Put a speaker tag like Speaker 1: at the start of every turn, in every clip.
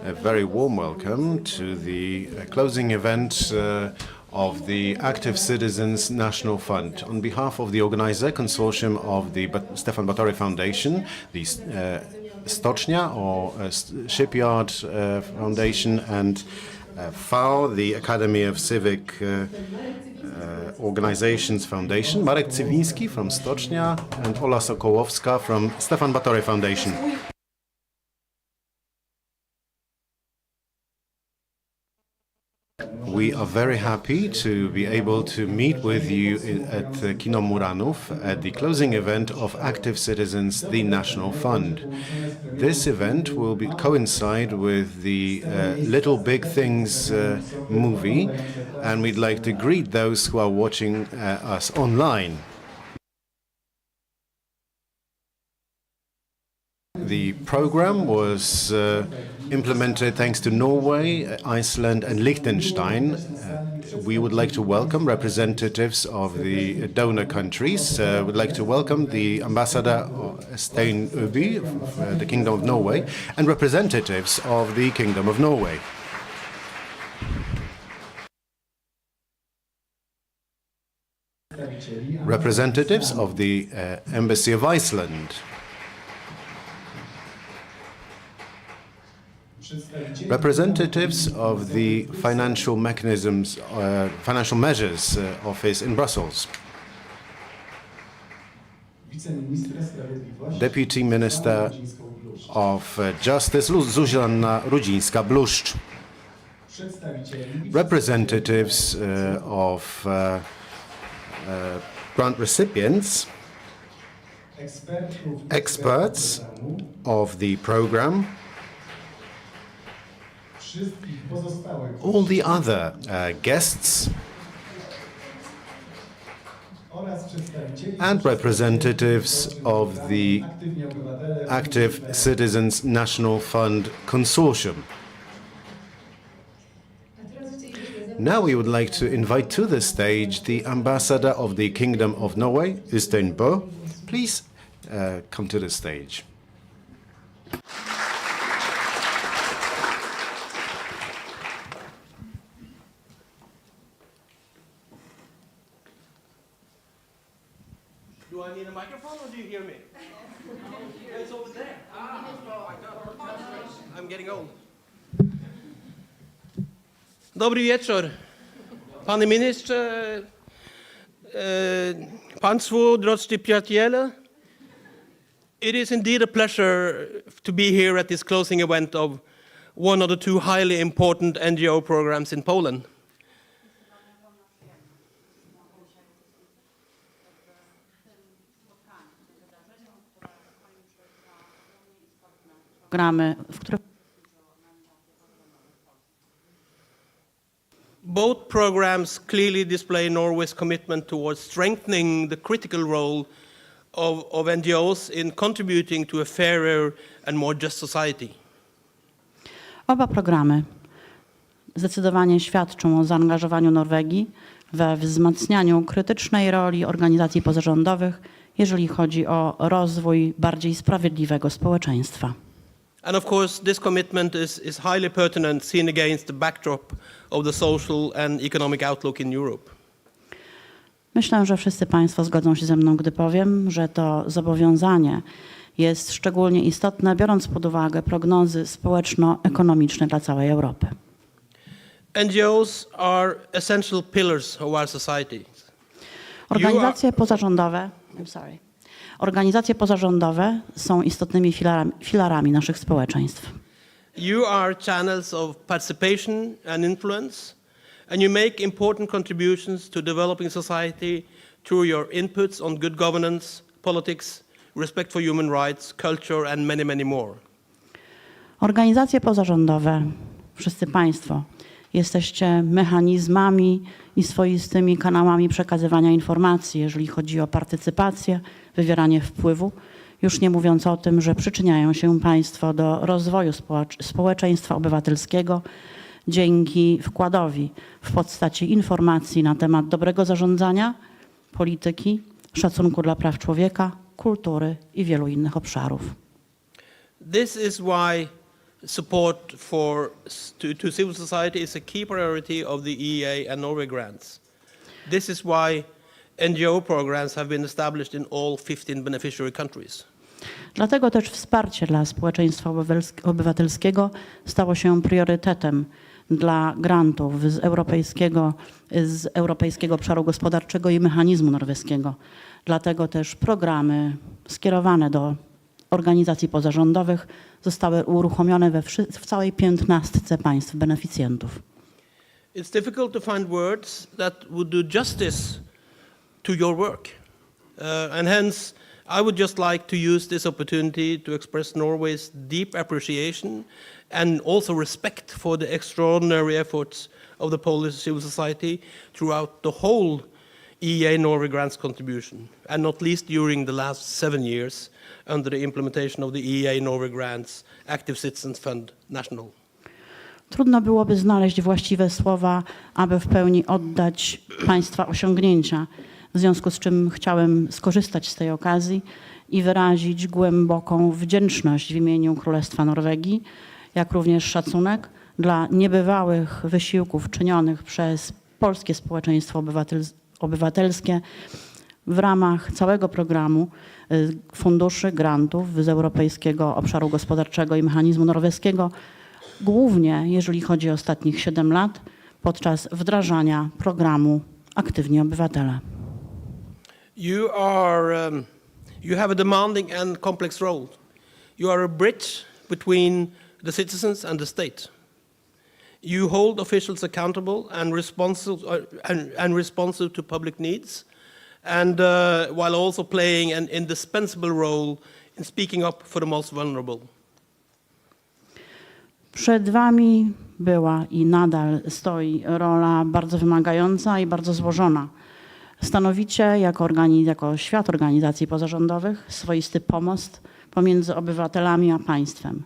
Speaker 1: A very warm welcome to the closing event of the Active Citizens National Fund. On behalf of the organizer consortium of the Stefan Batory Foundation, the Stocznia or Shipyard Foundation, and FAO, the Academy of Civic Organizations Foundation, Marek Cywiński from Stocznia, and Ola Sokołowska from Stefan Batory Foundation. We are very happy to be able to meet with you at Kino Muranów at the closing event of Active Citizens, the National Fund. This event will coincide with the Little Big Things movie, and we'd like to greet those who are watching us online. The program was implemented thanks to Norway, Iceland, and Liechtenstein. We would like to welcome representatives of the donor countries. We'd like to welcome the ambassador Øystein of the Kingdom of Norway and representatives of the Kingdom of Norway. Representatives of the Embassy of Iceland. Representatives of the Financial Mechanisms, Financial Measures Office in Brussels. Deputy Minister of Justice Zuzanna Rudzińska-Bluszcz. Representatives of grant recipients, experts of the program, all the other guests, and representatives of the Active Citizens National Fund Consortium. Now we would like to invite to the stage the ambassador of the Kingdom of Norway, Øystein. Please come to the stage.
Speaker 2: Do I need a microphone or do you hear me? It's over there. I'm getting old. Dobry wieczór, panie ministrze, państwu, drodzy przyjaciele. It is indeed a pleasure to be here at this closing event of one of the two highly important NGO programs in Poland. Both programs clearly display Norway's commitment towards strengthening the critical role of NGOs in contributing to a fairer and more just society.
Speaker 3: Oba programy zdecydowanie świadczą o zaangażowaniu Norwegii we wzmacnianiu krytycznej roli organizacji pozarządowych, jeżeli chodzi o rozwój bardziej sprawiedliwego społeczeństwa.
Speaker 2: And of course, this commitment is highly pertinent seen against the backdrop of the social and economic outlook in Europe.
Speaker 3: Myślę, że wszyscy Państwo zgodzą się ze mną, gdy powiem, że to zobowiązanie jest szczególnie istotne, biorąc pod uwagę prognozy społeczno-ekonomiczne dla całej Europy.
Speaker 2: NGOs are essential pillars of our society.
Speaker 3: Organizacje pozarządowe są istotnymi filarami naszych społeczeństw.
Speaker 2: You are channels of participation and influence, and you make important contributions to developing society through your inputs on good governance, politics, respect for human rights, culture, and many, many more.
Speaker 3: Organizacje pozarządowe, wszyscy Państwo, jesteście mechanizmami i swoistymi kanałami przekazywania informacji, jeżeli chodzi o partycypację, wywieranie wpływu, już nie mówiąc o tym, że przyczyniają się Państwo do rozwoju społeczeństwa obywatelskiego dzięki wkładowi w postaci informacji na temat dobrego zarządzania, polityki, szacunku dla praw człowieka, kultury i wielu innych obszarów.
Speaker 2: This is why support to civil society is a key priority of the EEA and Norway grants. This is why NGO programs have been established in all 15 beneficiary countries.
Speaker 3: Dlatego też wsparcie dla społeczeństwa obywatelskiego stało się priorytetem dla grantów z Europejskiego Obszaru Gospodarczego i Mechanizmu Norweskiego. Dlatego też programy skierowane do organizacji pozarządowych zostały uruchomione w całej 15 państw beneficjentów.
Speaker 2: It's difficult to find words that would do justice to your work. And hence, I would just like to use this opportunity to express Norway's deep appreciation and also respect for the extraordinary efforts of the Polish civil society throughout the whole EEA Norway grants contribution, and not least during the last 7 years under the implementation of the EEA Norway grants Active Citizens Fund National.
Speaker 3: Trudno byłoby znaleźć właściwe słowa, aby w pełni oddać państwa osiągnięcia, w związku z czym chciałem skorzystać z tej okazji i wyrazić głęboką wdzięczność w imieniu Królestwa Norwegii, jak również szacunek dla niebywałych wysiłków czynionych przez polskie społeczeństwo obywatelskie w ramach całego programu funduszy, grantów z Europejskiego Obszaru Gospodarczego i Mechanizmu Norweskiego, głównie jeżeli chodzi o ostatnich 7 lat podczas wdrażania programu Aktywni Obywatele.
Speaker 2: You have a demanding and complex role. You are a bridge between the citizens and the state. You hold officials accountable and responsive to public needs, and while also playing an indispensable role in speaking up for the most vulnerable.
Speaker 3: Przed wami była i nadal stoi rola bardzo wymagająca i bardzo złożona. Stanowicie jako świat organizacji pozarządowych swoisty pomost pomiędzy obywatelami a państwem.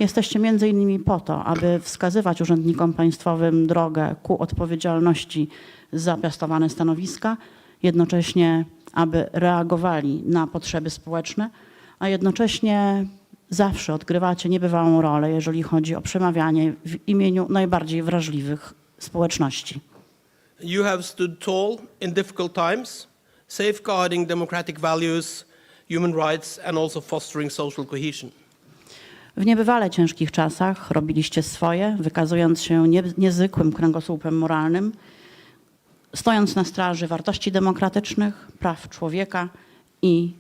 Speaker 3: Jesteście między innymi po to, aby wskazywać urzędnikom państwowym drogę ku odpowiedzialności za piastowane stanowiska, jednocześnie aby reagowali na potrzeby społeczne, a jednocześnie zawsze odgrywacie niebywałą rolę, jeżeli chodzi o przemawianie w imieniu najbardziej wrażliwych społeczności.
Speaker 2: You have stood tall in difficult times, safeguarding democratic values, human rights, and also fostering social cohesion.
Speaker 3: W niebywale ciężkich czasach robiliście swoje, wykazując się niezwykłym kręgosłupem moralnym, stojąc na straży wartości demokratycznych, praw człowieka i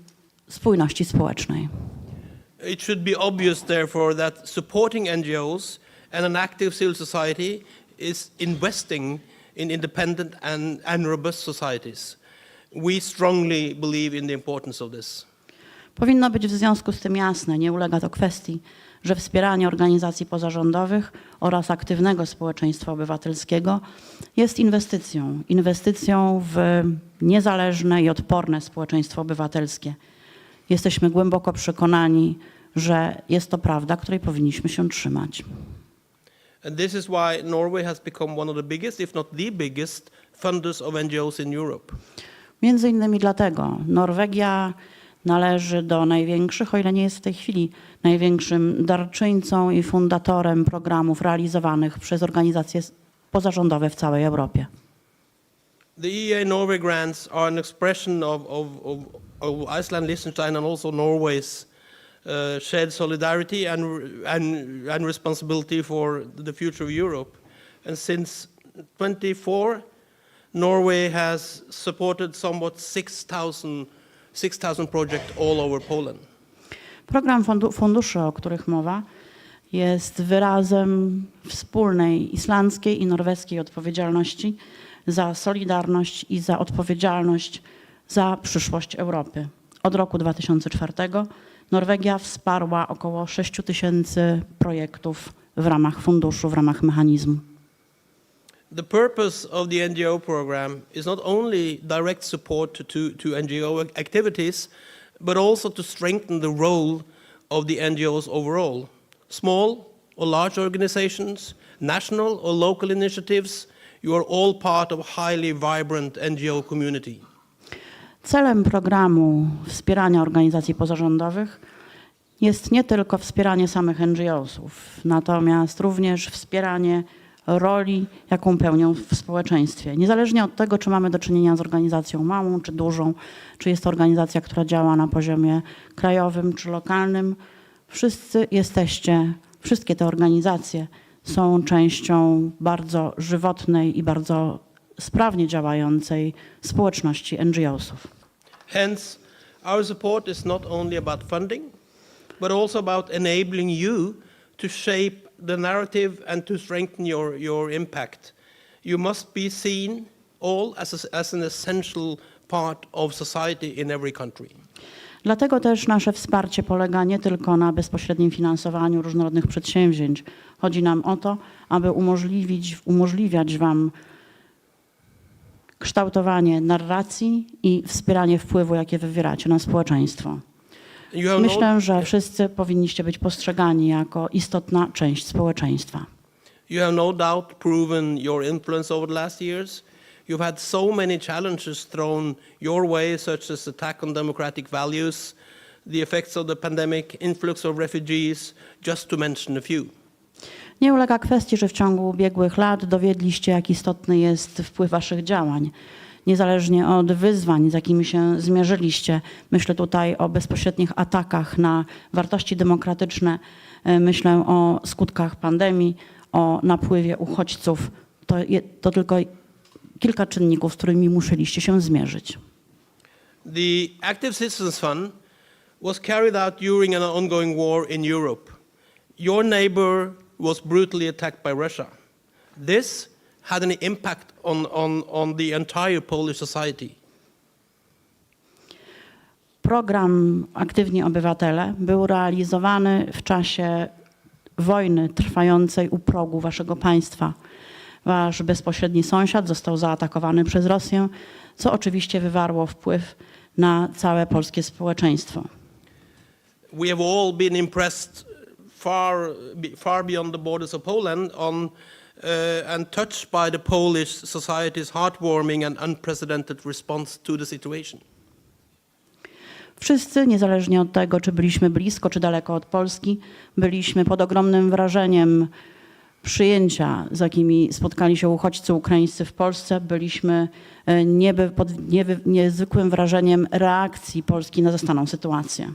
Speaker 3: spójności społecznej.
Speaker 2: It should be obvious, therefore, that supporting NGOs and an active civil society is investing in independent and robust societies. We strongly believe in the importance of this.
Speaker 3: Powinno być w związku z tym jasne, nie ulega to kwestii, że wspieranie organizacji pozarządowych oraz aktywnego społeczeństwa obywatelskiego jest inwestycją w niezależne i odporne społeczeństwo obywatelskie. Jesteśmy głęboko przekonani, że jest to prawda, której powinniśmy się trzymać.
Speaker 2: And this is why Norway has become one of the biggest, if not the biggest, funders of NGOs in Europe.
Speaker 3: Między innymi dlatego Norwegia należy do największych, o ile nie jest w tej chwili największym darczyńcą i fundatorem programów realizowanych przez organizacje pozarządowe w całej Europie.
Speaker 2: The EEA Norway grants are an expression of Iceland, Liechtenstein, and also Norway's shared solidarity and responsibility for the future of Europe. And since 2024, Norway has supported somewhat 6,000 projects all over Poland.
Speaker 3: Program funduszy, o których mowa, jest wyrazem wspólnej islandzkiej i norweskiej odpowiedzialności za solidarność i za odpowiedzialność za przyszłość Europy. Od roku 2004 Norwegia wsparła około 6 000 projektów w ramach funduszu, w ramach mechanizmu.
Speaker 2: The purpose of the NGO program is not only direct support to NGO activities, but also to strengthen the role of the NGOs overall. Small or large organizations, national or local initiatives, you are all part of a highly vibrant NGO community.
Speaker 3: Celem programu wspierania organizacji pozarządowych jest nie tylko wspieranie samych NGO-sów, natomiast również wspieranie roli, jaką pełnią w społeczeństwie. Niezależnie od tego, czy mamy do czynienia z organizacją małą czy dużą, czy jest to organizacja, która działa na poziomie krajowym czy lokalnym, wszystkie te organizacje są częścią bardzo żywotnej i bardzo sprawnie działającej społeczności NGO-sów.
Speaker 2: Hence, our support is not only about funding, but also about enabling you to shape the narrative and to strengthen your impact. You must be seen all as an essential part of society in every country.
Speaker 3: Dlatego też nasze wsparcie polega nie tylko na bezpośrednim finansowaniu różnorodnych przedsięwzięć. Chodzi nam o to, aby umożliwiać wam kształtowanie narracji i wspieranie wpływu, jakie wywieracie na społeczeństwo. Myślę, że wszyscy powinniście być postrzegani jako istotna część społeczeństwa.
Speaker 2: You have no doubt proven your influence over the last years. You've had so many challenges thrown your way, such as attack on democratic values, the effects of the pandemic, influx of refugees, just to mention a few.
Speaker 3: Nie ulega kwestii, że w ciągu ubiegłych lat dowiedliście, jak istotny jest wpływ waszych działań. Niezależnie od wyzwań, z jakimi się zmierzyliście, myślę tutaj o bezpośrednich atakach na wartości demokratyczne, myślę o skutkach pandemii, o napływie uchodźców. To tylko kilka czynników, z którymi musieliście się zmierzyć.
Speaker 2: The Active Citizens Fund was carried out during an ongoing war in Europe. Your neighbor was brutally attacked by Russia. This had an impact on the entire Polish society.
Speaker 3: Program Aktywni Obywatele był realizowany w czasie wojny trwającej u progu waszego państwa. Wasz bezpośredni sąsiad został zaatakowany przez Rosję, co oczywiście wywarło wpływ na całe polskie społeczeństwo.
Speaker 2: We have all been impressed far beyond the borders of Poland and touched by the Polish society's heartwarming and unprecedented response to the situation.
Speaker 3: Wszyscy, niezależnie od tego, czy byliśmy blisko, czy daleko od Polski, byliśmy pod ogromnym wrażeniem przyjęcia, z jakimi spotkali się uchodźcy ukraińscy w Polsce. Byliśmy pod niezwykłym wrażeniem reakcji Polski na zastaną sytuację.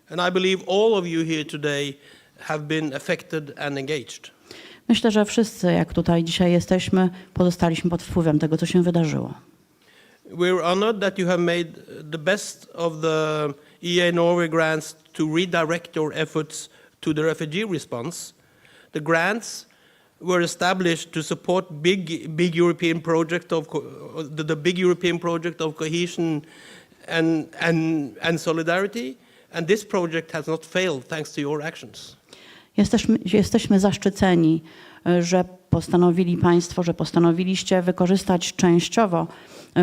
Speaker 2: And I believe all of you here today have been affected and engaged.
Speaker 3: Myślę, że wszyscy, jak tutaj dzisiaj jesteśmy, pozostaliśmy pod wpływem tego, co się wydarzyło.
Speaker 2: We're honored that you have made the best of the EA Norway grants to redirect your efforts to the refugee response. The grants were established to support big European project of the big European project of cohesion and solidarity, and this project has not failed thanks to your actions.
Speaker 3: Jesteśmy zaszczyceni, że postanowiliście wykorzystać częściowo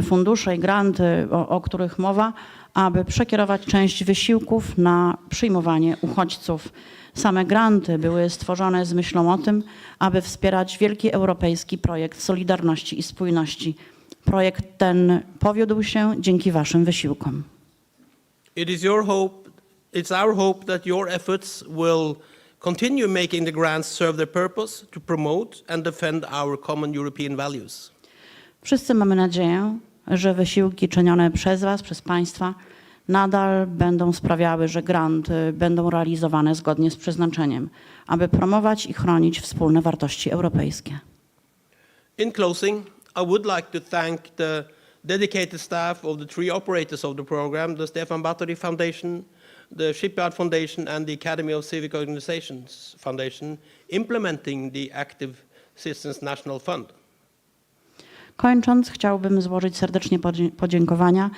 Speaker 3: fundusze i granty, o których mowa, aby przekierować część wysiłków na przyjmowanie uchodźców. Same granty były stworzone z myślą o tym, aby wspierać wielki europejski projekt solidarności i spójności. Projekt ten powiódł się dzięki waszym wysiłkom.
Speaker 2: It's our hope that your efforts will continue making the grants serve their purpose to promote and defend our common European values.
Speaker 3: Wszyscy mamy nadzieję, że wysiłki czynione przez was, przez państwa, nadal będą sprawiały, że granty będą realizowane zgodnie z przeznaczeniem, aby promować i chronić wspólne wartości europejskie.
Speaker 2: In closing, I would like to thank the dedicated staff of the three operators of the program, the Stefan Batory Foundation, the Shipyard Foundation and the Academy of Civic Organizations Foundation, implementing the Active Citizens National Fund.
Speaker 3: Kończąc, chciałbym złożyć serdecznie podziękowania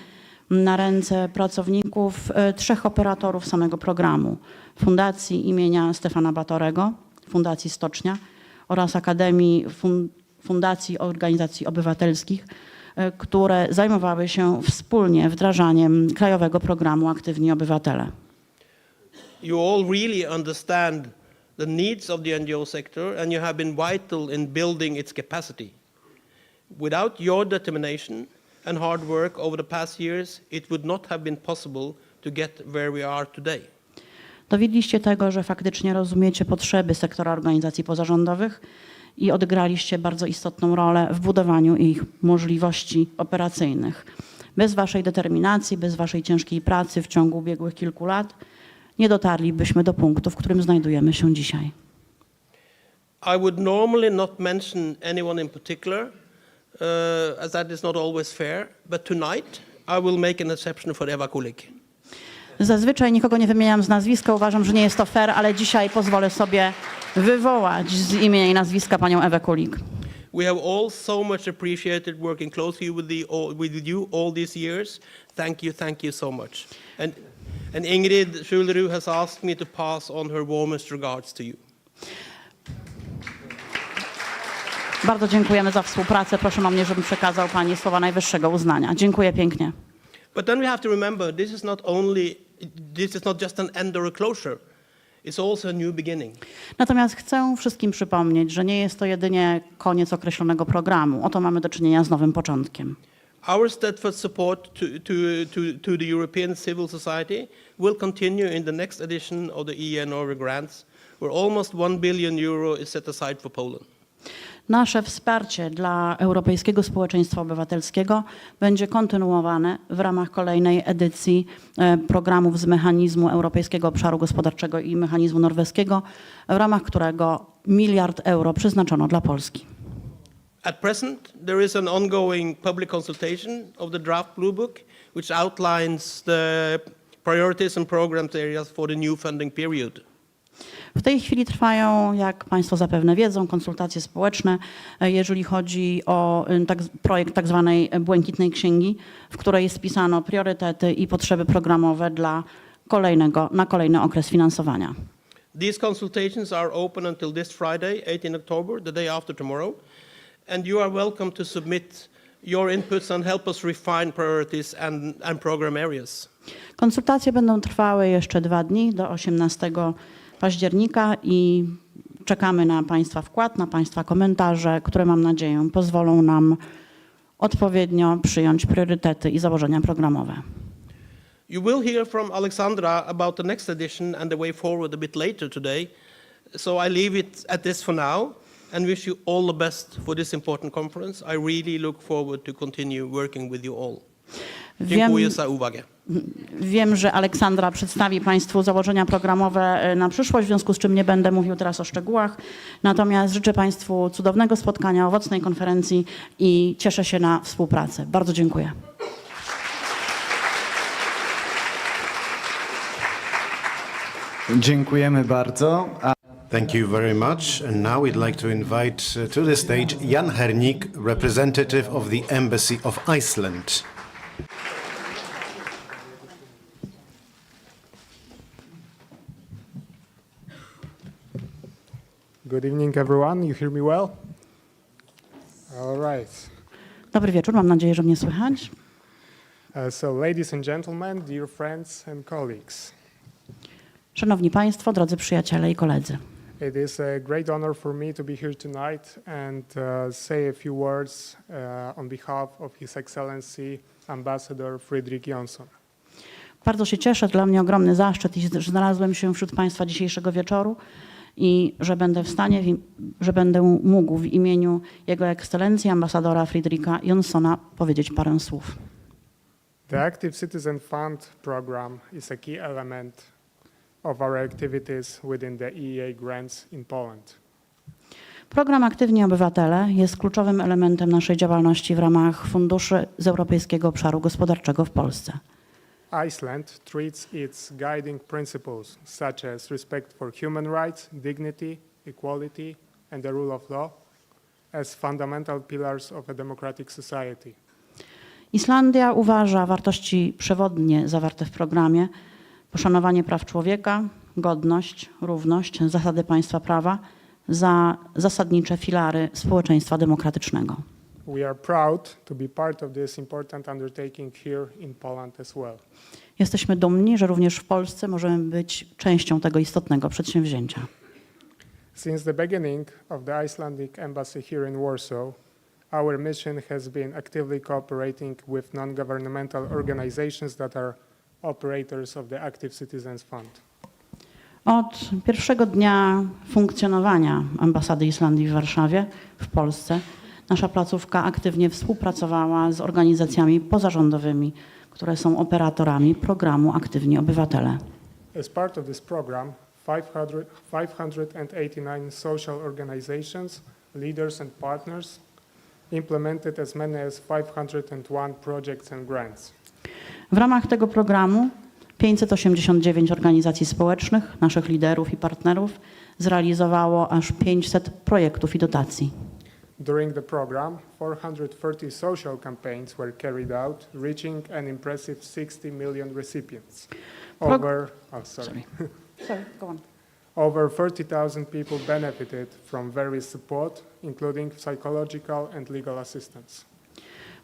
Speaker 3: na ręce pracowników trzech operatorów samego programu. Fundacji imienia Stefana Batorego, Fundacji Stocznia oraz Akademii Fundacji Organizacji Obywatelskich, które zajmowały się wspólnie wdrażaniem krajowego programu Aktywni Obywatele.
Speaker 2: You all really understand the needs of the NGO sector and you have been vital in building its capacity. Without your determination and hard work over the past years, it would not have been possible to get where we are today.
Speaker 3: Dowiedliście tego, że faktycznie rozumiecie potrzeby sektora organizacji pozarządowych i odegraliście bardzo istotną rolę w budowaniu ich możliwości operacyjnych. Bez waszej determinacji, bez waszej ciężkiej pracy w ciągu ubiegłych kilku lat nie dotarlibyśmy do punktu, w którym znajdujemy się dzisiaj.
Speaker 2: I would normally not mention anyone in particular, as that is not always fair, but tonight I will make an exception for Eva Kulik.
Speaker 3: Zazwyczaj nikogo nie wymieniam z nazwiska, uważam, że nie jest to fair, ale dzisiaj pozwolę sobie wywołać z imienia i nazwiska panią Ewę Kulik.
Speaker 2: We have all so much appreciated working closely with you all these years. Thank you so much. And Ingrid Schulderud has asked me to pass on her warmest regards to you.
Speaker 3: Bardzo dziękujemy za współpracę. Proszę o mnie, żebym przekazał pani słowa najwyższego uznania. Dziękuję pięknie.
Speaker 2: But then we have to remember, this is not just an end or a closure. It's also a new beginning.
Speaker 3: Natomiast chcę wszystkim przypomnieć, że nie jest to jedynie koniec określonego programu. Oto mamy do czynienia z nowym początkiem.
Speaker 2: Our steadfast support to the European civil society will continue in the next edition of the EEA Norway grants, where almost €1 billion is set aside for Poland.
Speaker 3: Nasze wsparcie dla Europejskiego Społeczeństwa Obywatelskiego będzie kontynuowane w ramach kolejnej edycji programów z mechanizmu Europejskiego Obszaru Gospodarczego i mechanizmu norweskiego, w ramach którego €1 miliard przeznaczono dla Polski.
Speaker 2: At present, there is an ongoing public consultation of the draft Blue Book, which outlines the priorities and programs areas for the new funding period.
Speaker 3: W tej chwili trwają, jak Państwo zapewne wiedzą, konsultacje społeczne, jeżeli chodzi o projekt tak zwanej Błękitnej Księgi, w której spisano priorytety i potrzeby programowe na kolejny okres finansowania.
Speaker 2: These consultations are open until this Friday, 18 October, the day after tomorrow, and you are welcome to submit your inputs and help us refine priorities and program areas.
Speaker 3: Konsultacje będą trwały jeszcze 2 dni, do 18 października i czekamy na Państwa wkład, na Państwa komentarze, które mam nadzieję pozwolą nam odpowiednio przyjąć priorytety i założenia programowe.
Speaker 2: You will hear from Alexandra about the next edition and the way forward a bit later today, so I leave it at this for now and wish you all the best for this important conference. I really look forward to continue working with you all. Dziękuję za uwagę.
Speaker 3: Wiem, że Aleksandra przedstawi Państwu założenia programowe na przyszłość, w związku z czym nie będę mówił teraz o szczegółach. Natomiast życzę Państwu cudownego spotkania, owocnej konferencji i cieszę się na współpracę. Bardzo dziękuję.
Speaker 4: Dziękujemy bardzo.
Speaker 1: Thank you very much. And now we'd like to invite to the stage Jan Hernik, representative of the Embassy of Iceland.
Speaker 5: Good evening, everyone. You hear me well? All right.
Speaker 3: Dobry wieczór, mam nadzieję, że mnie słychać.
Speaker 5: So, ladies and gentlemen, dear friends and colleagues.
Speaker 3: Szanowni Państwo, drodzy przyjaciele i koledzy.
Speaker 5: It is a great honor for me to be here tonight and say a few words on behalf of His Excellency Ambassador Fredrik Jonsson.
Speaker 3: Bardzo się cieszę, dla mnie ogromny zaszczyt, że znalazłem się wśród Państwa dzisiejszego wieczoru i że będę w stanie, że będę mógł w imieniu Jego Ekscelencji ambasadora Fredrika Jonssona powiedzieć parę słów.
Speaker 5: The Active Citizen Fund program is a key element of our activities within the EEA grants in Poland.
Speaker 3: Program Aktywni Obywatele jest kluczowym elementem naszej działalności w ramach funduszy z Europejskiego Obszaru Gospodarczego w Polsce.
Speaker 5: Iceland treats its guiding principles, such as respect for human rights, dignity, equality, and the rule of law, as fundamental pillars of a democratic society.
Speaker 3: Islandia uważa wartości przewodnie zawarte w programie: poszanowanie praw człowieka, godność, równość, zasady państwa prawa za zasadnicze filary społeczeństwa demokratycznego.
Speaker 5: We are proud to be part of this important undertaking here in Poland as well.
Speaker 3: Jesteśmy dumni, że również w Polsce możemy być częścią tego istotnego przedsięwzięcia.
Speaker 5: Since the beginning of the Icelandic embassy here in Warsaw, our mission has been actively cooperating with non-governmental organizations that are operators of the Active Citizens Fund.
Speaker 3: Od pierwszego dnia funkcjonowania ambasady Islandii w Warszawie, w Polsce, nasza placówka aktywnie współpracowała z organizacjami pozarządowymi, które są operatorami programu Aktywni Obywatele.
Speaker 5: As part of this program, 589 social organizations, leaders and partners implemented as many as 501 projects and grants.
Speaker 3: W ramach tego programu 589 organizacji społecznych, naszych liderów i partnerów, zrealizowało aż 500 projektów i dotacji.
Speaker 5: During the program, 430 social campaigns were carried out, reaching an impressive 60 million recipients. Over 30,000 people benefited from various support, including psychological and legal assistance.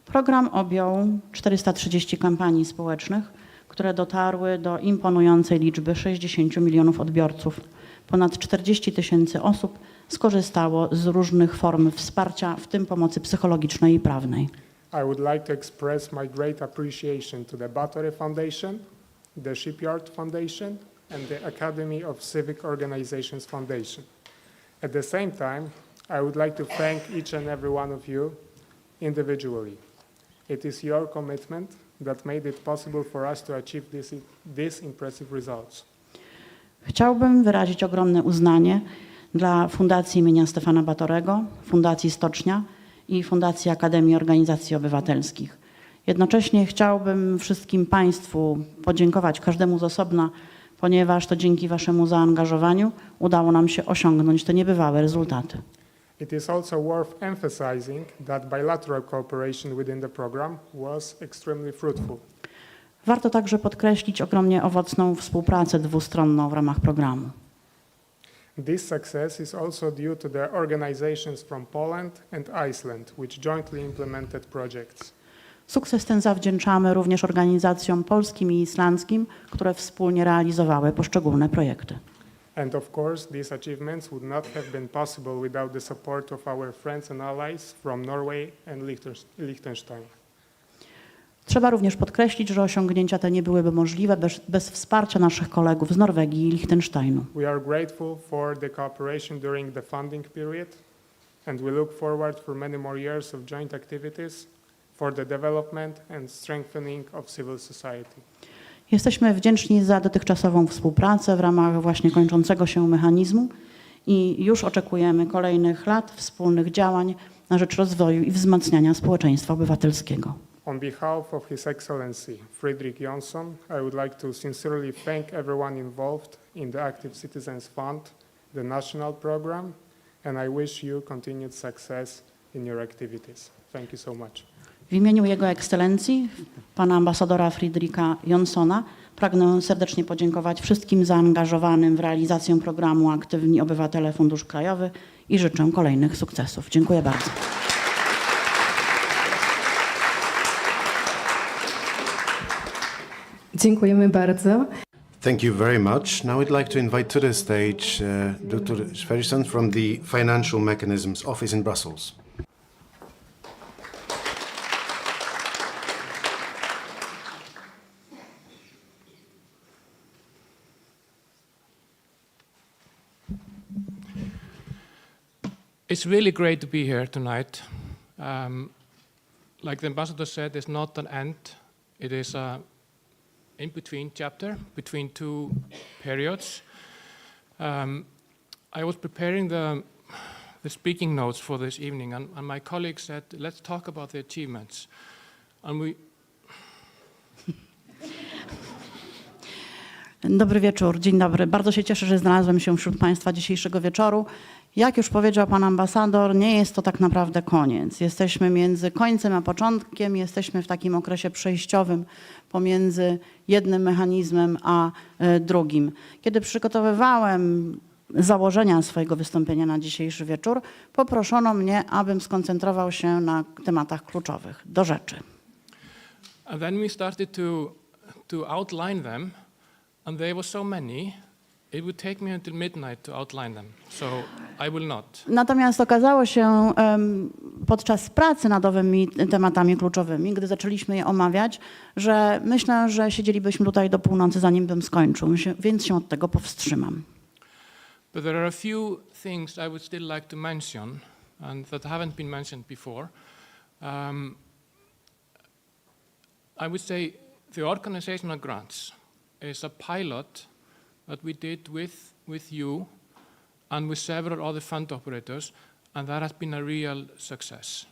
Speaker 3: Program objął 430 kampanii społecznych, które dotarły do imponującej liczby 60 milionów odbiorców. Ponad 40 000 osób skorzystało z różnych form wsparcia, w tym pomocy psychologicznej i prawnej.
Speaker 5: I would like to express my great appreciation to the Battery Foundation, the Shipyard Foundation, and the Academy of Civic Organizations Foundation. At the same time, I would like to thank each and every one of you individually. It is your commitment that made it possible for us to achieve these impressive results.
Speaker 3: Chciałbym wyrazić ogromne uznanie dla Fundacji imienia Stefana Batorego, Fundacji Stocznia i Fundacji Akademii Organizacji Obywatelskich. Jednocześnie chciałbym wszystkim Państwu podziękować, każdemu z osobna, ponieważ to dzięki Waszemu zaangażowaniu udało nam się osiągnąć te niebywałe rezultaty.
Speaker 5: It is also worth emphasizing that bilateral cooperation within the program was extremely fruitful.
Speaker 3: Warto także podkreślić ogromnie owocną współpracę dwustronną w ramach programu.
Speaker 5: This success is also due to the organizations from Poland and Iceland, which jointly implemented projects.
Speaker 3: Sukces ten zawdzięczamy również organizacjom polskim i islandzkim, które wspólnie realizowały poszczególne projekty.
Speaker 5: And of course, these achievements would not have been possible without the support of our friends and allies from Norway and Liechtenstein.
Speaker 3: Trzeba również podkreślić, że osiągnięcia te nie byłyby możliwe bez wsparcia naszych kolegów z Norwegii i Liechtensteinu.
Speaker 5: We are grateful for the cooperation during the funding period, and we look forward for many more years of joint activities for the development and strengthening of civil society.
Speaker 3: Jesteśmy wdzięczni za dotychczasową współpracę w ramach właśnie kończącego się mechanizmu i już oczekujemy kolejnych lat wspólnych działań na rzecz rozwoju i wzmacniania społeczeństwa obywatelskiego.
Speaker 5: On behalf of His Excellency Fredrik Jonsson, I would like to sincerely thank everyone involved in the Active Citizens Fund, the national program, and I wish you continued success in your activities. Thank you so much.
Speaker 3: W imieniu Jego Ekscelencji, pana ambasadora Fredrika Jonssona, pragnę serdecznie podziękować wszystkim zaangażowanym w realizację programu Aktywni Obywatele Fundusz Krajowy i życzę kolejnych sukcesów. Dziękuję bardzo.
Speaker 4: Dziękujemy bardzo.
Speaker 1: Thank you very much. Now we'd like to invite to the stage Dr. Sverrisson from the Financial Mechanisms Office in Brussels.
Speaker 6: It's really great to be here tonight. Like the ambassador said, it's not an end. It is a in-between chapter between two periods. I was preparing the speaking notes for this evening, and my colleague said, let's talk about the achievements. And
Speaker 3: Dobry wieczór, dzień dobry. Bardzo się cieszę, że znalazłem się wśród Państwa dzisiejszego wieczoru. Jak już powiedział pan ambasador, nie jest to tak naprawdę koniec. Jesteśmy między końcem a początkiem, jesteśmy w takim okresie przejściowym pomiędzy jednym mechanizmem a drugim. Kiedy przygotowywałem założenia swojego wystąpienia na dzisiejszy wieczór, poproszono mnie, abym skoncentrował się na tematach kluczowych. Do rzeczy.
Speaker 6: And then we started to outline them, and there were so many. It would take me until midnight to outline them, so I will not.
Speaker 3: Natomiast okazało się podczas pracy nad owymi tematami kluczowymi, gdy zaczęliśmy je omawiać, że myślę, że siedzielibyśmy tutaj do północy, zanim bym skończył, więc się od tego powstrzymam.
Speaker 6: But there are a few things I would still like to mention and that haven't been mentioned before. I would say the organizational grants is a pilot that we did with you and with several other fund operators, and that has been a real success.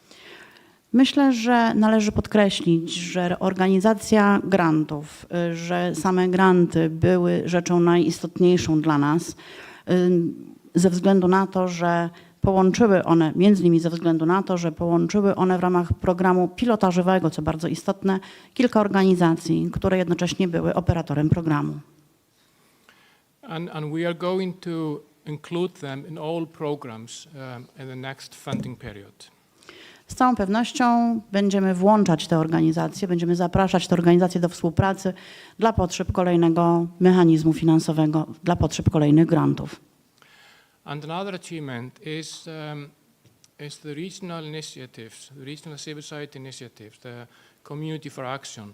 Speaker 3: Myślę, że należy podkreślić, że organizacja grantów, że same granty były rzeczą najistotniejszą dla nas ze względu na to, że połączyły one, między innymi ze względu na to, że połączyły one w ramach programu pilotażowego, co bardzo istotne, kilka organizacji, które jednocześnie były operatorem programu.
Speaker 6: And we are going to include them in all programs in the next funding period.
Speaker 3: Z całą pewnością będziemy włączać te organizacje, będziemy zapraszać te organizacje do współpracy dla potrzeb kolejnego mechanizmu finansowego, dla potrzeb kolejnych grantów.
Speaker 6: And another achievement is the regional initiatives, the regional civil society initiatives, the Community for Action.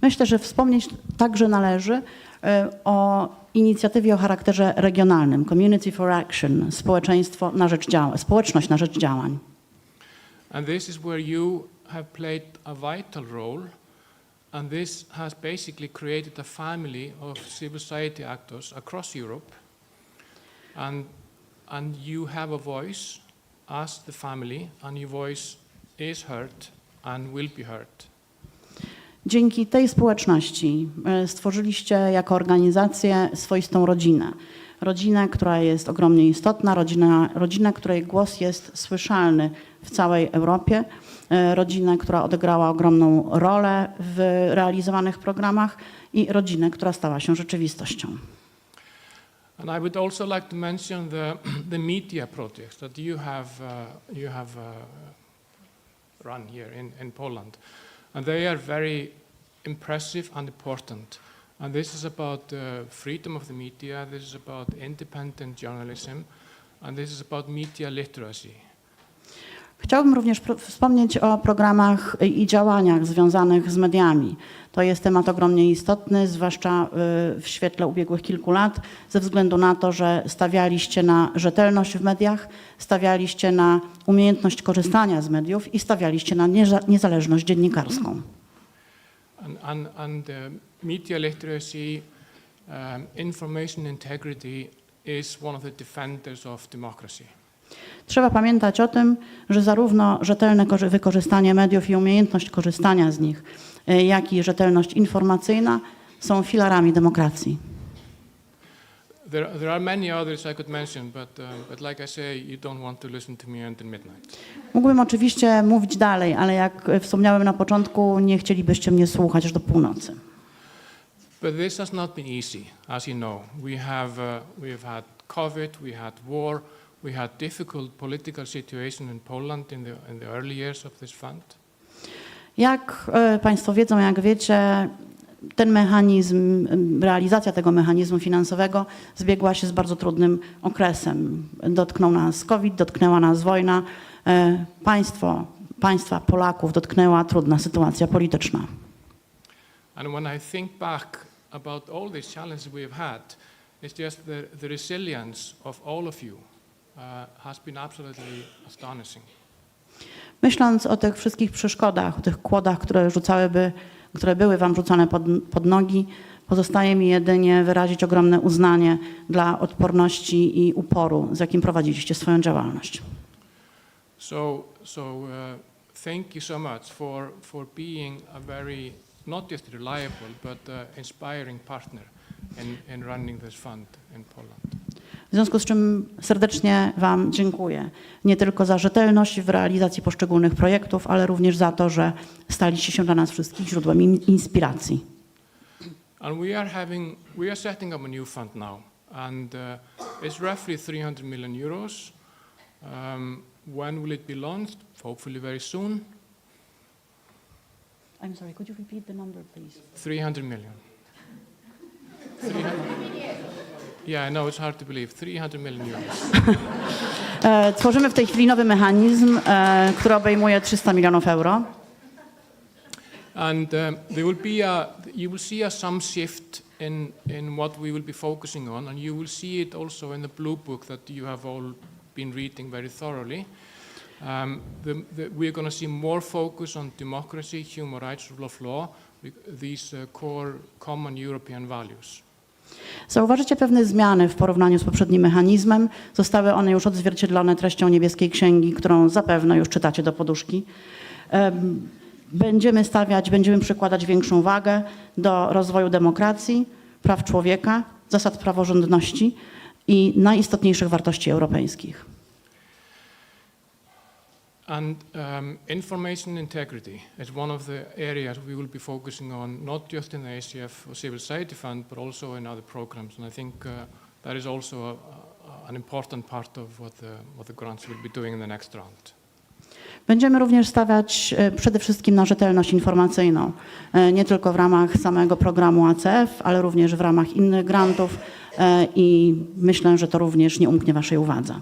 Speaker 3: Myślę, że wspomnieć także należy o inicjatywie o charakterze regionalnym, Community for Action, społeczność na rzecz działań.
Speaker 6: And this is where you have played a vital role, and this has basically created a family of civil society actors across Europe, and you have a voice as the family, and your voice is heard and will be heard.
Speaker 3: Dzięki tej społeczności stworzyliście jako organizację swoistą rodzinę. Rodzinę, która jest ogromnie istotna, rodzinę, której głos jest słyszalny w całej Europie, rodzinę, która odegrała ogromną rolę w realizowanych programach i rodzinę, która stała się rzeczywistością.
Speaker 6: And I would also like to mention the media projects that you have run here in Poland. And they are very impressive and important. And this is about freedom of the media, this is about independent journalism, and this is about media literacy.
Speaker 3: Chciałbym również wspomnieć o programach i działaniach związanych z mediami. To jest temat ogromnie istotny, zwłaszcza w świetle ubiegłych kilku lat, ze względu na to, że stawialiście na rzetelność w mediach, stawialiście na umiejętność korzystania z mediów i stawialiście na niezależność dziennikarską.
Speaker 6: And media literacy, information integrity is one of the defenders of democracy.
Speaker 3: Trzeba pamiętać o tym, że zarówno rzetelne wykorzystanie mediów i umiejętność korzystania z nich, jak i rzetelność informacyjna są filarami demokracji.
Speaker 6: There are many others I could mention, but like I say, you don't want to listen to me until midnight.
Speaker 3: Mógłbym oczywiście mówić dalej, ale jak wspomniałem na początku, nie chcielibyście mnie słuchać aż do północy.
Speaker 6: But this has not been easy, as you know. We have had COVID, we had war, we had difficult political situation in Poland in the early years of this fund.
Speaker 3: Jak Państwo wiedzą, jak wiecie, ten mechanizm, realizacja tego mechanizmu finansowego zbiegła się z bardzo trudnym okresem. Dotknął nas COVID, dotknęła nas wojna, państwa Polaków dotknęła trudna sytuacja polityczna.
Speaker 6: And when I think back about all these challenges we have had, it's just the resilience of all of you has been absolutely astonishing.
Speaker 3: Myśląc o tych wszystkich przeszkodach, o tych kłodach, które były wam rzucone pod nogi, pozostaje mi jedynie wyrazić ogromne uznanie dla odporności i uporu, z jakim prowadziliście swoją działalność.
Speaker 6: So thank you so much for being a very, not just reliable, but inspiring partner in running this fund in Poland.
Speaker 3: W związku z czym serdecznie wam dziękuję. Nie tylko za rzetelność w realizacji poszczególnych projektów, ale również za to, że staliście się dla nas wszystkich źródłem inspiracji.
Speaker 6: And we are setting up a new fund now, and it's roughly 300 million euros. When will it be launched? Hopefully very soon.
Speaker 3: I'm sorry, could you repeat the number, please?
Speaker 6: 300 million. 300. Yeah, I know, it's hard to believe. 300 million euros.
Speaker 3: Tworzymy w tej chwili nowy mechanizm, który obejmuje 300 milionów euro.
Speaker 6: And you will see some shift in what we will be focusing on, and you will see it also in the blue book that you have all been reading very thoroughly. We're going to see more focus on democracy, human rights, rule of law, these core common European values.
Speaker 3: Zauważycie pewne zmiany w porównaniu z poprzednim mechanizmem. Zostały one już odzwierciedlone treścią niebieskiej księgi, którą zapewne już czytacie do poduszki. Będziemy przykładać większą wagę do rozwoju demokracji, praw człowieka, zasad praworządności i najistotniejszych wartości europejskich.
Speaker 6: And information integrity is one of the areas we will be focusing on, not just in the ACF or Civil Society Fund, but also in other programs. And I think that is also an important part of what the grants will be doing in the next round.
Speaker 3: Będziemy również stawiać przede wszystkim na rzetelność informacyjną, nie tylko w ramach samego programu ACF, ale również w ramach innych grantów i myślę, że to również nie umknie waszej uwadze.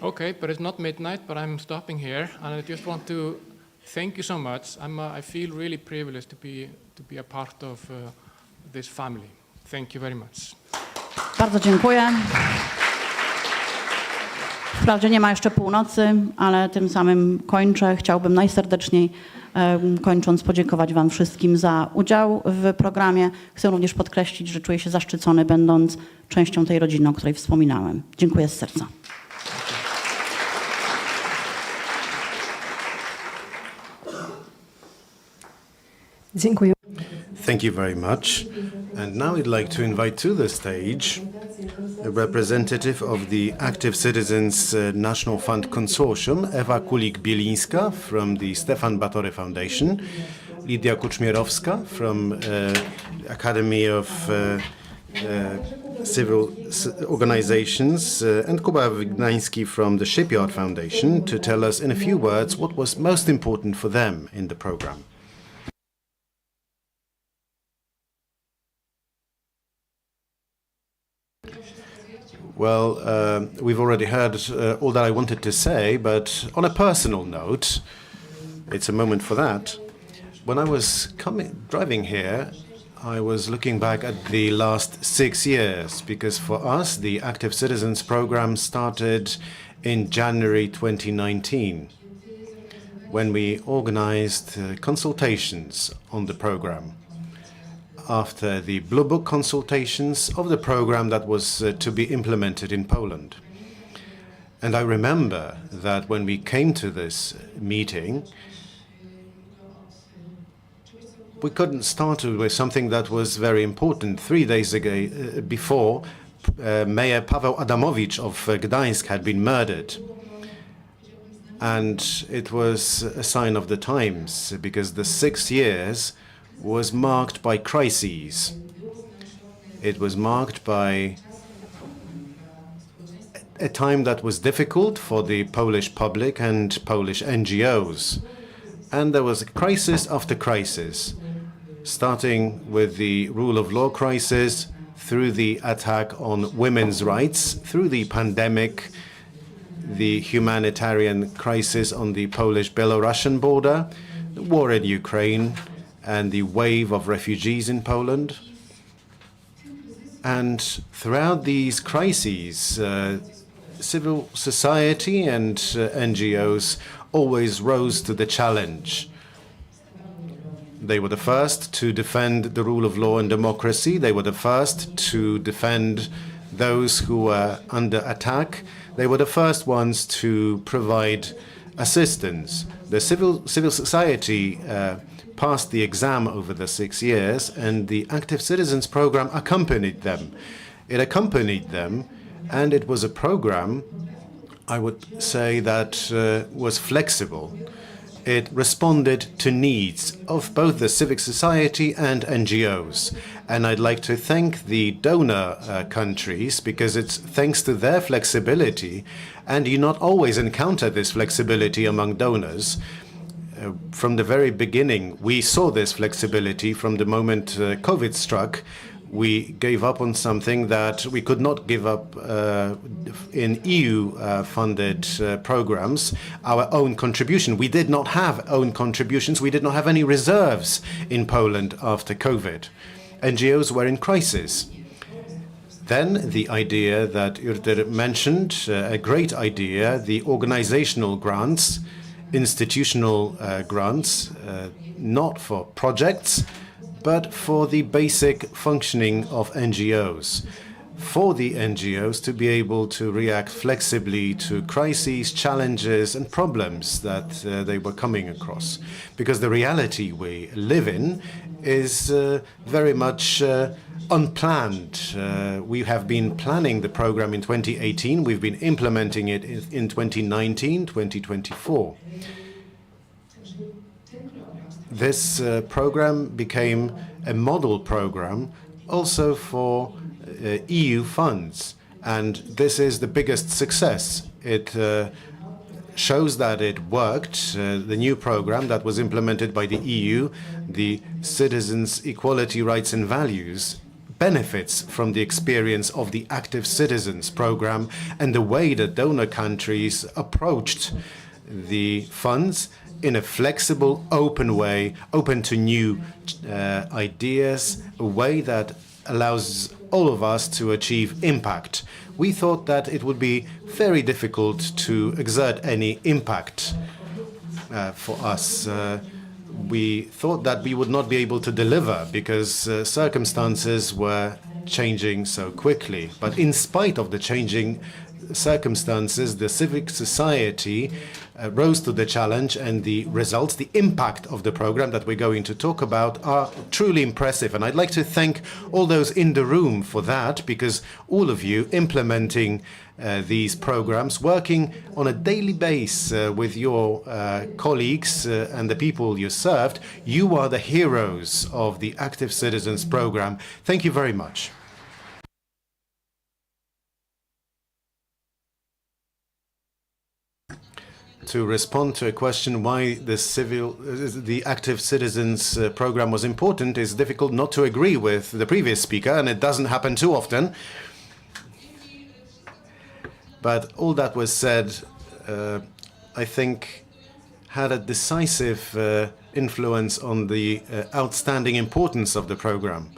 Speaker 6: Okay, but it's not midnight, but I'm stopping here, and I just want to thank you so much. I feel really privileged to be a part of this family. Thank you very much.
Speaker 3: Bardzo dziękuję. Wprawdzie nie ma jeszcze północy, ale tym samym kończę. Chciałbym najserdeczniej, kończąc, podziękować wam wszystkim za udział w programie. Chcę również podkreślić, że czuję się zaszczycony, będąc częścią tej rodziny, o której wspominałem. Dziękuję z serca.
Speaker 4: Dziękuję.
Speaker 1: Thank you very much. And now I'd like to invite to the stage a representative of the Active Citizens National Fund Consortium, Ewa Kulik-Bielińska from the Stefan Batory Foundation, Lidia Kuczmierowska from Academy of Civil Organizations, and Kuba Wignański from the Shipyard Foundation to tell us in a few words what was most important for them in the program. Well, we've already heard all that I wanted to say, but on a personal note, it's a moment for that. When I was driving here, I was looking back at the last 6 years, because for us, the Active Citizens program started in January 2019, when we organized consultations on the program. After the Blue Book consultations of the program that was to be implemented in Poland. And I remember that when we came to this meeting, we couldn't start with something that was very important. 3 days ago, before, Mayor Paweł Adamowicz of Gdańsk had been murdered. And it was a sign of the times, because the 6 years was marked by crises. It was marked by a time that was difficult for the Polish public and Polish NGOs. And there was crisis after crisis, starting with the rule of law crisis, through the attack on women's rights, through the pandemic, the humanitarian crisis on the Polish-Belarusian border, the war in Ukraine, and the wave of refugees in Poland. And throughout these crises, civil society and NGOs always rose to the challenge. They were the first to defend the rule of law and democracy. They were the first to defend those who were under attack. They were the first ones to provide assistance. The civil society passed the exam over the 6 years, and the Active Citizens program accompanied them. It accompanied them, and it was a program, I would say, that was flexible. It responded to needs of both the civic society and NGOs. And I'd like to thank the donor countries, because it's thanks to their flexibility, and you not always encounter this flexibility among donors. From the very beginning, we saw this flexibility from the moment COVID struck. We gave up on something that we could not give up in EU-funded programs, our own contribution. We did not have own contributions. We did not have any reserves in Poland after COVID. NGOs were in crisis. Then the idea that Hjörtur mentioned, a great idea, the organizational grants, institutional grants, not for projects, but for the basic functioning of NGOs. For the NGOs to be able to react flexibly to crises, challenges, and problems that they were coming across. Because the reality we live in is very much unplanned. We have been planning the program in 2018. We've been implementing it in 2019, 2024. This program became a model program also for EU funds, and this is the biggest success. It shows that it worked. The new program that was implemented by the EU, the Citizens' Equality, Rights and Values, benefits from the experience of the Active Citizens program and the way that donor countries approached the funds in a flexible, open way, open to new ideas, a way that allows all of us to achieve impact. We thought that it would be very difficult to exert any impact for us. We thought that we would not be able to deliver because circumstances were changing so quickly. But in spite of the changing circumstances, the civic society rose to the challenge, and the results, the impact of the program that we're going to talk about are truly impressive. And I'd like to thank all those in the room for that, because all of you implementing these programs, working on a daily basis with your colleagues and the people you served, you are the heroes of the Active Citizens program. Thank you very much. To respond to a question why the Active Citizens program was important, is difficult not to agree with the previous speaker, and it doesn't happen too often. But all that was said, I think, had a decisive influence on the outstanding importance of the program.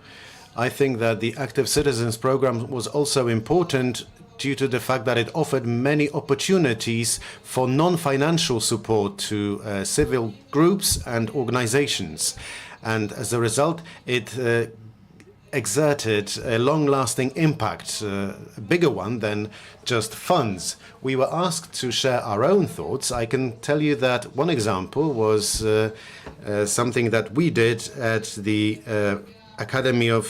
Speaker 1: I think that the Active Citizens program was also important due to the fact that it offered many opportunities for non-financial support to civil groups and organizations. And as a result, it exerted a long-lasting impact, a bigger one than just funds. We were asked to share our own thoughts. I can tell you that one example was something that we did at the Academy of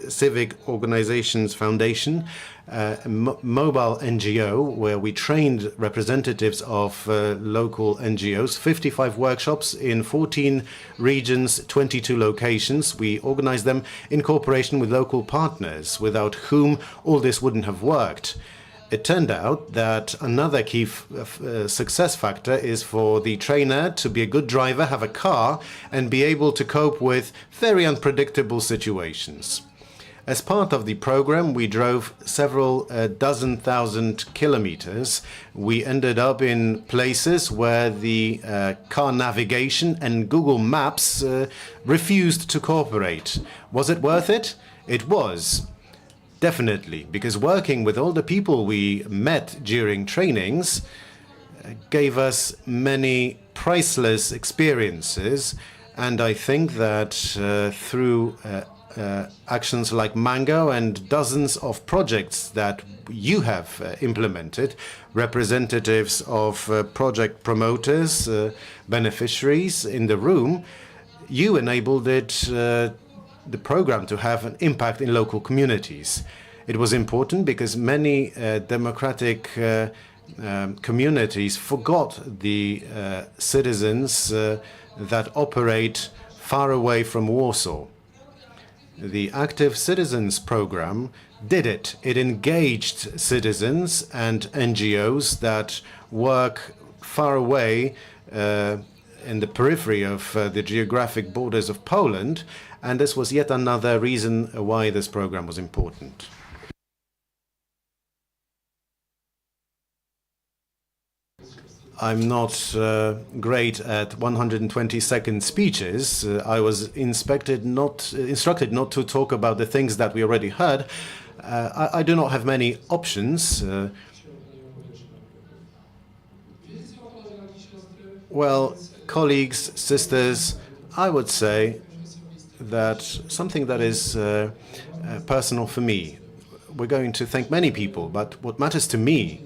Speaker 1: Civic Organizations Foundation, a mobile NGO where we trained representatives of local NGOs, 55 workshops in 14 regions, 22 locations. We organized them in cooperation with local partners, without whom all this wouldn't have worked. It turned out that another key success factor is for the trainer to be a good driver, have a car, and be able to cope with very unpredictable situations. As part of the program, we drove several dozen thousand kilometers. We ended up in places where the car navigation and Google Maps refused to cooperate. Was it worth it? It was. Definitely, because working with all the people we met during trainings gave us many priceless experiences, and I think that through actions like Mango and dozens of projects that you have implemented, representatives of project promoters, beneficiaries in the room, you enabled the program to have an impact in local communities. It was important because many democratic communities forgot the citizens that operate far away from Warsaw. The Active Citizens program did it. It engaged citizens and NGOs that work far away in the periphery of the geographic borders of Poland, and this was yet another reason why this program was important. I'm not great at 120-second speeches. I was instructed not to talk about the things that we already heard. I do not have many options. Well, colleagues, sisters, I would say that something that is personal for me. We're going to thank many people, but what matters to me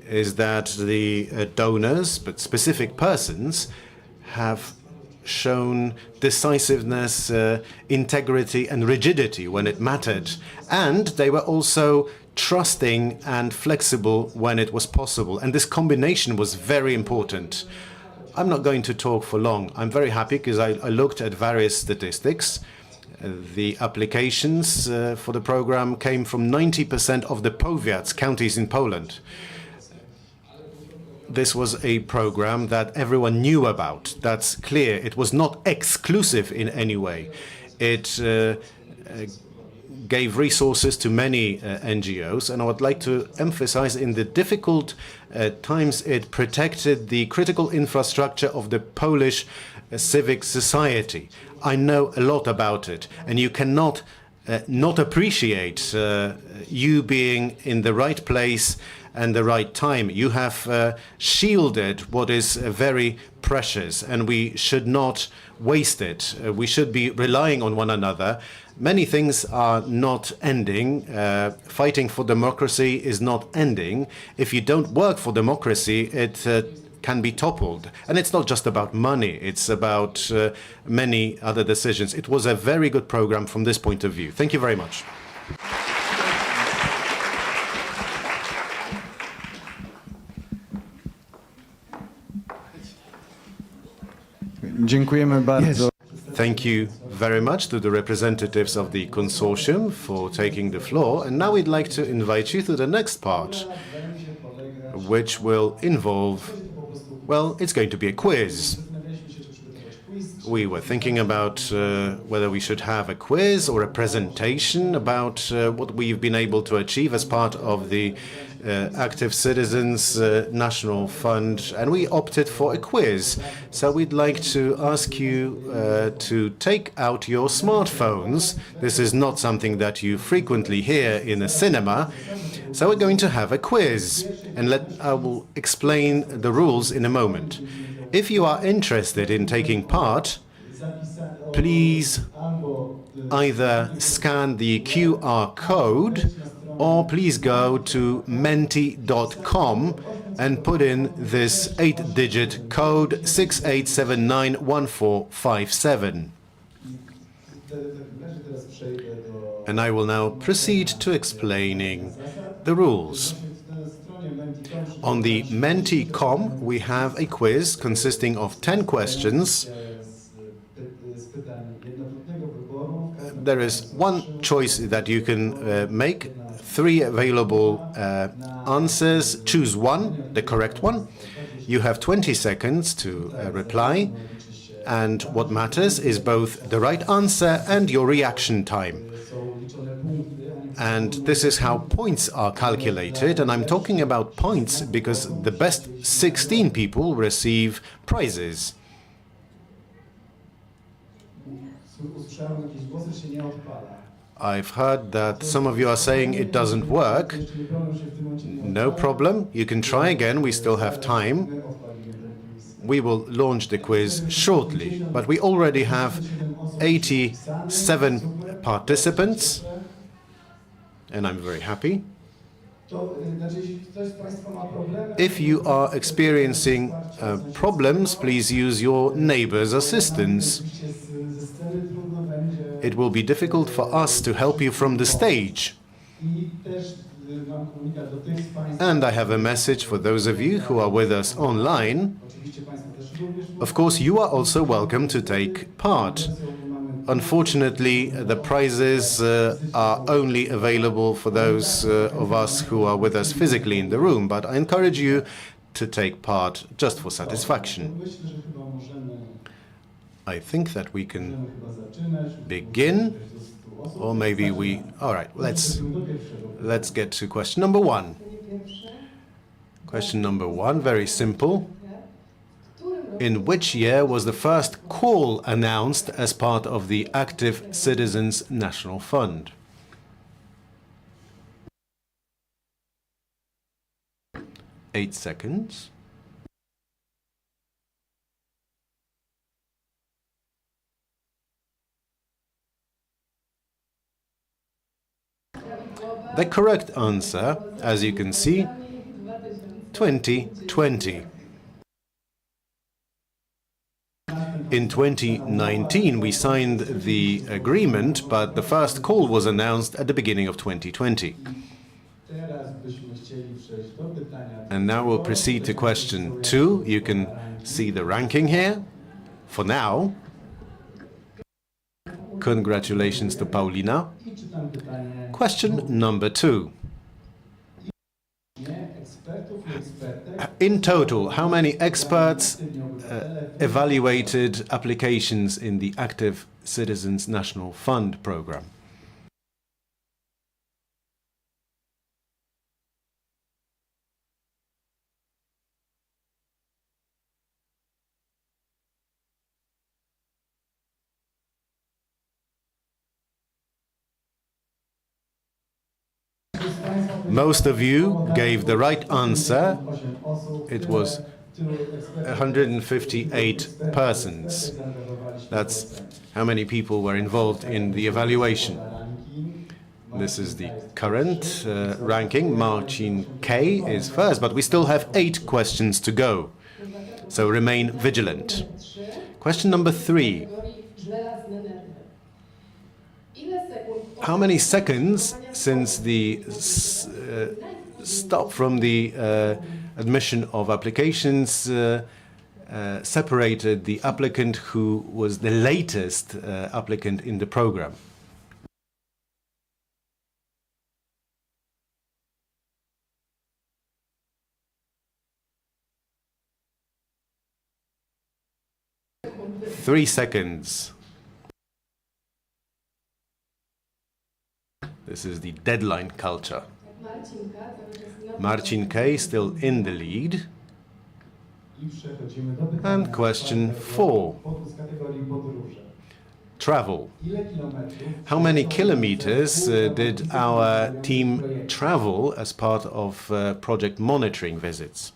Speaker 1: is that the donors, but specific persons, have shown decisiveness, integrity and rigidity when it mattered. And they were also trusting and flexible when it was possible. And this combination was very important. I'm not going to talk for long. I'm very happy because I looked at various statistics. The applications for the program came from 90% of the powiats, counties in Poland. This was a program that everyone knew about. That's clear. It was not exclusive in any way. It gave resources to many NGOs, and I would like to emphasize in the difficult times it protected the critical infrastructure of the Polish civic society. I know a lot about it, and you cannot not appreciate you being in the right place and the right time. You have shielded what is very precious, and we should not waste it. We should be relying on one another. Many things are not ending. Fighting for democracy is not ending. If you don't work for democracy, it can be toppled. And it's not just about money, it's about many other decisions. It was a very good program from this point of view. Thank you very much.
Speaker 7: Dziękujemy bardzo.
Speaker 1: Thank you very much to the representatives of the consortium for taking the floor. And now we'd like to invite you to the next part, which will involve, well, it's going to be a quiz. We were thinking about whether we should have a quiz or a presentation about what we've been able to achieve as part of the Active Citizens National Fund, and we opted for a quiz. So we'd like to ask you to take out your smartphones. This is not something that you frequently hear in a cinema. So we're going to have a quiz, and I will explain the rules in a moment. If you are interested in taking part, please either scan the QR code or please go to menti.com and put in this 8-digit code 68791457. And I will now proceed to explaining the rules. On the menti.com, we have a quiz consisting of 10 questions. There is one choice that you can make, 3 available answers. Choose one, the correct one. You have 20 seconds to reply. And what matters is both the right answer and your reaction time. And this is how points are calculated. And I'm talking about points because the best 16 people receive prizes. I've heard that some of you are saying it doesn't work. No problem. You can try again. We still have time. We will launch the quiz shortly, but we already have 87 participants, and I'm very happy. If you are experiencing problems, please use your neighbor's assistance. It will be difficult for us to help you from the stage. And I have a message for those of you who are with us online. Of course, you are also welcome to take part. Unfortunately, the prizes are only available for those of us who are with us physically in the room, but I encourage you to take part just for satisfaction. I think that we can begin, or maybe we... All right, let's get to question number 1. Question number 1, very simple. In which year was the first call announced as part of the Active Citizens National Fund? Eight seconds. The correct answer, as you can see, 2020. In 2019, we signed the agreement, but the first call was announced at the beginning of 2020. And now we'll proceed to question 2. You can see the ranking here. For now, congratulations to Paulina. Question number 2. In total, how many experts evaluated applications in the Active Citizens National Fund program? Most of you gave the right answer. It was 158 persons. That's how many people were involved in the evaluation. This is the current ranking. Marcin K. is first, but we still have 8 questions to go. So remain vigilant. Question number 3. How many seconds since the stop from the admission of applications separated the applicant who was the latest applicant in the program? Three seconds. This is the deadline culture. Marcin K. still in the lead. And question 4. Travel. How many kilometers did our team travel as part of project monitoring visits?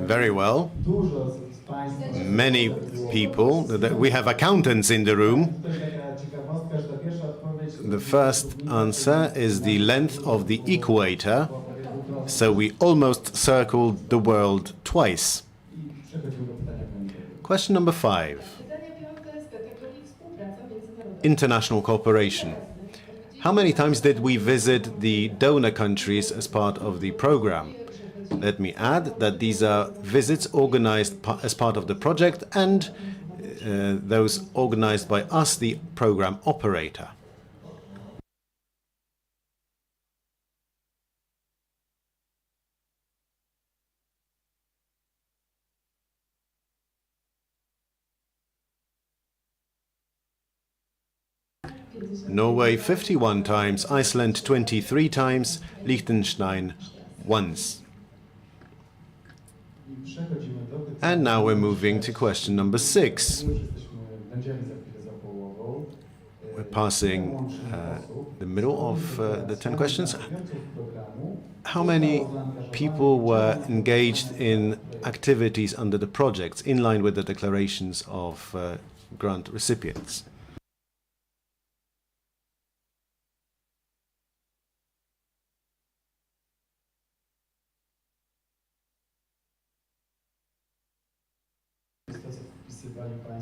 Speaker 1: Very well. Many people. We have accountants in the room. The first answer is the length of the equator. So we almost circled the world twice. Question number 5. International cooperation. How many times did we visit the donor countries as part of the program? Let me add that these are visits organized as part of the project and those organized by us, the program operator. Norway 51 times, Iceland 23 times, Liechtenstein once. And now we're moving to question number 6. We're passing the middle of the 10 questions. How many people were engaged in activities under the projects in line with the declarations of grant recipients?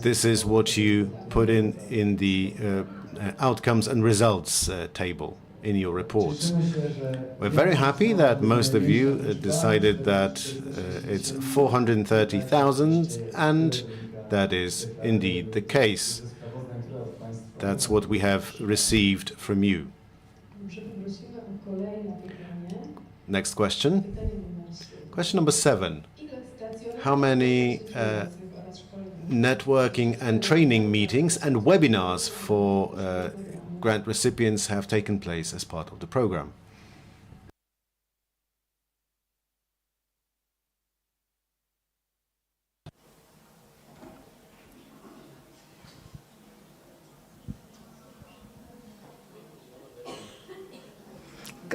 Speaker 1: This is what you put in the outcomes and results table in your reports. We're very happy that most of you decided that it's 430,000, and that is indeed the case. That's what we have received from you. Next question. Question number 7. How many networking and training meetings and webinars for grant recipients have taken place as part of the program?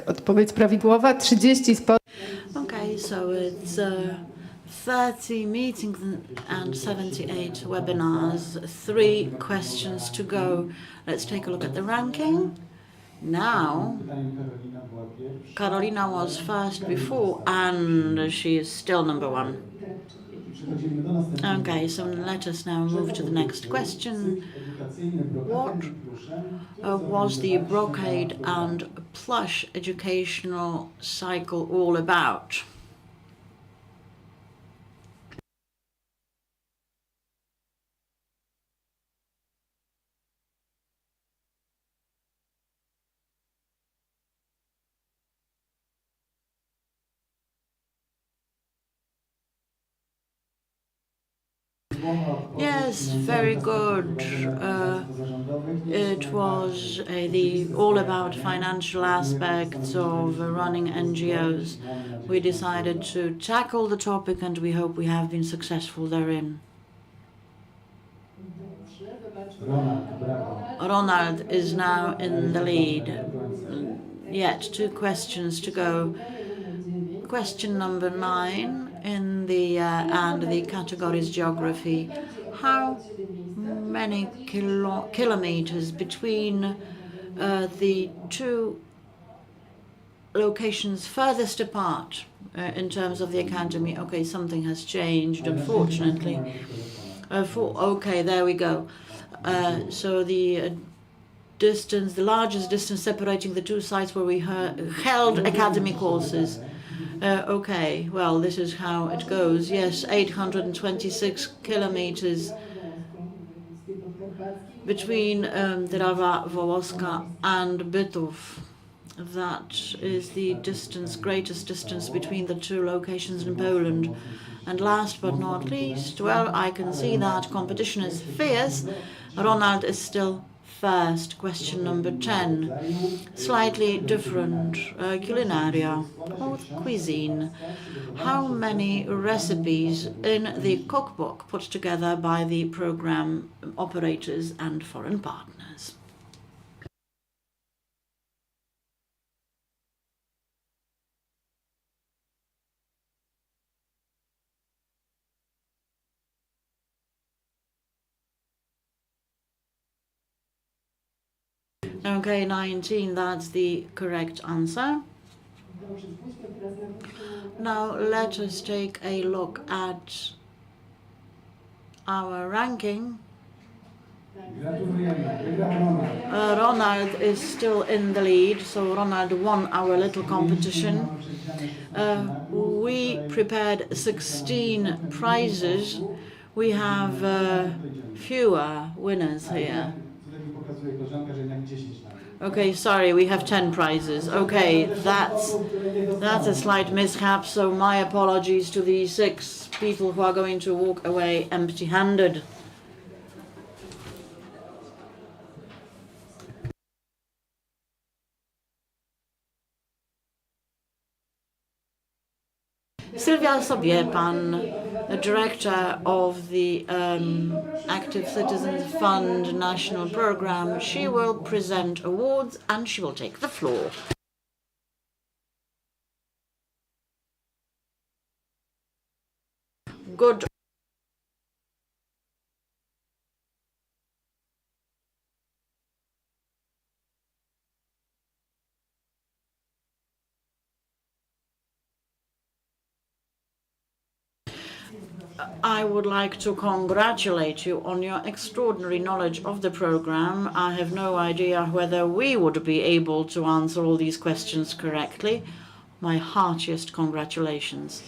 Speaker 4: Odpowiedź prawidłowa 30 spotkań.
Speaker 3: Okay, so it's 30 meetings and 78 webinars, 3 questions to go. Let's take a look at the ranking. Now, Karolina was first before, and she is still number 1. Okay, so let us now move to the next question. What was the brocade and plush educational cycle all about? Yes, very good. It was all about financial aspects of running NGOs. We decided to tackle the topic, and we hope we have been successful therein. Ronald is now in the lead. Yet 2 questions to go. Question number 9 in the and the categories geography. How many kilometers between the 2 locations furthest apart in terms of the academy? Okay, something has changed, unfortunately. Okay, there we go. So the distance, the largest distance separating the 2 sites where we held academy courses. Okay, well, this is how it goes. Yes, 826 kilometers between Drawa Wołoska and Bytów. That is the distance, greatest distance between the 2 locations in Poland. And last but not least, well, I can see that competition is fierce. Ronald is still first. Question number 10. Slightly different culinaria or cuisine. How many recipes in the cookbook put together by the program operators and foreign partners? Okay, 19, that's the correct answer. Now let us take a look at our ranking. Ronald is still in the lead, so Ronald won our little competition. We prepared 16 prizes. We have fewer winners here. Okay, sorry, we have 10 prizes. Okay, that's a slight mishap, so my apologies to the 6 people who are going to walk away empty-handed. Sylwia Sobiepan, the director of the Active Citizens Fund National Program, she will present awards and she will take the floor. Good. I would like to congratulate you on your extraordinary knowledge of the program. I have no idea whether we would be able to answer all these questions correctly. My heartiest congratulations.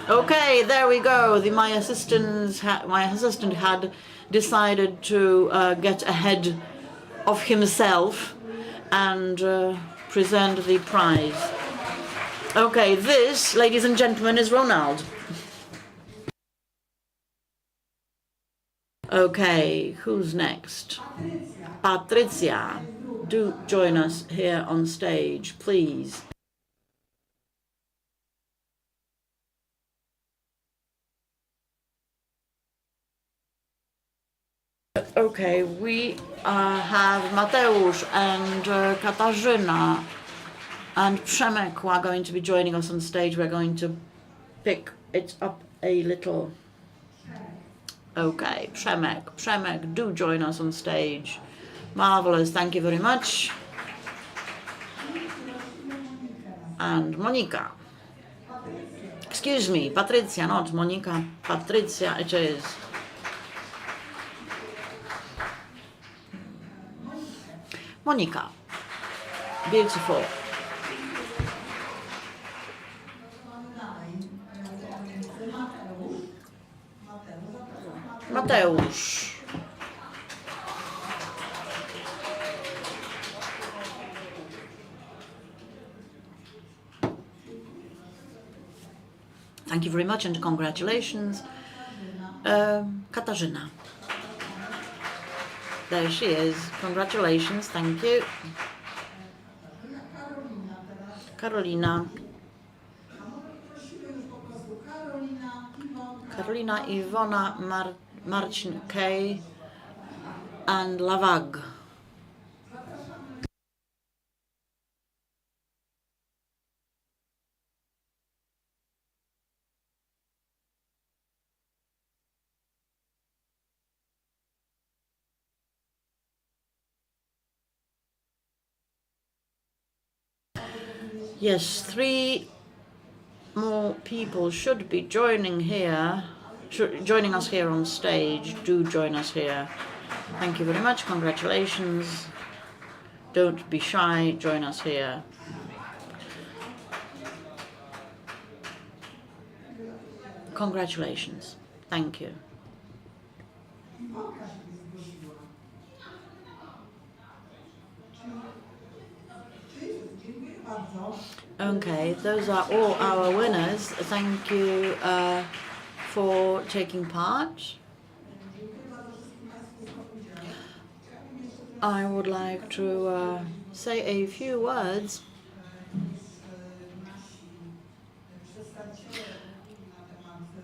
Speaker 3: Okay, there we go. My assistant had decided to get ahead of himself and present the prize. Okay, this, ladies and gentlemen, is Ronald. Okay, who's next? Patricia, do join us here on stage, please. Okay, we have Mateusz and Katarzyna and Przemek who are going to be joining us on stage. We're going to pick it up a little. Okay, Przemek, do join us on stage. Marvelous, thank you very much. And Monika. Excuse me, Patricia, not Monika. Patricia it is. Monika. Beautiful. Mateusz. Thank you very much and congratulations. Katarzyna. There she is. Congratulations, thank you. Karolina. Karolina, Iwona, Marcin K. and Lavag. Yes, 3 more people should be joining us here on stage. Do join us here. Thank you very much. Congratulations. Don't be shy. Join us here. Congratulations. Thank you. Okay, those are all our winners. Thank you for taking part. I would like to say a few words.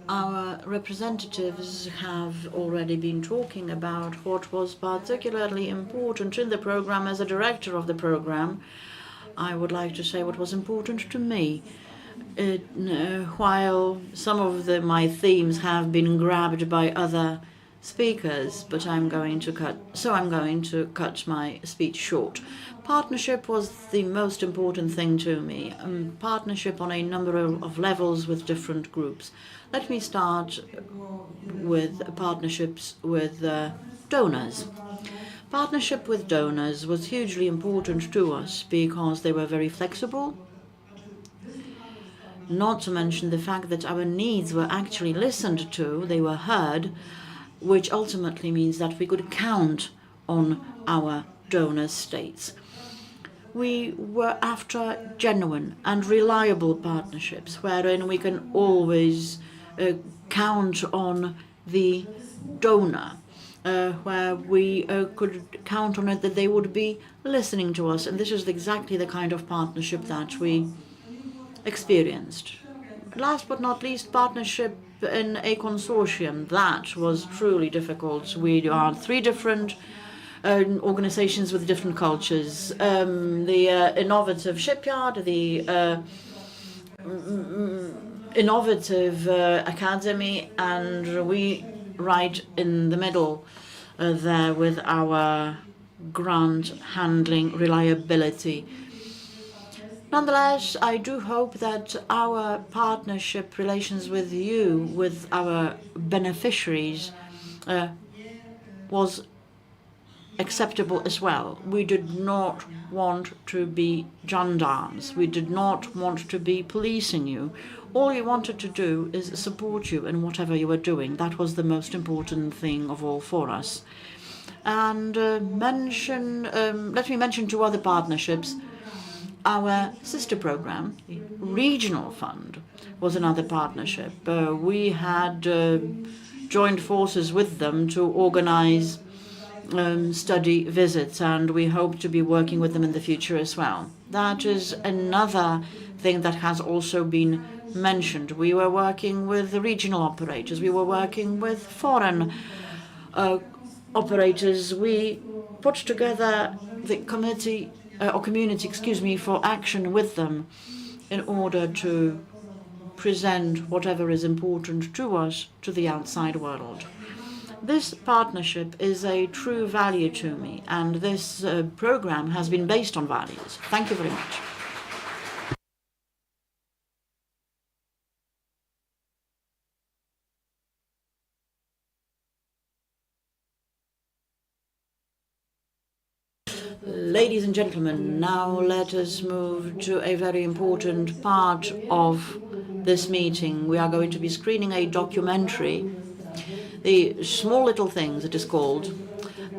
Speaker 3: Our representatives have already been talking about what was particularly important in the program. As a director of the program, I would like to say what was important to me. While some of my themes have been grabbed by other speakers, but I'm going to cut my speech short. Partnership was the most important thing to me. Partnership on a number of levels with different groups. Let me start with partnerships with donors. Partnership with donors was hugely important to us because they were very flexible, not to mention the fact that our needs were actually listened to, they were heard, which ultimately means that we could count on our donor states. We were after genuine and reliable partnerships wherein we can always count on the donor. Where we could count on it that they would be listening to us. And this is exactly the kind of partnership that we experienced. Last but not least, partnership in a consortium. That was truly difficult. We are 3 different organizations with different cultures. The innovative shipyard, the innovative academy, and we right in the middle there with our grant handling reliability. Nonetheless, I do hope that our partnership relations with you, with our beneficiaries, was acceptable as well. We did not want to be gendarmes. We did not want to be policing you. all we wanted to do is support you in whatever you were doing. That was the most important thing of all for us. And let me mention 2 other partnerships. Our sister program, the Regional Fund, was another partnership. We had joined forces with them to organize study visits, and we hope to be working with them in the future as well. That is another thing that has also been mentioned. We were working with the regional operators. We were working with foreign operators. We put together the community for action with them in order to present whatever is important to us to the outside world. This partnership is a true value to me, and this program has been based on values. Thank you very much. Ladies and gentlemen, now let us move to a very important part of this meeting. We are going to be screening a documentary, The Small Little Things it is called,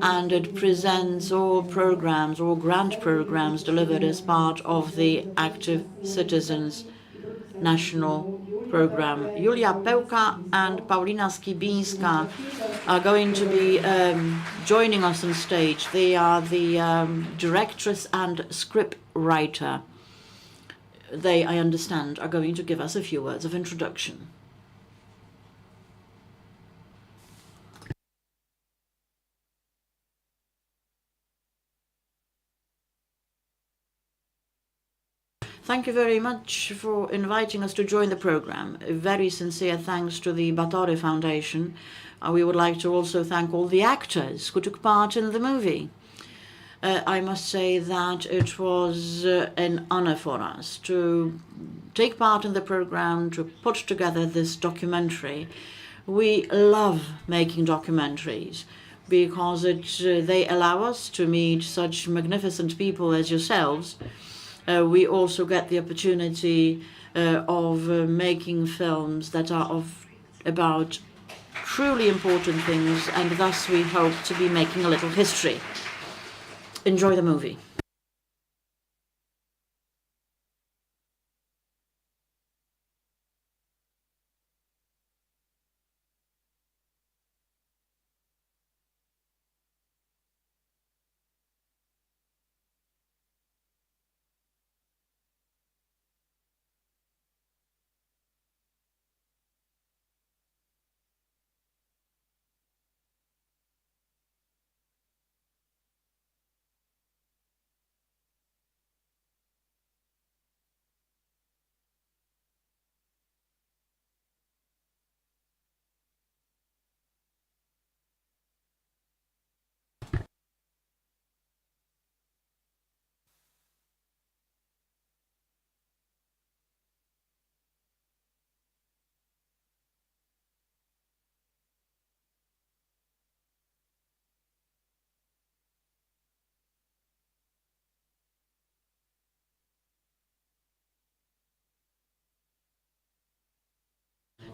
Speaker 3: and it presents all programs, all grant programs delivered as part of the Active Citizens National Program. Julia Pełka and Paulina Skibińska are going to be joining us on stage. They are the directress and script writer. They, I understand, are going to give us a few words of introduction. Thank you very much for inviting us to join the program. A very sincere thanks to the Batory Foundation. We would like to also thank all the actors who took part in the movie. I must say that it was an honor for us to take part in the program, to put together this documentary. We love making documentaries because they allow us to meet such magnificent people as yourselves. We also get the opportunity of making films that are about truly important things, and thus we hope to be making a little history. Enjoy the movie.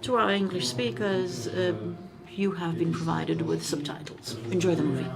Speaker 3: To our English speakers, you have been provided with subtitles. Enjoy the movie.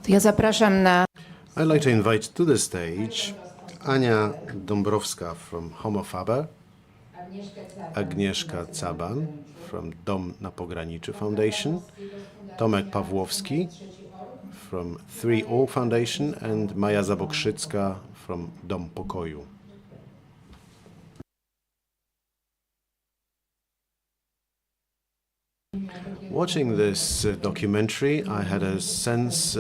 Speaker 4: To ja zapraszam na
Speaker 1: I'd like to invite to the stage Ania Dąbrowska from Homo Faber, Agnieszka Caban from Dom na Pograniczu Foundation, Tomek Pawłowski from 3O Foundation, and Maja Zabokrzycka from Dom Pokoju. Watching this documentary, I had a sense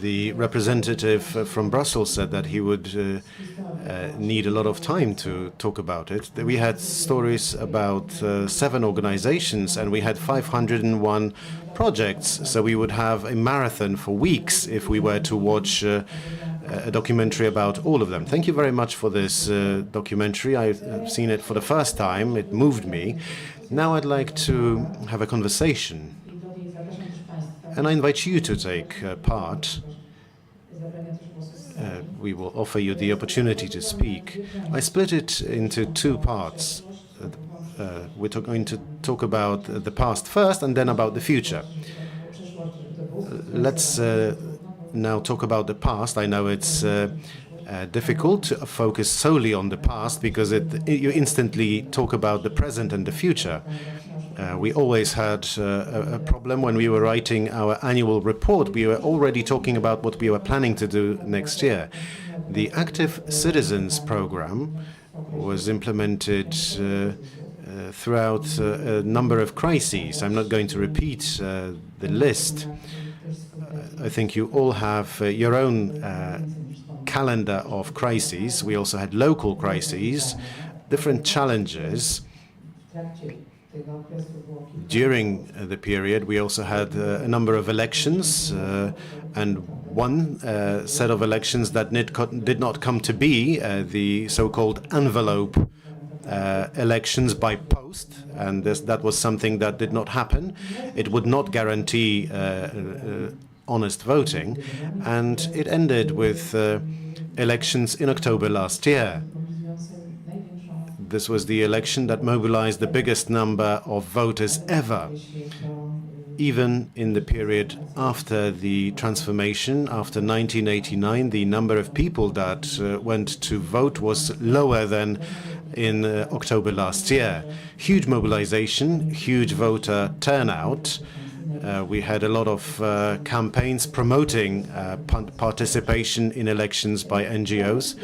Speaker 1: the representative from Brussels said that he would need a lot of time to talk about it. We had stories about 7 organizations and we had 501 projects, so we would have a marathon for weeks if we were to watch a documentary about all of them. Thank you very much for this documentary. I've seen it for the first time. It moved me. Now I'd like to have a conversation. And I invite you to take part. We will offer you the opportunity to speak. I split it into 2 parts. We're going to talk about the past first and then about the future. Let's now talk about the past. I know it's difficult to focus solely on the past because you instantly talk about the present and the future. We always had a problem when we were writing our annual report. We were already talking about what we were planning to do next year. The Active Citizens program was implemented throughout a number of crises. I'm not going to repeat the list. I think you all have your own calendar of crises. We also had local crises, different challenges. During the period, we also had a number of elections, and one set of elections that did not come to be, the so-called envelope elections by post, and that was something that did not happen. It would not guarantee honest voting, and it ended with elections in October last year. This was the election that mobilized the biggest number of voters ever. Even in the period after the transformation, after 1989, the number of people that went to vote was lower than in October last year. Huge mobilization, huge voter turnout. We had a lot of campaigns promoting participation in elections by NGOs.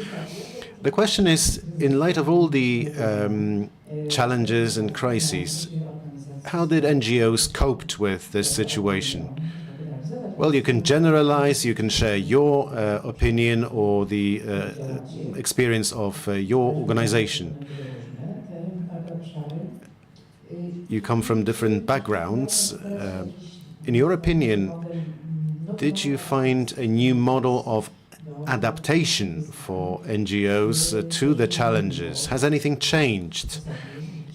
Speaker 1: The question is, in light of all the challenges and crises, how did NGOs cope with this situation? Well, you can generalize, you can share your opinion or the experience of your organization. You come from different backgrounds. In your opinion, did you find a new model of adaptation for NGOs to the challenges? Has anything changed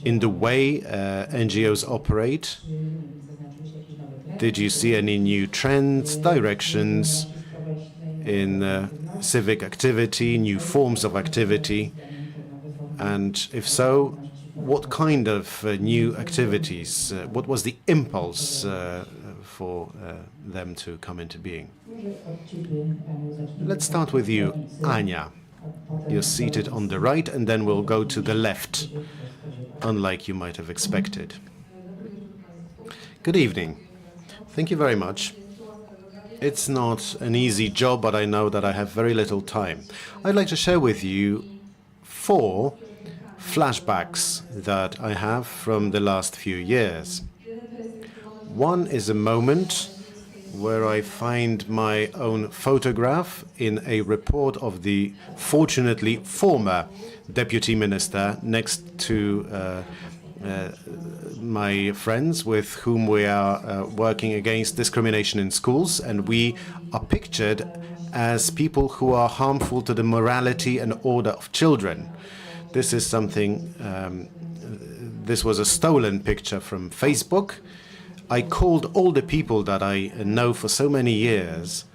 Speaker 1: in the way NGOs operate? Did you see any new trends, directions in civic activity, new forms of activity? And if so, what kind of new activities? What was the impulse for them to come into being? Let's start with you, Ania. You're seated on the right, and then we'll go to the left, unlike you might have expected. Good evening. Thank you very much. It's not an easy job, but I know that I have very little time. I'd like to share with you 4 flashbacks that I have from the last few years. One is a moment where I find my own photograph in a report of the fortunately former deputy minister next to my friends with whom we are working against discrimination in schools, and we are pictured as people who are harmful to the morality and order of children. This is something, this was a stolen picture from Facebook. I called all the people that I know for so many years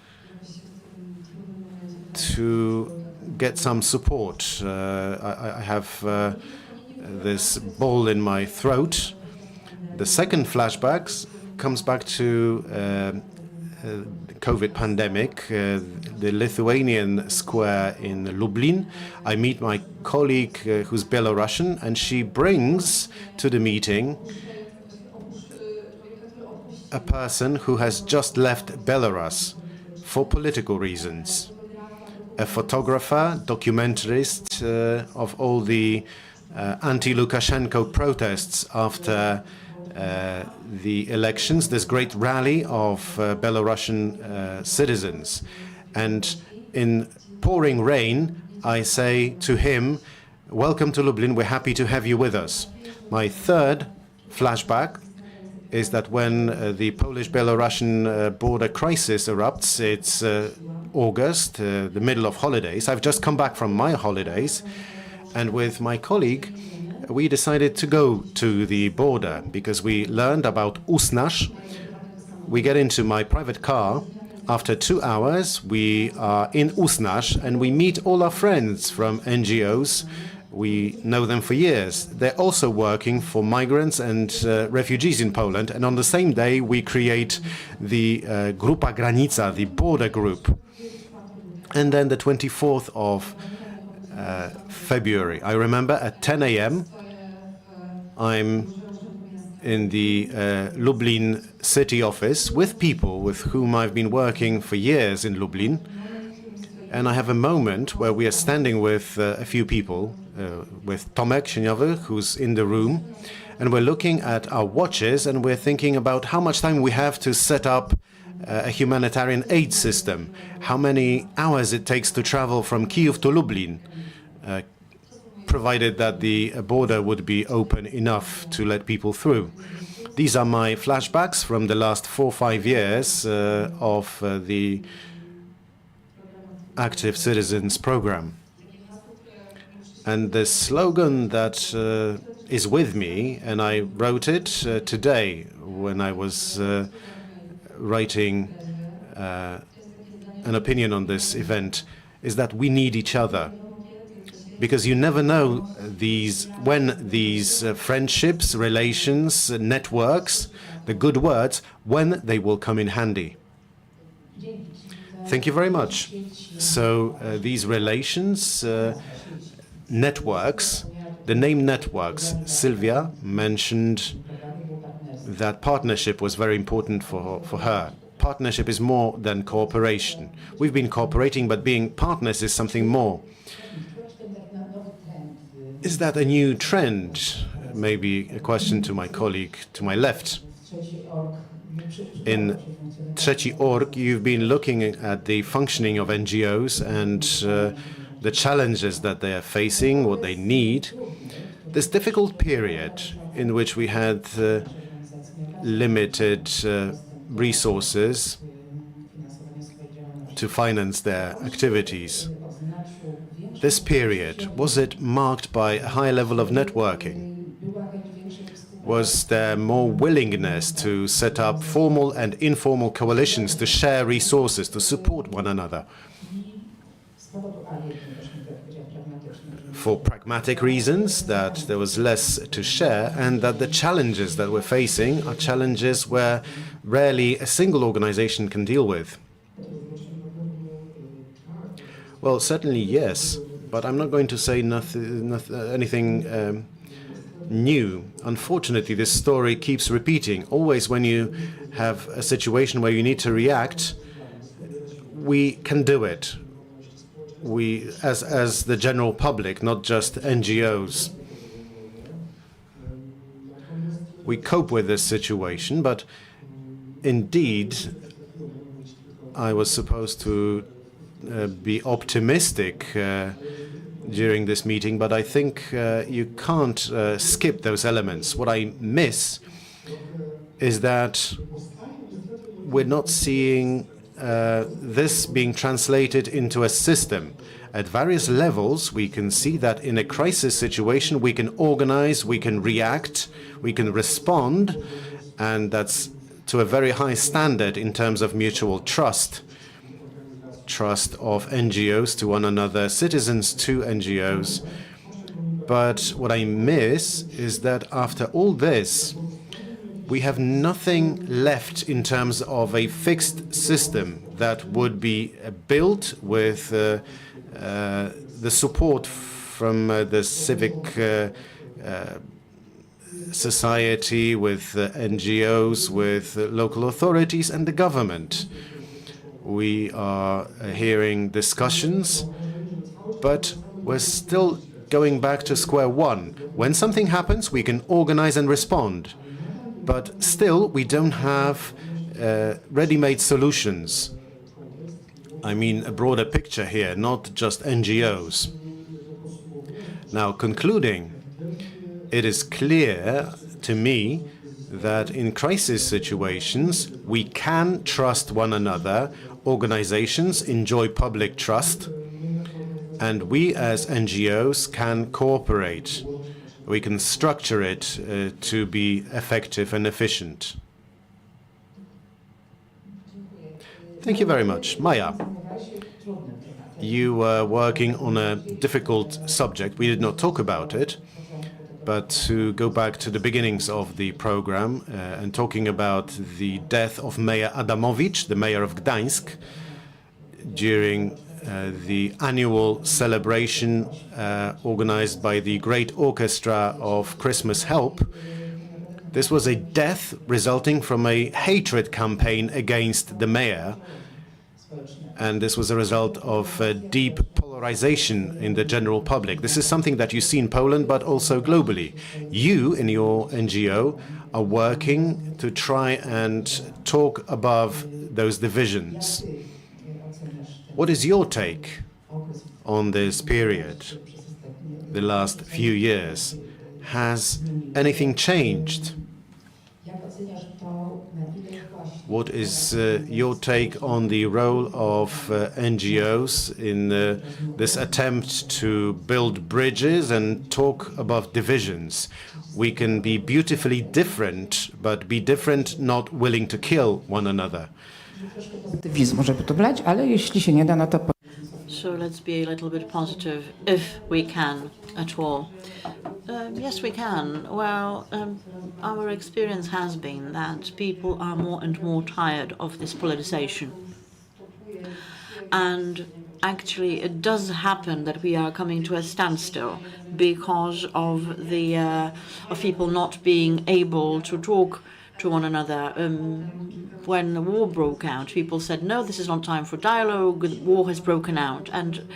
Speaker 1: to get some support. I have this ball in my throat. The second flashback comes back to COVID pandemic, the Lithuanian square in Lublin. I meet my colleague who's Belarusian, and she brings to the meeting a person who has just left Belarus for political reasons. A photographer, documentarist of all the anti-Lukashenko protests after the elections, this great rally of Belarusian citizens. And in pouring rain, I say to him, "Welcome to Lublin, we're happy to have you with us." My third flashback is that when the Polish-Belarusian border crisis erupts, it's August, the middle of holidays. I've just come back from my holidays, and with my colleague, we decided to go to the border because we learned about Usnash. We get into my private car. After 2 hours, we are in Usnash and we meet all our friends from NGOs. We know them for years. They're also working for migrants and refugees in Poland. And on the same day, we create the Grupa Granica, the border group. And then the 24th of February, I remember at 10 a.m., I'm in the Lublin city office with people with whom I've been working for years in Lublin. And I have a moment where we are standing with a few people, with Tomek Sieniowy, who's in the room, and we're looking at our watches and we're thinking about how much time we have to set up a humanitarian aid system, how many hours it takes to travel from Kyiv to Lublin, provided that the border would be open enough to let people through. These are my flashbacks from the last 4 or 5 years of the Active Citizens program. And the slogan that is with me, and I wrote it today when I was writing an opinion on this event, is that we need each other. Because you never know when these friendships, relations, networks, the good words, when they will come in handy. Thank you very much. So these relations, networks, the name networks, Sylvia mentioned that partnership was very important for her. Partnership is more than cooperation. We've been cooperating, but being partners is something more. Is that a new trend? Maybe a question to my colleague to my left. In Trzeci Org, you've been looking at the functioning of NGOs and the challenges that they are facing, what they need. This difficult period in which we had limited resources to finance their activities. This period, was it marked by a high level of networking? Was there more willingness to set up formal and informal coalitions to share resources, to support one another? For pragmatic reasons, that there was less to share, and that the challenges that we're facing are challenges where rarely a single organization can deal with. Well, certainly yes, but I'm not going to say anything new. Unfortunately, this story keeps repeating. Always when you have a situation where you need to react, we can do it. We, as the general public, not just NGOs. We cope with this situation, but indeed, I was supposed to be optimistic during this meeting, but I think you can't skip those elements. What I miss is that we're not seeing this being translated into a system. At various levels, we can see that in a crisis situation, we can organize, we can react, we can respond, and that's to a very high standard in terms of mutual trust. trust of NGOs to one another, citizens to NGOs. But what I miss is that after all this, we have nothing left in terms of a fixed system that would be built with the support from the civic society, with NGOs, with local authorities and the government. We are hearing discussions, but we're still going back to square one. When something happens, we can organize and respond. But still, we don't have ready-made solutions. I mean, a broader picture here, not just NGOs. Now, concluding, it is clear to me that in crisis situations, we can trust one another. Organizations enjoy public trust, and we as NGOs can cooperate. We can structure it to be effective and efficient. Thank you very much. Maja, you were working on a difficult subject. We did not talk about it, but to go back to the beginnings of the program and talking about the death of Mayor Adamowicz, the mayor of Gdańsk, during the annual celebration organized by the Great Orchestra of Christmas Help. This was a death resulting from a hatred campaign against the mayor, and this was a result of deep polarization in the general public. This is something that you see in Poland, but also globally. You, in your NGO, are working to try and talk above those divisions. What is your take on this period, the last few years? Has anything changed? What is your take on the role of NGOs in this attempt to build bridges and talk above divisions? We can be beautifully different, but be different, not willing to kill one another.
Speaker 3: So let's be a little bit positive, if we can at all. Yes, we can. Well, our experience has been that people are more and more tired of this politicization. And actually, it does happen that we are coming to a standstill because of the of people not being able to talk to one another. When the war broke out, people said, no, this is not time for dialogue, the war has broken out. And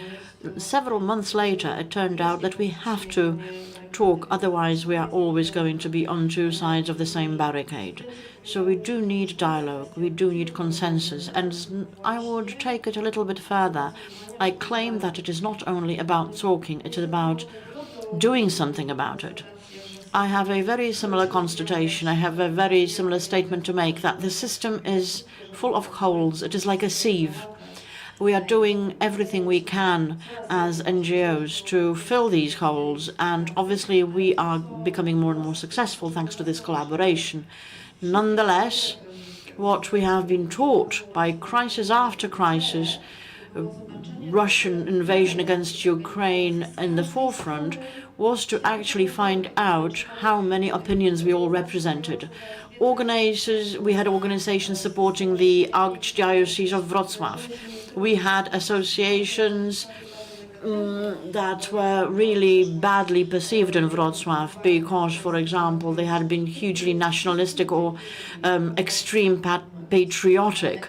Speaker 3: several months later, it turned out that we have to talk, otherwise we are always going to be on two sides of the same barricade. So we do need dialogue, we do need consensus, and I would take it a little bit further. I claim that it is not only about talking, it is about doing something about it. I have a very similar constatation, I have a very similar statement to make, that the system is full of holes, it is like a sieve. We are doing everything we can as NGOs to fill these holes, and obviously we are becoming more and more successful thanks to this collaboration. Nonetheless, what we have been taught by crisis after crisis, Russian invasion against Ukraine in the forefront, was to actually find out how many opinions we all represented. We had organizations supporting the Archdiocese of Wrocław. We had associations that were really badly perceived in Wrocław because, for example, they had been hugely nationalistic or extreme patriotic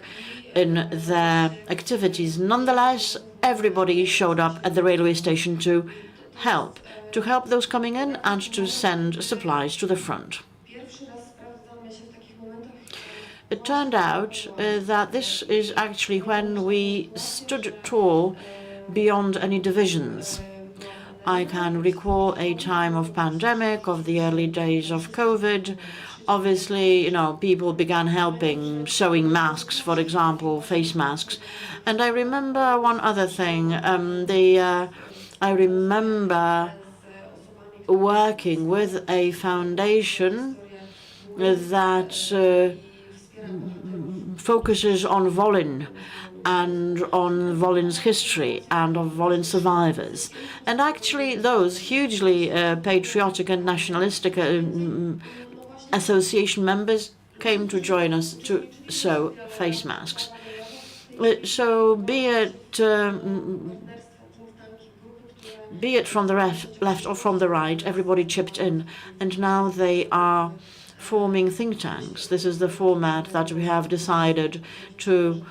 Speaker 3: in their activities. Nonetheless, everybody showed up at the railway station to help those coming in and to send supplies to the front. It turned out that this is actually when we stood tall beyond any divisions. I can recall a time of pandemic, of the early days of COVID. Obviously, people began helping, sewing masks, for example, face masks. And I remember one other thing. I remember working with a foundation that focuses on Volyn. and on Wolin's history and of Wolin survivors. And actually those hugely patriotic and nationalistic association members came to join us to sew face masks. So be it from the left or from the right, everybody chipped in, and now they are forming think tanks. This is the format that we have decided to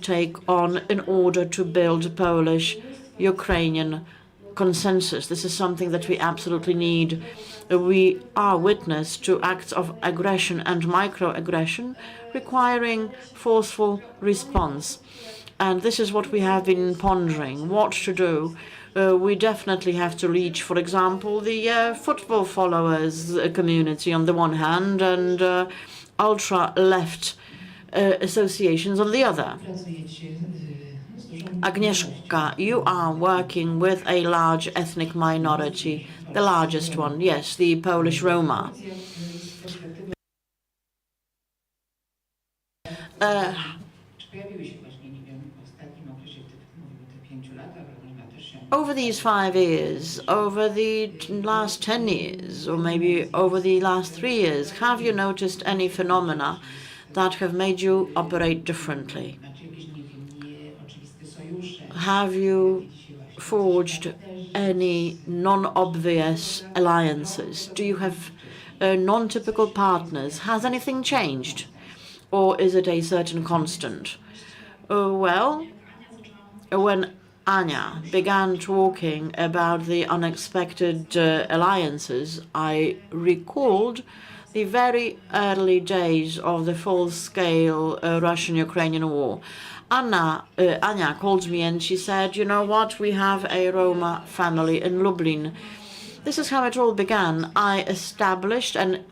Speaker 3: take on in order to build Polish-Ukrainian consensus. This is something that we absolutely need. We are witness to acts of aggression and microaggression requiring forceful response. And this is what we have been pondering, what to do. We definitely have to reach, for example, the football followers community on the one hand and ultra-left associations on the other. Agnieszka, you are working with a large ethnic minority, the largest one, yes, the Polish Roma. Over these 5 years, over the last 10 years, or maybe over the last 3 years, have you noticed any phenomena that have made you operate differently? Have you forged any non-obvious alliances? Do you have non-typical partners? Has anything changed? Or is it a certain constant? Well, when Anya began talking about the unexpected alliances, I recalled the very early days of the full-scale Russian-Ukrainian war. Anya called me and she said, you know what, we have a Roma family in Lublin. This is how it all began. I established an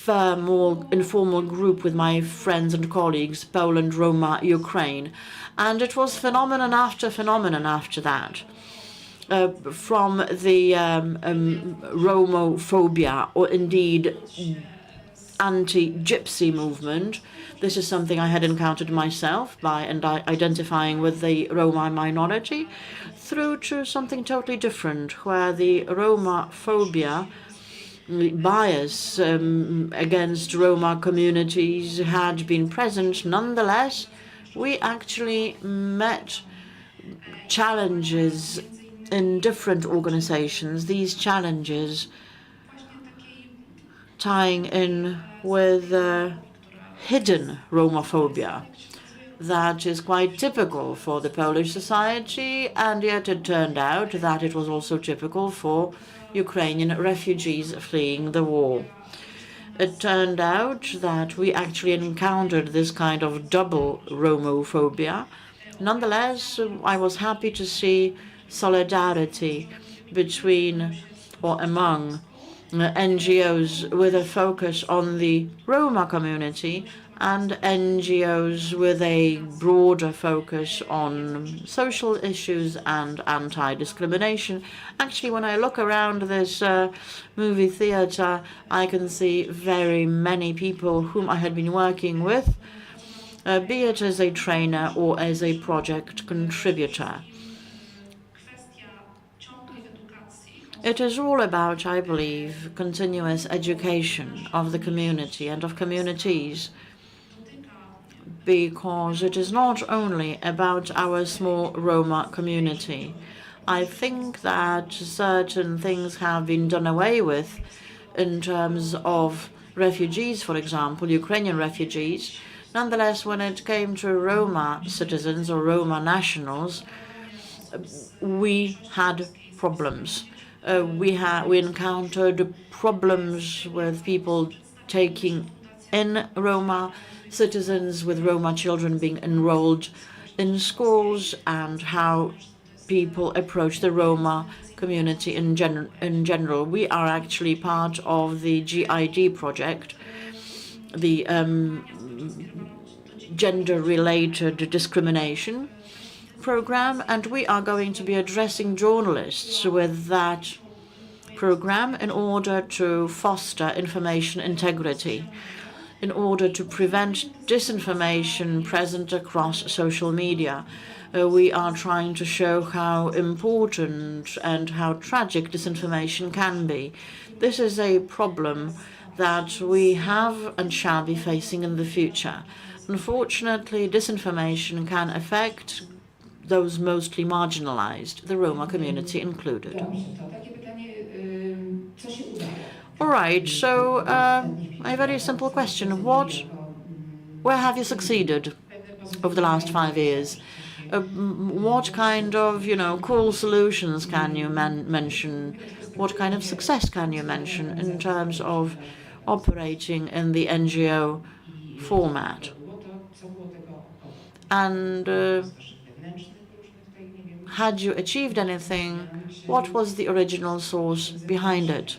Speaker 3: informal group with my friends and colleagues, Poland, Roma, Ukraine. And it was phenomenon after that. From the Romophobia, or indeed anti-gypsy movement. This is something I had encountered myself by identifying with the Roma minority, through to something totally different, where the Romophobia bias against Roma communities had been present. Nonetheless, we actually met challenges in different organizations, these challenges tying in with hidden Romophobia that is quite typical for the Polish society, and yet it turned out that it was also typical for Ukrainian refugees fleeing the war. It turned out that we actually encountered this kind of double Romophobia. Nonetheless, I was happy to see solidarity between or among NGOs with a focus on the Roma community and NGOs with a broader focus on social issues and anti-discrimination. Actually, when I look around this movie theater, I can see very many people whom I had been working with, be it as a trainer or as a project contributor. It is all about, I believe, continuous education of the community and of communities, because it is not only about our small Roma community. I think that certain things have been done away with in terms of refugees, for example, Ukrainian refugees. Nonetheless, when it came to Roma citizens or Roma nationals, we had problems. We encountered problems with people taking in Roma citizens, with Roma children being enrolled in schools, and how people approach the Roma community in general. We are actually part of the GID project, the gender-related discrimination program, and we are going to be addressing journalists with that program in order to foster information integrity. in order to prevent disinformation present across social media. We are trying to show how important and how tragic disinformation can be. This is a problem that we have and shall be facing in the future. Unfortunately, disinformation can affect those mostly marginalized, the Roma community included. All right, so a very simple question. Where have you succeeded over the last 5 years? What kind of, cool solutions can you mention? What kind of success can you mention in terms of operating in the NGO format? And had you achieved anything? What was the original source behind it?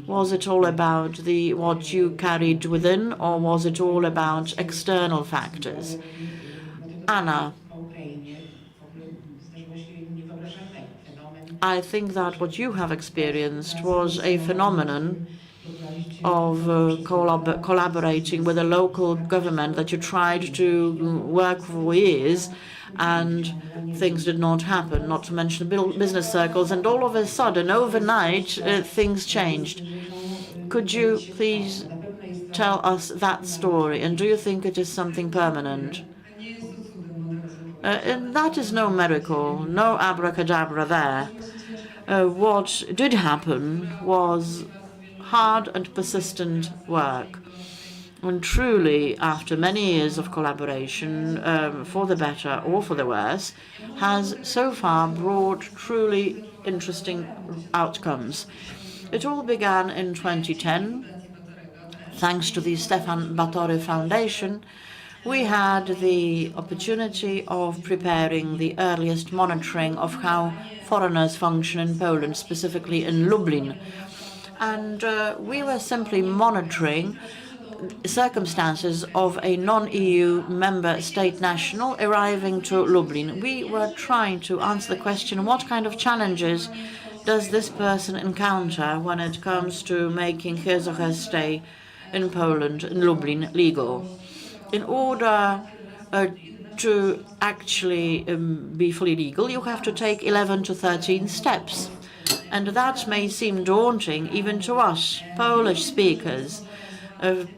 Speaker 3: Was it all about what you carried within, or was it all about external factors? Anna, I think that what you have experienced was a phenomenon of collaborating with a local government that you tried to work for years, and things did not happen, not to mention business circles, and all of a sudden, overnight, things changed. Could you please tell us that story, and do you think it is something permanent? And that is no miracle, no abracadabra there. What did happen was hard and persistent work. And truly, after many years of collaboration, for the better or for the worse, has so far brought truly interesting outcomes. It all began in 2010. Thanks to the Stefan Batory Foundation, we had the opportunity of preparing the earliest monitoring of how foreigners function in Poland, specifically in Lublin. And we were simply monitoring circumstances of a non-EU member state national arriving to Lublin. We were trying to answer the question, what kind of challenges does this person encounter when it comes to making his or her stay in Poland, in Lublin, legal? In order to actually be fully legal, you have to take 11 to 13 steps. And that may seem daunting even to us, Polish speakers,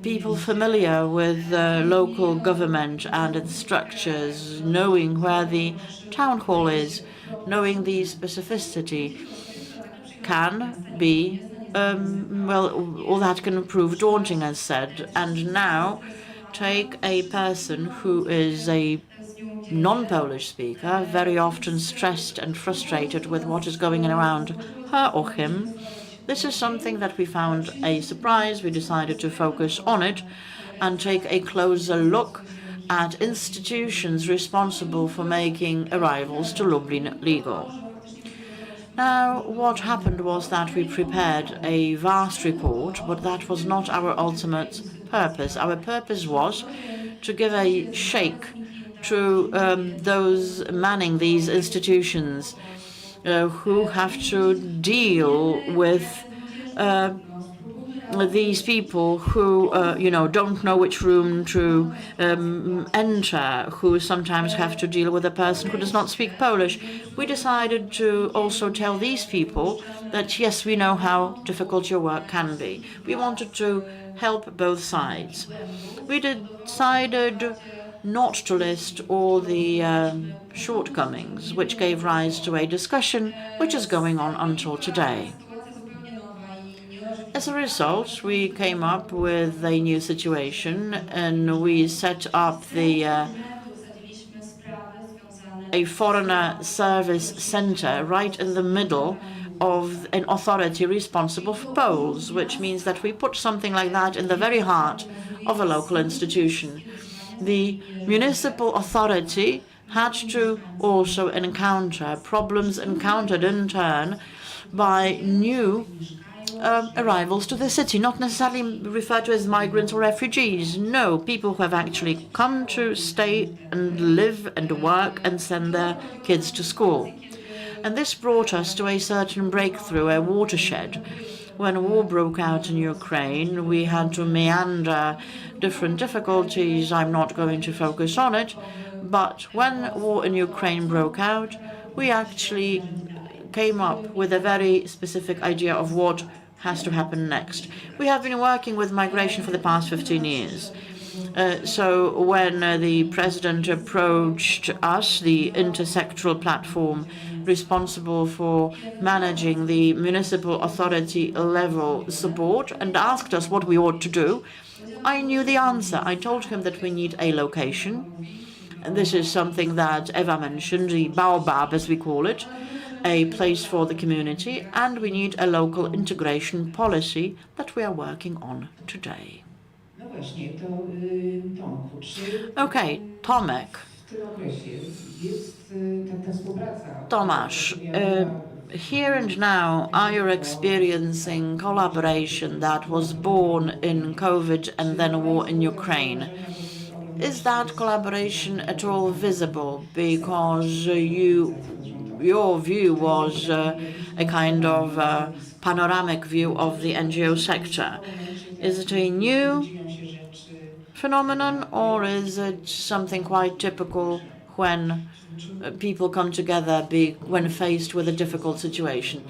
Speaker 3: people familiar with local government and its structures, knowing where the town hall is, knowing the specificity can be, all that can prove daunting, as said. And now take a person who is a non-Polish speaker, very often stressed and frustrated with what is going on around her or him. This is something that we found a surprise. We decided to focus on it and take a closer look at institutions responsible for making arrivals to Lublin legal. Now, what happened was that we prepared a vast report, but that was not our ultimate purpose. Our purpose was to give a shake to those manning these institutions who have to deal with these people who, don't know which room to enter, who sometimes have to deal with a person who does not speak Polish. We decided to also tell these people that, yes, we know how difficult your work can be. We wanted to help both sides. We decided not to list all the shortcomings, which gave rise to a discussion which is going on until today. As a result, we came up with a new situation, and we set up a foreigner service center right in the middle of an authority responsible for Poles, which means that we put something like that in the very heart of a local institution. The municipal authority had to also encounter problems encountered in turn by new arrivals to the city, not necessarily referred to as migrants or refugees. No, people who have actually come to stay and live and work and send their kids to school. And this brought us to a certain breakthrough, a watershed. When war broke out in Ukraine, we had to meander different difficulties. I'm not going to focus on it. But when war in Ukraine broke out, we actually came up with a very specific idea of what has to happen next. We have been working with migration for the past 15 years. So when the president approached us, the intersectoral platform responsible for managing the municipal authority level support, and asked us what we ought to do, I knew the answer. I told him that we need a location. And this is something that Eva mentioned, the baobab, as we call it, a place for the community, and we need a local integration policy that we are working on today. Okay, Tomek. Tomasz, here and now, are you experiencing collaboration that was born in COVID and then a war in Ukraine? Is that collaboration at all visible? Because your view was a kind of panoramic view of the NGO sector. Is it a new phenomenon, or is it something quite typical when people come together when faced with a difficult situation?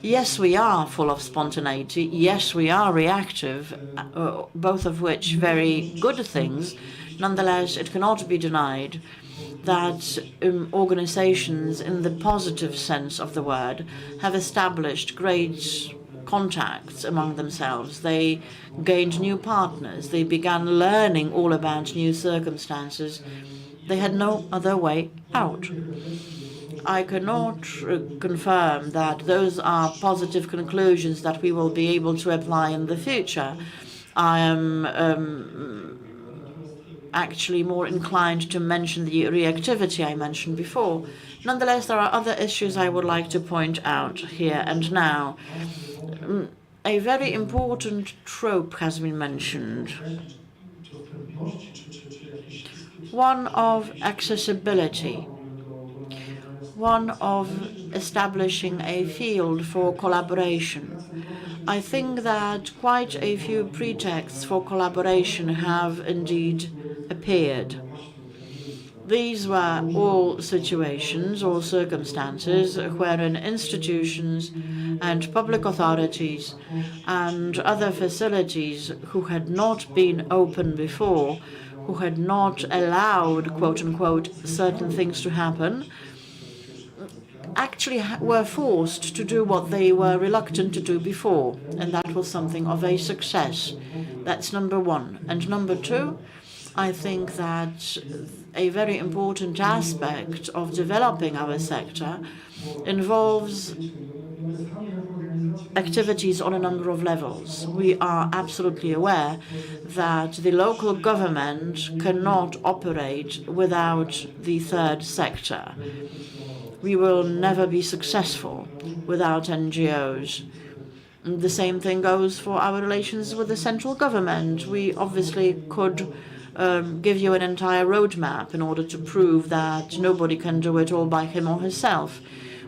Speaker 3: Yes, we are full of spontaneity. Yes, we are reactive, both of which very good things. Nonetheless, it cannot be denied that organizations, in the positive sense of the word, have established great contacts among themselves. They gained new partners. They began learning all about new circumstances. They had no other way out. I cannot confirm that those are positive conclusions that we will be able to apply in the future. I am actually more inclined to mention the reactivity I mentioned before. Nonetheless, there are other issues I would like to point out here and now. A very important trope has been mentioned, one of accessibility, one of establishing a field for collaboration. I think that quite a few pretexts for collaboration have indeed appeared. These were all situations or circumstances wherein institutions and public authorities and other facilities who had not been open before, who had not allowed, quote unquote, certain things to happen, actually were forced to do what they were reluctant to do before. And that was something of a success. That's number one. And number two, I think that a very important aspect of developing our sector involves activities on a number of levels. We are absolutely aware that the local government cannot operate without the third sector. We will never be successful without NGOs. The same thing goes for our relations with the central government. We obviously could give you an entire roadmap in order to prove that nobody can do it all by him or herself.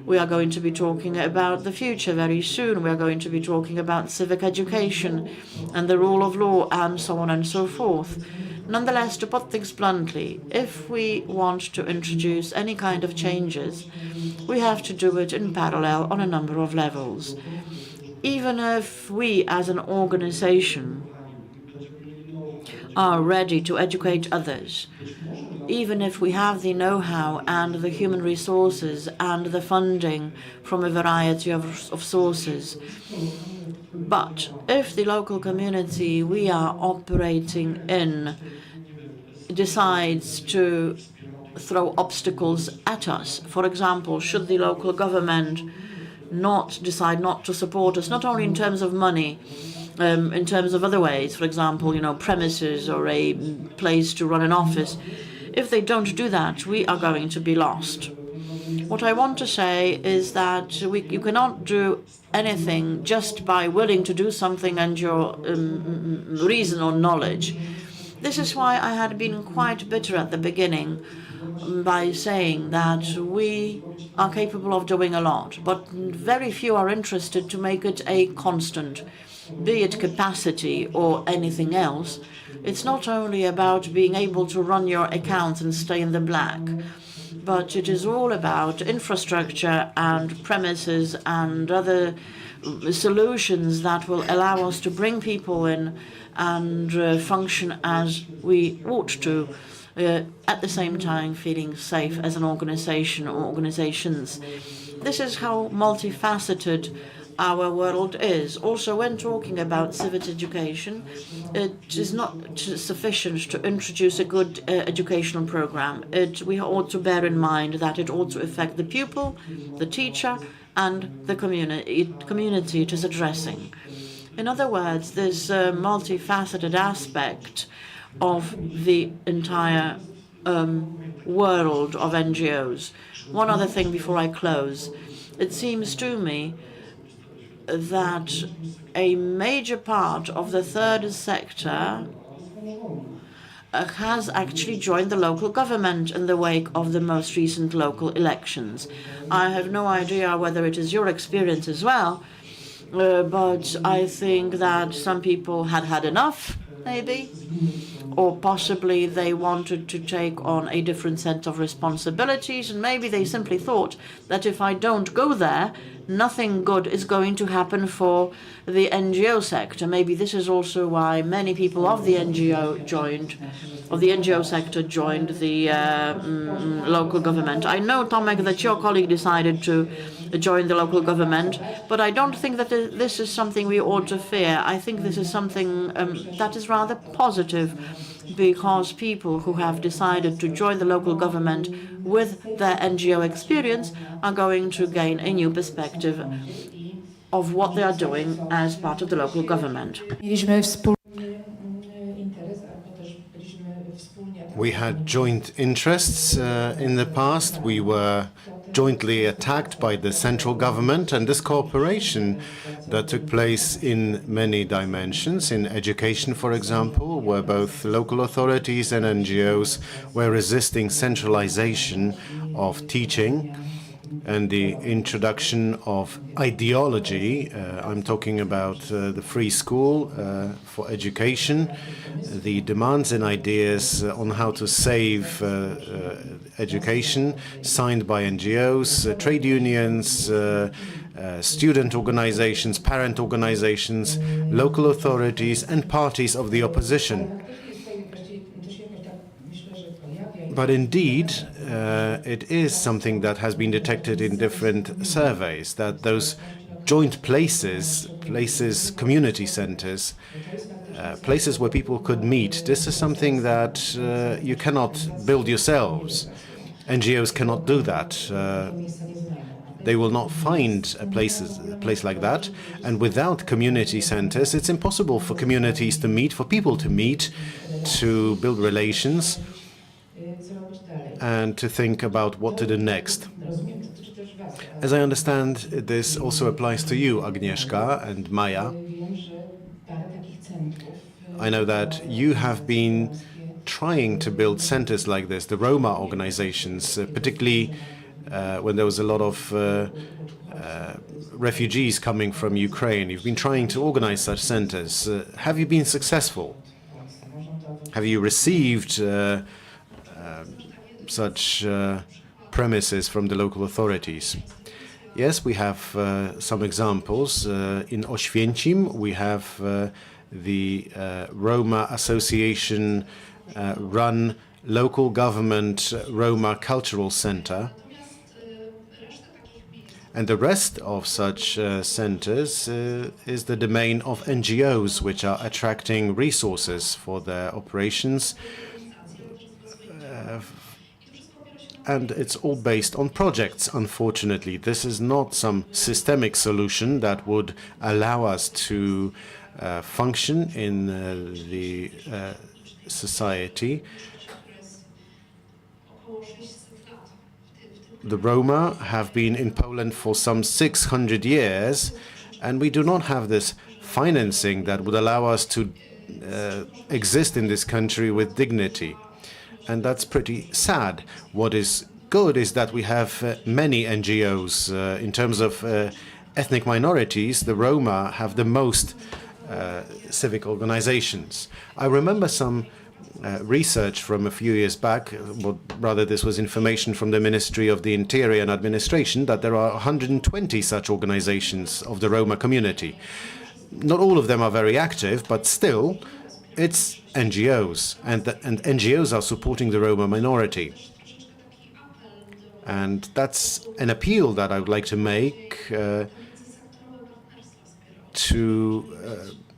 Speaker 3: We are going to be talking about the future very soon. We are going to be talking about civic education and the rule of law and so on and so forth. Nonetheless, to put things bluntly, if we want to introduce any kind of changes, we have to do it in parallel on a number of levels. Even if we as an organization are ready to educate others, even if we have the know-how and the human resources and the funding from a variety of sources. But if the local community we are operating in decides to throw obstacles at us, for example, should the local government decide not to support us, not only in terms of money, in terms of other ways, for example, premises or a place to run an office. If they don't do that, we are going to be lost. What I want to say is that you cannot do anything just by willing to do something and your reason or knowledge. This is why I had been quite bitter at the beginning by saying that we are capable of doing a lot, but very few are interested to make it a constant. be it capacity or anything else, it's not only about being able to run your accounts and stay in the black, but it is all about infrastructure and premises and other solutions that will allow us to bring people in and function as we ought to, at the same time feeling safe as an organization or organizations. This is how multifaceted our world is. Also, when talking about civic education, it is not sufficient to introduce a good educational program. We ought to bear in mind that it ought to affect the pupil, the teacher, and the community it is addressing. In other words, this multifaceted aspect of the entire world of NGOs. One other thing before I close. It seems to me that a major part of the third sector has actually joined the local government in the wake of the most recent local elections. I have no idea whether it is your experience as well, but I think that some people had had enough, maybe, or possibly they wanted to take on a different set of responsibilities, and maybe they simply thought that if I don't go there, nothing good is going to happen for the NGO sector. Maybe this is also why many people of the NGO sector joined the local government. I know, Tomek, that your colleague decided to join the local government, but I don't think that this is something we ought to fear. I think this is something that is rather positive, because people who have decided to join the local government with their NGO experience are going to gain a new perspective of what they are doing as part of the local government.
Speaker 1: We had joint interests in the past. We were jointly attacked by the central government, and this cooperation that took place in many dimensions, in education, for example, where both local authorities and NGOs were resisting centralization of teaching and the introduction of ideology. I'm talking about the free school for education, the demands and ideas on how to save education signed by NGOs, trade unions, student organizations, parent organizations, local authorities, and parties of the opposition. But indeed, it is something that has been detected in different surveys, that those joint places, community centers, places where people could meet, this is something that you cannot build yourselves. NGOs cannot do that. They will not find a place like that. And without community centers, it's impossible for communities to meet, for people to meet, to build relations, and to think about what to do next. As I understand, this also applies to you, Agnieszka and Maya. I know that you have been trying to build centers like this, the Roma organizations, particularly when there was a lot of refugees coming from Ukraine. You've been trying to organize such centers. Have you been successful? Have you received such premises from the local authorities? Yes, we have some examples. In Oświęcim, we have the Roma Association run local government Roma Cultural Center. And the rest of such centers is the domain of NGOs, which are attracting resources for their operations. And it's all based on projects, unfortunately. This is not some systemic solution that would allow us to function in the society. The Roma have been in Poland for some 600 years, and we do not have this financing that would allow us to exist in this country with dignity. And that's pretty sad. What is good is that we have many NGOs. In terms of ethnic minorities, the Roma have the most civic organizations. I remember some research from a few years back, well, rather this was information from the Ministry of the Interior and Administration, that there are 120 such organizations of the Roma community. Not all of them are very active, but still, it's NGOs, and NGOs are supporting the Roma minority. And that's an appeal that I would like to make to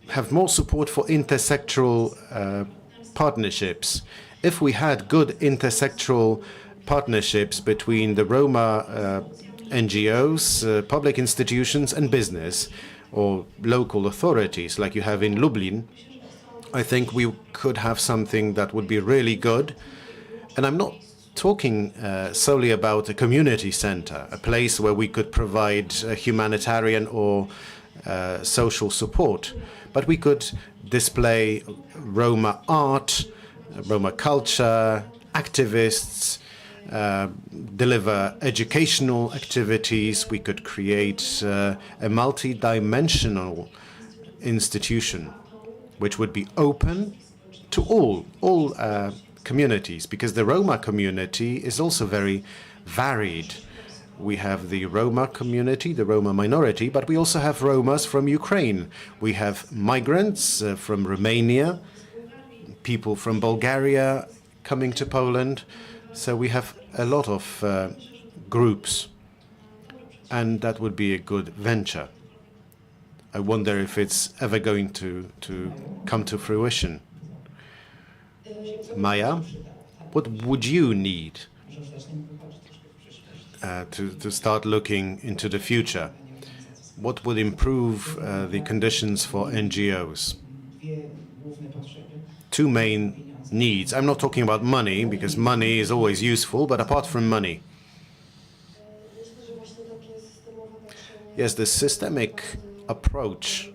Speaker 1: have more support for intersectoral partnerships. If we had good intersectoral partnerships between the Roma NGOs, public institutions and business, or local authorities like you have in Lublin, I think we could have something that would be really good. And I'm not talking solely about a community center, a place where we could provide humanitarian or social support, but we could display Roma art, Roma culture, activists, deliver educational activities. We could create a multi-dimensional institution which would be open to all communities, because the Roma community is also very varied. We have the Roma community, the Roma minority, but we also have Romas from Ukraine. We have migrants from Romania, people from Bulgaria coming to Poland. So we have a lot of groups, and that would be a good venture. I wonder if it's ever going to come to fruition. Maya, what would you need to start looking into the future? What would improve the conditions for NGOs? Two main needs. I'm not talking about money, because money is always useful, but apart from money. Yes, the systemic approach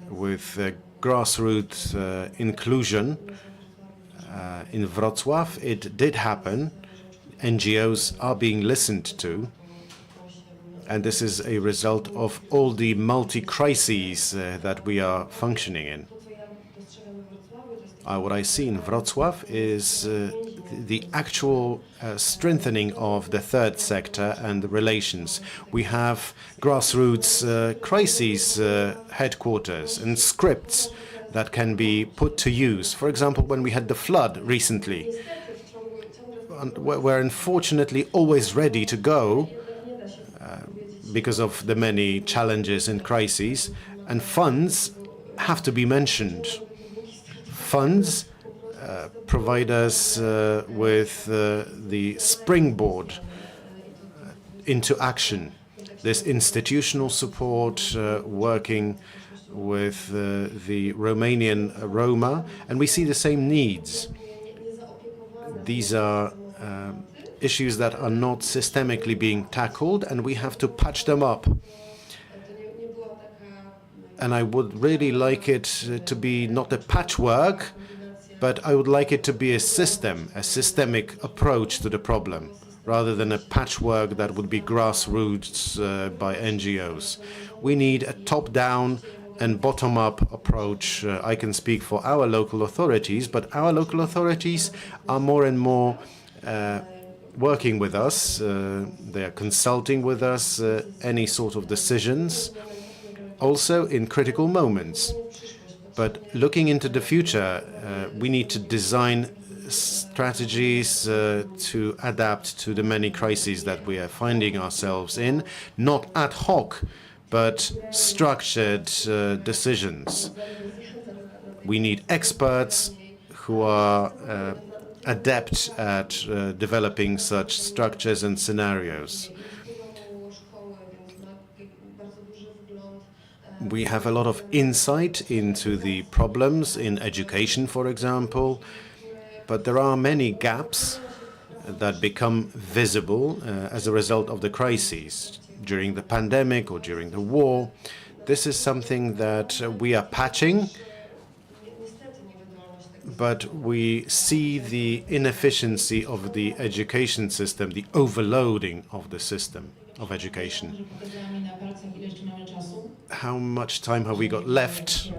Speaker 1: with grassroots inclusion in Wrocław, it did happen. NGOs are being listened to, and this is a result of all the multi-crises that we are functioning in. What I see in Wrocław is the actual strengthening of the third sector and the relations. We have grassroots crises headquarters and scripts that can be put to use. For example, when we had the flood recently, we're unfortunately always ready to go because of the many challenges and crises, and funds have to be mentioned. Funds provide us with the springboard into action. This institutional support, working with the Romanian Roma, and we see the same needs. These are issues that are not systemically being tackled, and we have to patch them up. And I would really like it to be not a patchwork, but I would like it to be a systemic approach to the problem, rather than a patchwork that would be grassroots by NGOs. We need a top-down and bottom-up approach. I can speak for our local authorities, but our local authorities are more and more working with us. They are consulting with us any sort of decisions, also in critical moments. But looking into the future, we need to design strategies to adapt to the many crises that we are finding ourselves in, not ad hoc, but structured decisions. We need experts who are adept at developing such structures and scenarios. We have a lot of insight into the problems in education, for example, but there are many gaps that become visible as a result of the crises during the pandemic or during the war. This is something that we are patching, but we see the inefficiency of the education system, the overloading of the system of education. how much time have we got left?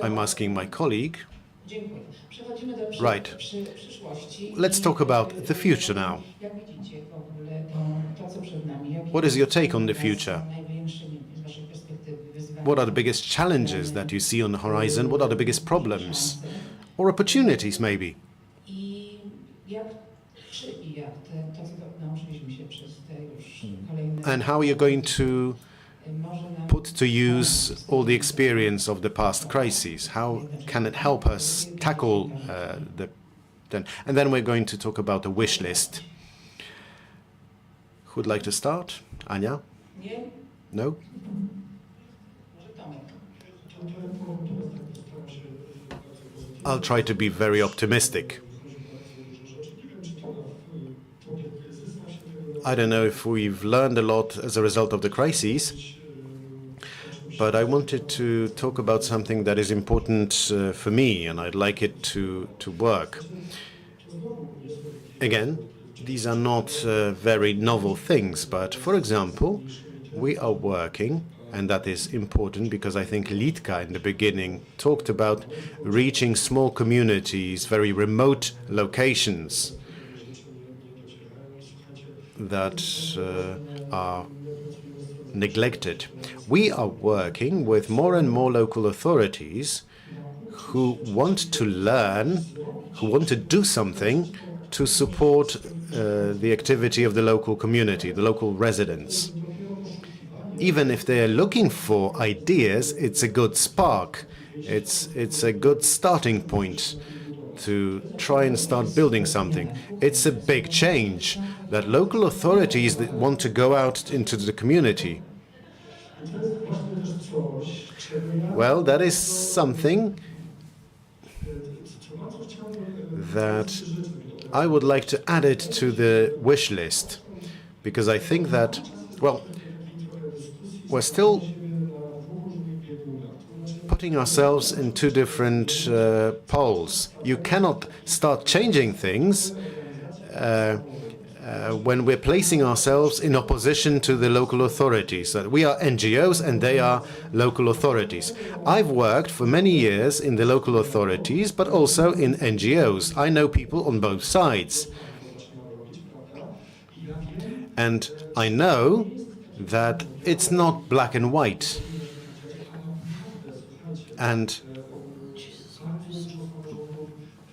Speaker 1: I'm asking my colleague. Right. Let's talk about the future now. What is your take on the future? What are the biggest challenges that you see on the horizon? What are the biggest problems? Or opportunities, maybe? And how are you going to put to use all the experience of the past crises? How can it help us tackle and then we're going to talk about the wish list. Who would like to start? Ania? No? I'll try to be very optimistic. I don't know if we've learned a lot as a result of the crises, but I wanted to talk about something that is important for me, and I'd like it to work. Again, these are not very novel things, but for example, we are working, and that is important because I think Litka in the beginning talked about reaching small communities, very remote locations that are neglected. We are working with more and more local authorities who want to learn, who want to do something to support the activity of the local community, the local residents. Even if they're looking for ideas, it's a good spark. It's a good starting point to try and start building something. It's a big change that local authorities that want to go out into the community. Well, that is something that I would like to add it to the wish list, because I think that, well, we're still putting ourselves in two different poles. You cannot start changing things when we're placing ourselves in opposition to the local authorities. We are NGOs and they are local authorities. I've worked for many years in the local authorities, but also in NGOs. I know people on both sides. And I know that it's not black and white. And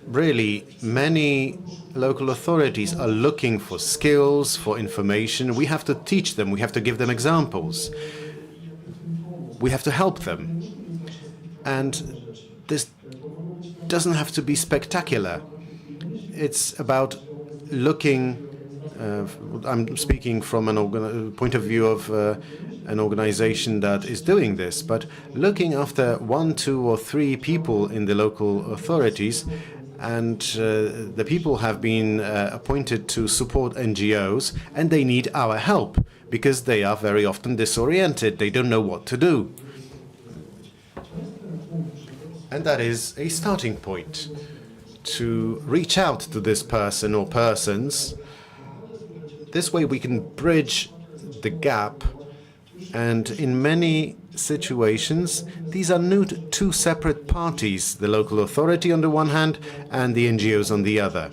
Speaker 1: really, many local authorities are looking for skills, for information. We have to teach them, we have to give them examples. We have to help them. And this doesn't have to be spectacular. It's about looking, I'm speaking from an point of view of an organization that is doing this, but looking after 1, 2, or 3 people in the local authorities, and the people have been appointed to support NGOs, and they need our help because they are very often disoriented. They don't know what to do. And that is a starting point to reach out to this person or persons. This way we can bridge the gap. And in many situations, these are two separate parties, the local authority on the one hand and the NGOs on the other.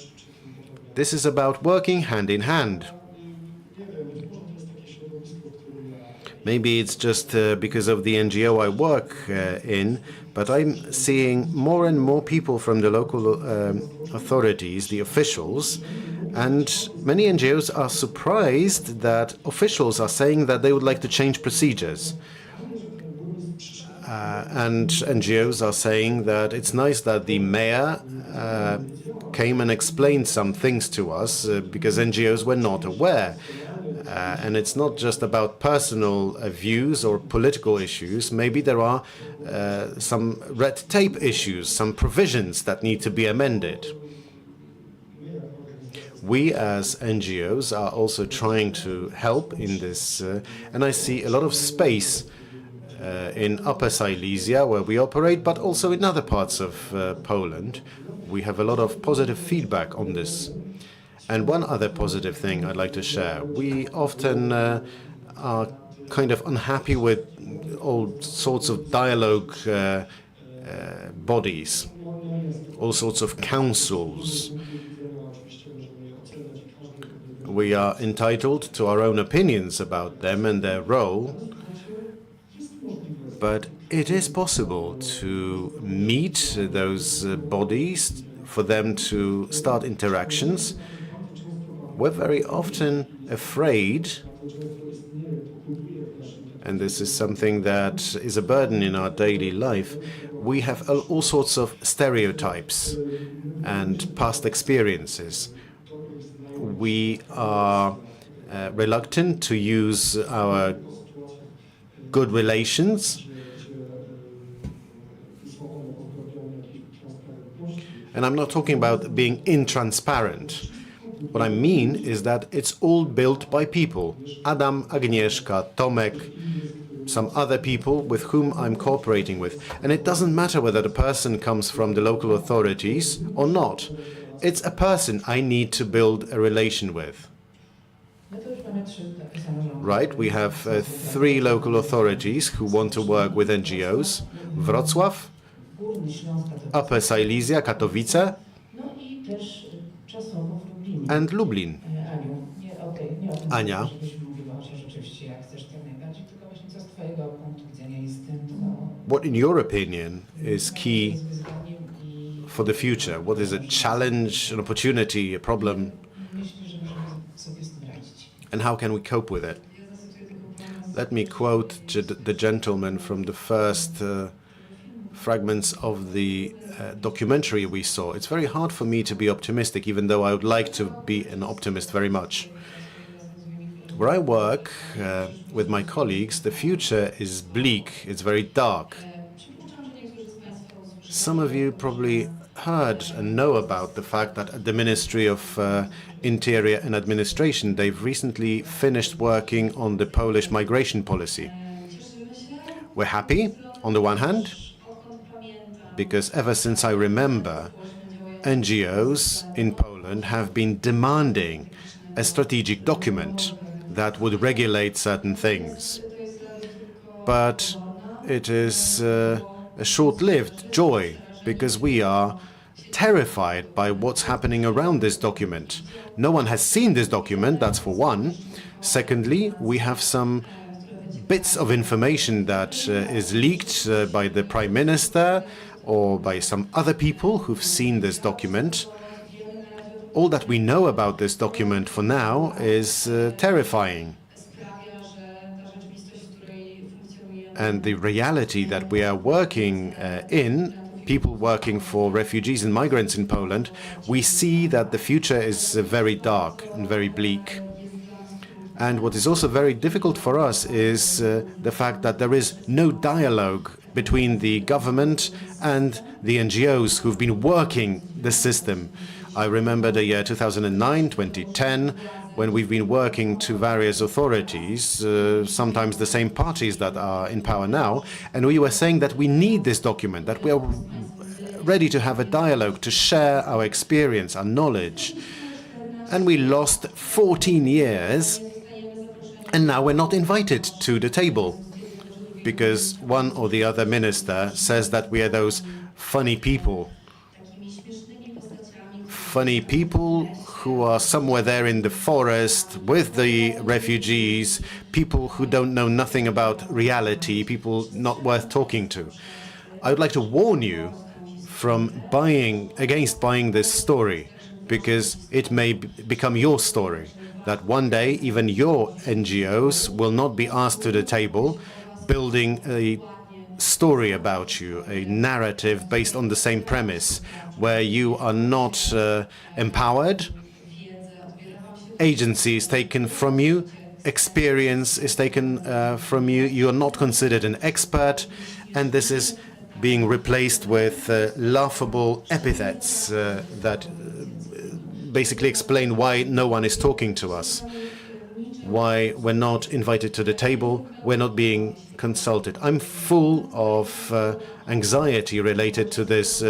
Speaker 1: This is about working hand in hand. Maybe it's just because of the NGO I work in, but I'm seeing more and more people from the local authorities, the officials, and many NGOs are surprised that officials are saying that they would like to change procedures. And NGOs are saying that it's nice that the mayor came and explained some things to us because NGOs were not aware. And it's not just about personal views or political issues. Maybe there are some red tape issues, some provisions that need to be amended. We as NGOs are also trying to help in this, and I see a lot of space in Upper Silesia where we operate, but also in other parts of Poland. We have a lot of positive feedback on this. And one other positive thing I'd like to share. We often are kind of unhappy with all sorts of dialogue bodies, all sorts of councils. We are entitled to our own opinions about them and their role, but it is possible to meet those bodies, for them to start interactions. We're very often afraid, and this is something that is a burden in our daily life. We have all sorts of stereotypes and past experiences. We are reluctant to use our good relations. And I'm not talking about being intransparent. What I mean is that it's all built by people. Adam, Agnieszka, Tomek, some other people with whom I'm cooperating with. And it doesn't matter whether the person comes from the local authorities or not. It's a person I need to build a relation with. Right, we have 3 local authorities who want to work with NGOs. Wrocław, Upper Silesia, Katowice, and Lublin. Ania, what in your opinion is key for the future? What is a challenge, an opportunity, a problem? And how can we cope with it? Let me quote the gentleman from the first fragments of the documentary we saw. It's very hard for me to be optimistic, even though I would like to be an optimist very much. Where I work with my colleagues, the future is bleak, it's very dark. Some of you probably heard and know about the fact that at the Ministry of Interior and Administration, they've recently finished working on the Polish migration policy. We're happy, on the one hand, because ever since I remember, NGOs in Poland have been demanding a strategic document that would regulate certain things. But it is a short-lived joy, because we are terrified by what's happening around this document. No one has seen this document, that's for one. Secondly, we have some bits of information that is leaked by the Prime Minister or by some other people who've seen this document. All that we know about this document for now is terrifying. And the reality that we are working in, people working for refugees and migrants in Poland, we see that the future is very dark and very bleak. And what is also very difficult for us is the fact that there is no dialogue between the government and the NGOs who've been working the system. I remember the year 2009, 2010, when we've been working to various authorities, sometimes the same parties that are in power now, and we were saying that we need this document, that we are ready to have a dialogue, to share our experience, our knowledge. And we lost 14 years, and now we're not invited to the table, because one or the other minister says that we are those funny people who are somewhere there in the forest with the refugees, people who don't know nothing about reality, people not worth talking to. I would like to warn you from against buying this story, because it may become your story, that one day even your NGOs will not be asked to the table, building a story about you, a narrative based on the same premise, where you are not empowered, agency is taken from you, experience is taken from you, you are not considered an expert, and this is being replaced with laughable epithets that basically explain why no one is talking to us, why we're not invited to the table, we're not being consulted. I'm full of anxiety related to this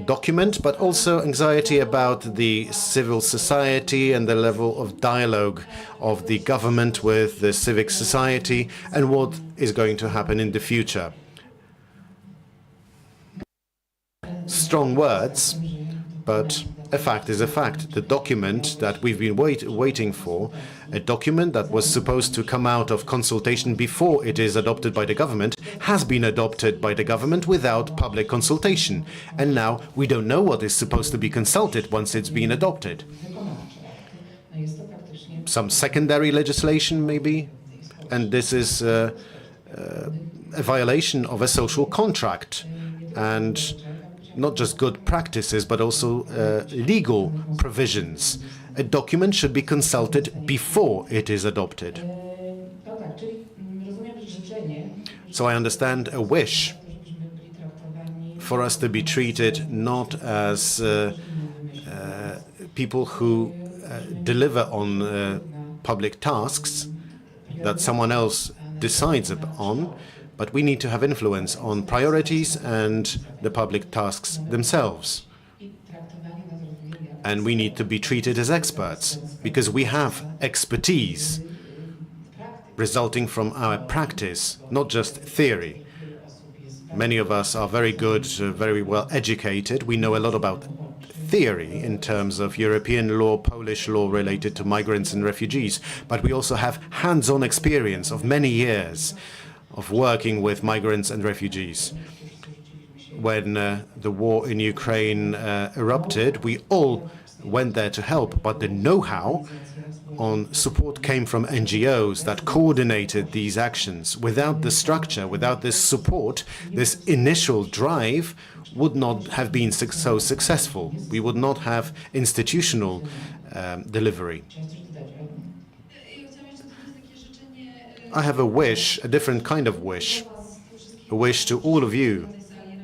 Speaker 1: document, but also anxiety about the civil society and the level of dialogue of the government with the civic society and what is going to happen in the future. Strong words, but a fact is a fact. The document that we've been waiting for, a document that was supposed to come out of consultation before it is adopted by the government, has been adopted by the government without public consultation. And now we don't know what is supposed to be consulted once it's been adopted. Some secondary legislation, maybe? And this is a violation of a social contract. And not just good practices, but also legal provisions. A document should be consulted before it is adopted. So I understand a wish for us to be treated not as people who deliver on public tasks that someone else decides upon, but we need to have influence on priorities and the public tasks themselves. And we need to be treated as experts, because we have expertise resulting from our practice, not just theory. Many of us are very good, very well educated. We know a lot about theory in terms of European law, Polish law related to migrants and refugees, but we also have hands-on experience of many years of working with migrants and refugees. When the war in Ukraine erupted, we all went there to help, but the know-how on support came from NGOs that coordinated these actions. Without the structure, without this support, this initial drive would not have been so successful. We would not have institutional delivery. I have a wish, a different kind of wish, a wish to all of you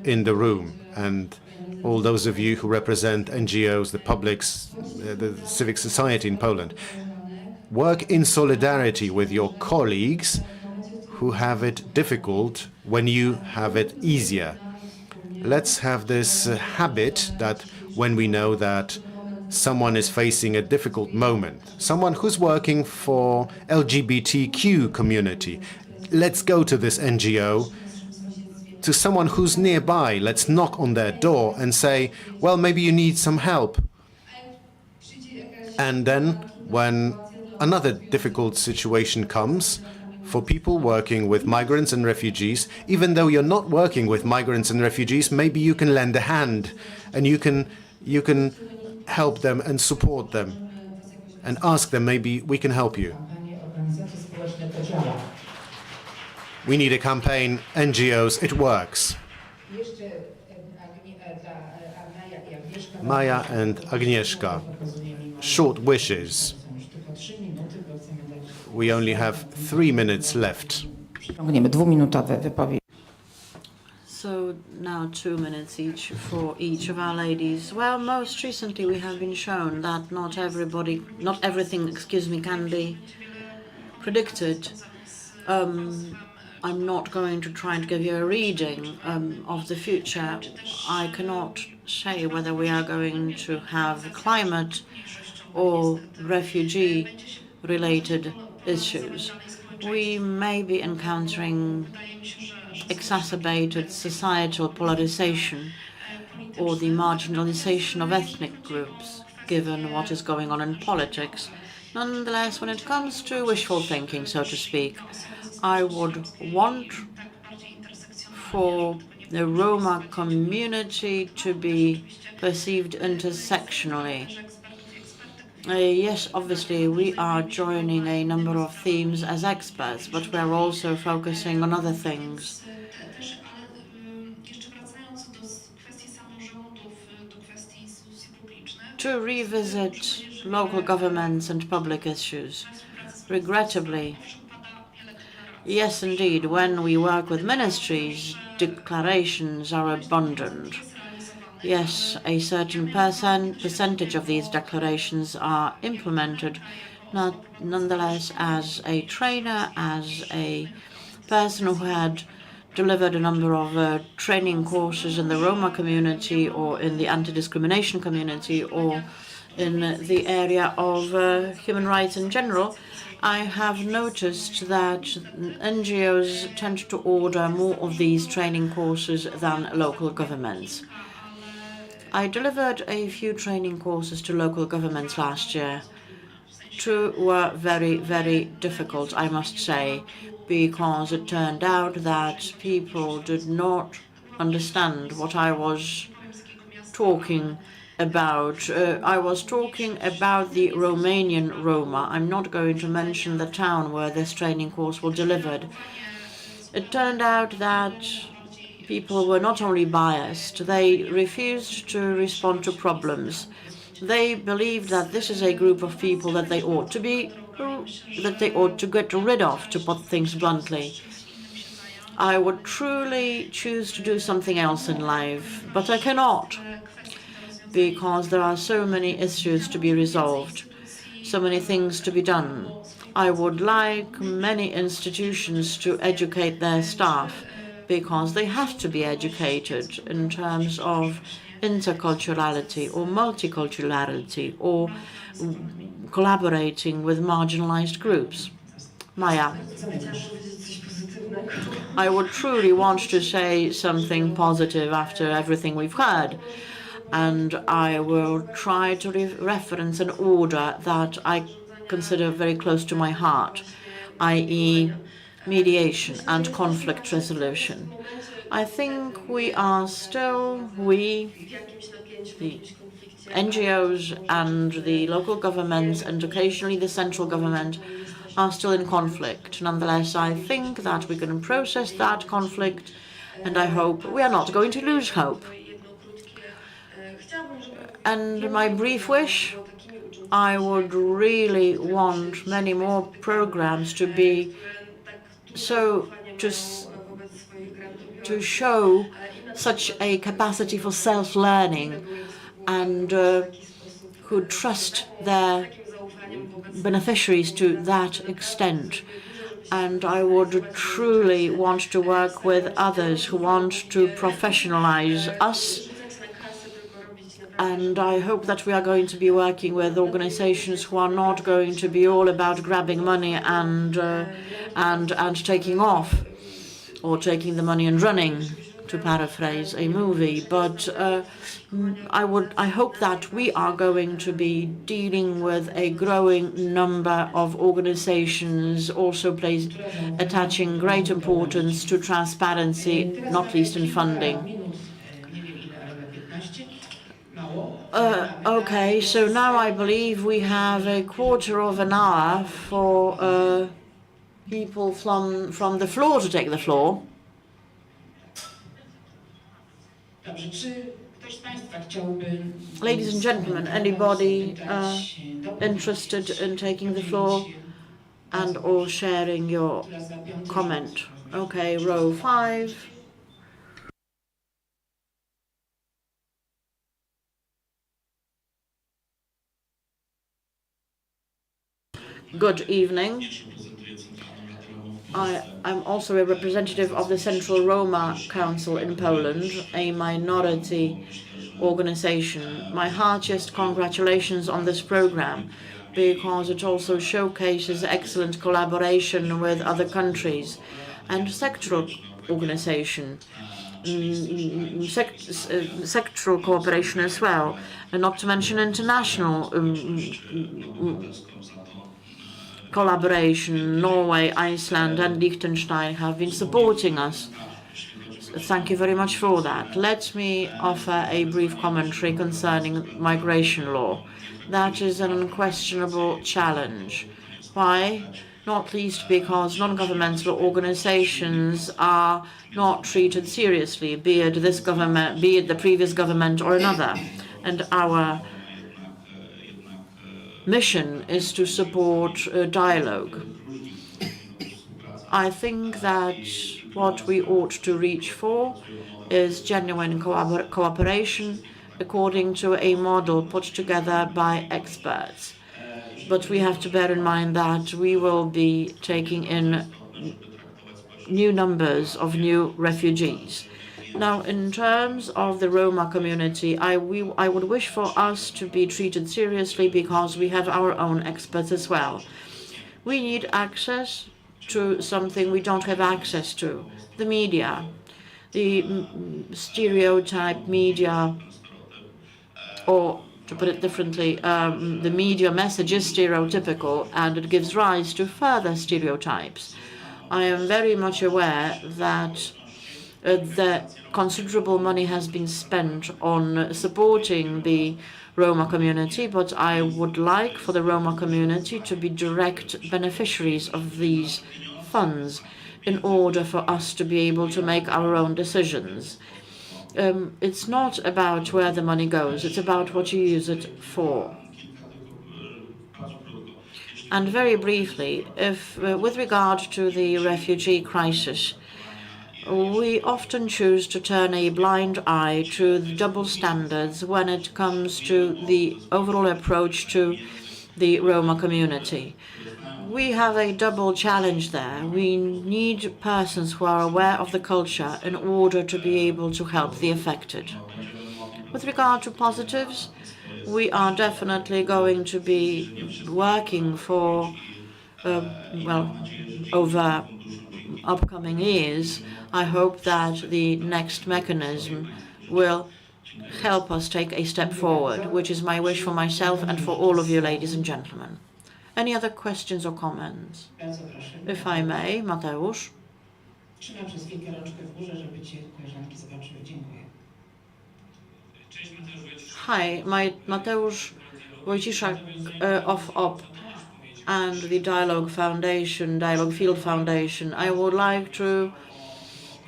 Speaker 1: in the room and all those of you who represent NGOs, the publics, the civic society in Poland. Work in solidarity with your colleagues who have it difficult when you have it easier. Let's have this habit that when we know that someone is facing a difficult moment, someone who's working for LGBTQ community, let's go to this NGO, to someone who's nearby, let's knock on their door and say, well, maybe you need some help. And then when another difficult situation comes, for people working with migrants and refugees, even though you're not working with migrants and refugees, maybe you can lend a hand and you can help them and support them and ask them, maybe we can help you. We need a campaign, NGOs, it works. Maja and Agnieszka, short wishes. We only have 3 minutes left.
Speaker 3: So now 2 minutes each for each of our ladies. Well, most recently we have been shown that not everything, can be predicted. I'm not going to try and give you a reading of the future. I cannot say whether we are going to have climate or refugee-related issues. We may be encountering exacerbated societal polarization or the marginalization of ethnic groups, given what is going on in politics. Nonetheless, when it comes to wishful thinking, so to speak, I would want for the Roma community to be perceived intersectionally. Yes, obviously, we are joining a number of themes as experts, but we're also focusing on other things. To revisit local governments and public issues. Regrettably, yes, indeed, when we work with ministries, declarations are abundant. Yes, a certain percentage of these declarations are implemented. Nonetheless, as a trainer, as a person who had delivered a number of training courses in the Roma community or in the anti-discrimination community or in the area of human rights in general, I have noticed that NGOs tend to order more of these training courses than local governments. I delivered a few training courses to local governments last year. Two were very, very difficult, I must say, because it turned out that people did not understand what I was talking about. I was talking about the Romanian Roma. I'm not going to mention the town where this training course was delivered. It turned out that people were not only biased, they refused to respond to problems. They believed that this is a group of people that they ought to get rid of, to put things bluntly. I would truly choose to do something else in life, but I cannot, because there are so many issues to be resolved, so many things to be done. I would like many institutions to educate their staff, because they have to be educated in terms of interculturality or multiculturality or collaborating with marginalized groups. Maya, I would truly want to say something positive after everything we've heard, and I will try to reference an order that I consider very close to my heart, i.e. mediation and conflict resolution. I think we are still, the NGOs and the local governments and occasionally the central government are still in conflict. Nonetheless, I think that we can process that conflict, and I hope we are not going to lose hope. And my brief wish, I would really want many more programs to be to show such a capacity for self-learning and who trust their beneficiaries to that extent. And I would truly want to work with others who want to professionalize us. And I hope that we are going to be working with organizations who are not going to be all about grabbing money and taking off, or taking the money and running, to paraphrase a movie. But I hope that we are going to be dealing with a growing number of organizations also attaching great importance to transparency, not least in funding. Okay, so now I believe we have a quarter of an hour for people from the floor to take the floor. Ladies and gentlemen, anybody interested in taking the floor and or sharing your comment? Okay, row 5. Good evening. I'm also a representative of the Central Roma Council in Poland, a minority organization. My heartiest congratulations on this program, because it also showcases excellent collaboration with other countries and sectoral organization, sectoral cooperation as well, and not to mention international collaboration. Norway, Iceland and Liechtenstein have been supporting us. Thank you very much for that. Let me offer a brief commentary concerning migration law. That is an unquestionable challenge. Why? Not least because non-governmental organizations are not treated seriously, be it this government, be it the previous government or another. And our mission is to support dialogue. I think that what we ought to reach for is genuine cooperation according to a model put together by experts. But we have to bear in mind that we will be taking in new numbers of new refugees. Now, in terms of the Roma community, I would wish for us to be treated seriously because we have our own experts as well. We need access to something we don't have access to, the media. The stereotype media, or to put it differently, the media message is stereotypical and it gives rise to further stereotypes. I am very much aware that that considerable money has been spent on supporting the Roma community, but I would like for the Roma community to be direct beneficiaries of these funds in order for us to be able to make our own decisions. It's not about where the money goes, it's about what you use it for. And very briefly, with regard to the refugee crisis, we often choose to turn a blind eye to the double standards when it comes to the overall approach to the Roma community. We have a double challenge there. We need persons who are aware of the culture in order to be able to help the affected. With regard to positives, we are definitely going to be working for, over upcoming years. I hope that the next mechanism will help us take a step forward, which is my wish for myself and for all of you, ladies and gentlemen. Any other questions or comments? If I may, Mateusz. Hi, Mateusz Wojciszak of OP and the Dialogue Field Foundation. I would like to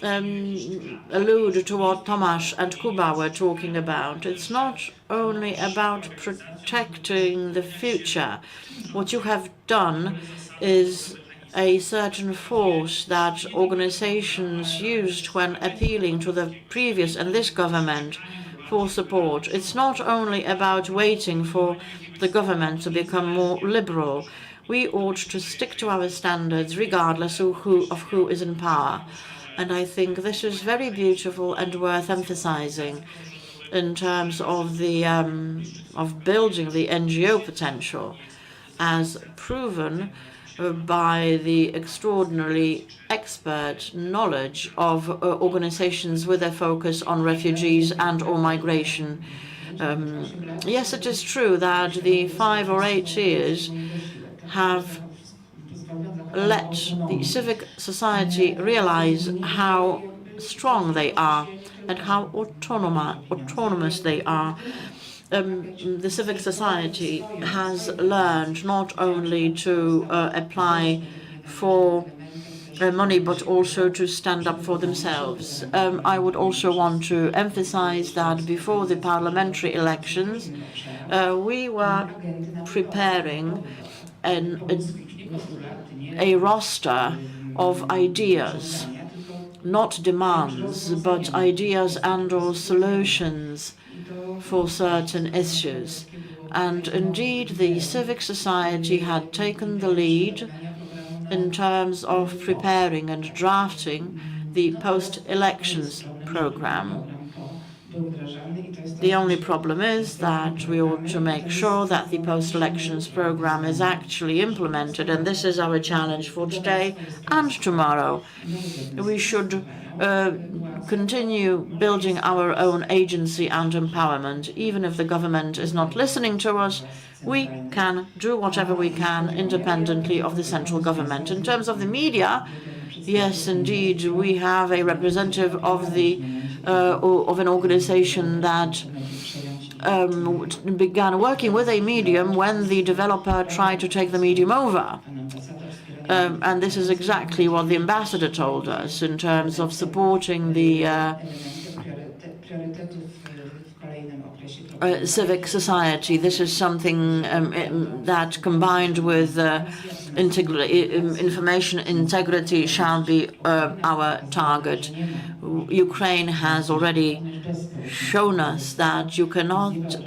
Speaker 3: allude to what Tomasz and Kuba were talking about. It's not only about protecting the future. What you have done is a certain force that organizations used when appealing to the previous and this government for support. It's not only about waiting for the government to become more liberal. We ought to stick to our standards regardless of who is in power. And I think this is very beautiful and worth emphasizing in terms of the of building the NGO potential, as proven by the extraordinarily expert knowledge of organizations with a focus on refugees and/or migration. Yes, it is true that the 5 or 8 years have let the civic society realize how strong they are and how autonomous they are. The civic society has learned not only to apply for money, but also to stand up for themselves. I would also want to emphasize that before the parliamentary elections, we were preparing a roster of ideas, not demands, but ideas and/or solutions for certain issues. And indeed, the civic society had taken the lead in terms of preparing and drafting the post-elections program. The only problem is that we ought to make sure that the post-elections program is actually implemented, and this is our challenge for today and tomorrow. We should continue building our own agency and empowerment. Even if the government is not listening to us, we can do whatever we can independently of the central government. In terms of the media, yes, indeed, we have a representative of an organization that began working with a medium when the developer tried to take the medium over. And this is exactly what the ambassador told us in terms of supporting the civic society. This is something that, combined with information integrity, shall be our target. Ukraine has already shown us that you cannot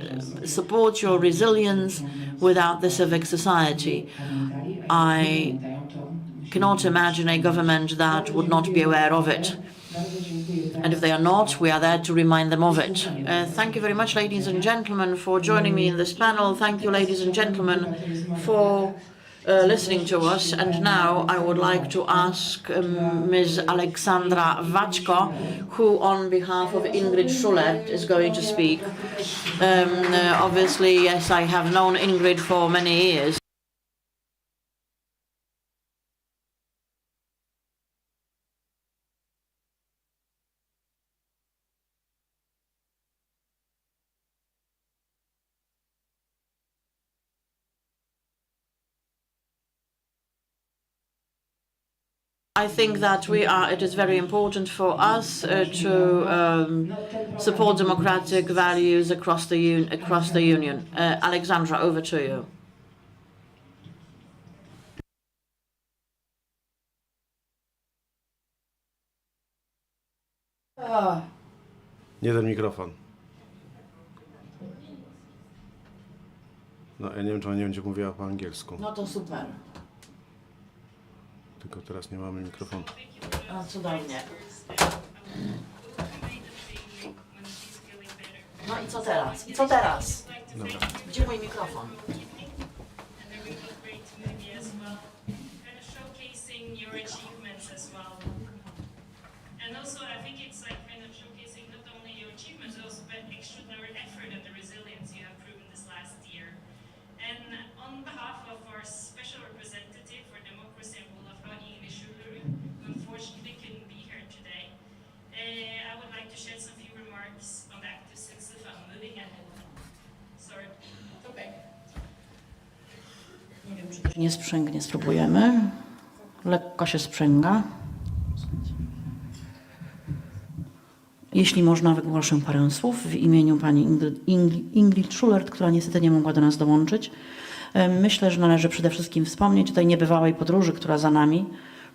Speaker 3: support your resilience without the civic society. I cannot imagine a government that would not be aware of it. And if they are not, we are there to remind them of it. Thank you very much, ladies and gentlemen, for joining me in this panel. Thank you, ladies and gentlemen, for listening to us. And now I would like to ask Ms. Aleksandra Waczko, who on behalf of Ingrid Schulert is going to speak. Obviously, yes, I have known Ingrid for many years. I think that it is very important for us to support democratic values across the Union. Alexandra, over to you.
Speaker 1: Nie ten mikrofon. No, ja nie wiem, czy ona nie będzie mówiła po angielsku.
Speaker 3: No to super.
Speaker 1: Tylko teraz nie mamy mikrofonu.
Speaker 3: O, cudownie. No i co teraz? I co teraz?
Speaker 1: Dobra.
Speaker 3: Gdzie mój mikrofon? Nie sprzęgnie, spróbujemy. Lekko się sprzęga. Jeśli można, wygłoszę parę słów w imieniu pani Ingrid Schulert, która niestety nie mogła do nas dołączyć. Myślę, że należy przede wszystkim wspomnieć o tej niebywałej podróży, która za nami,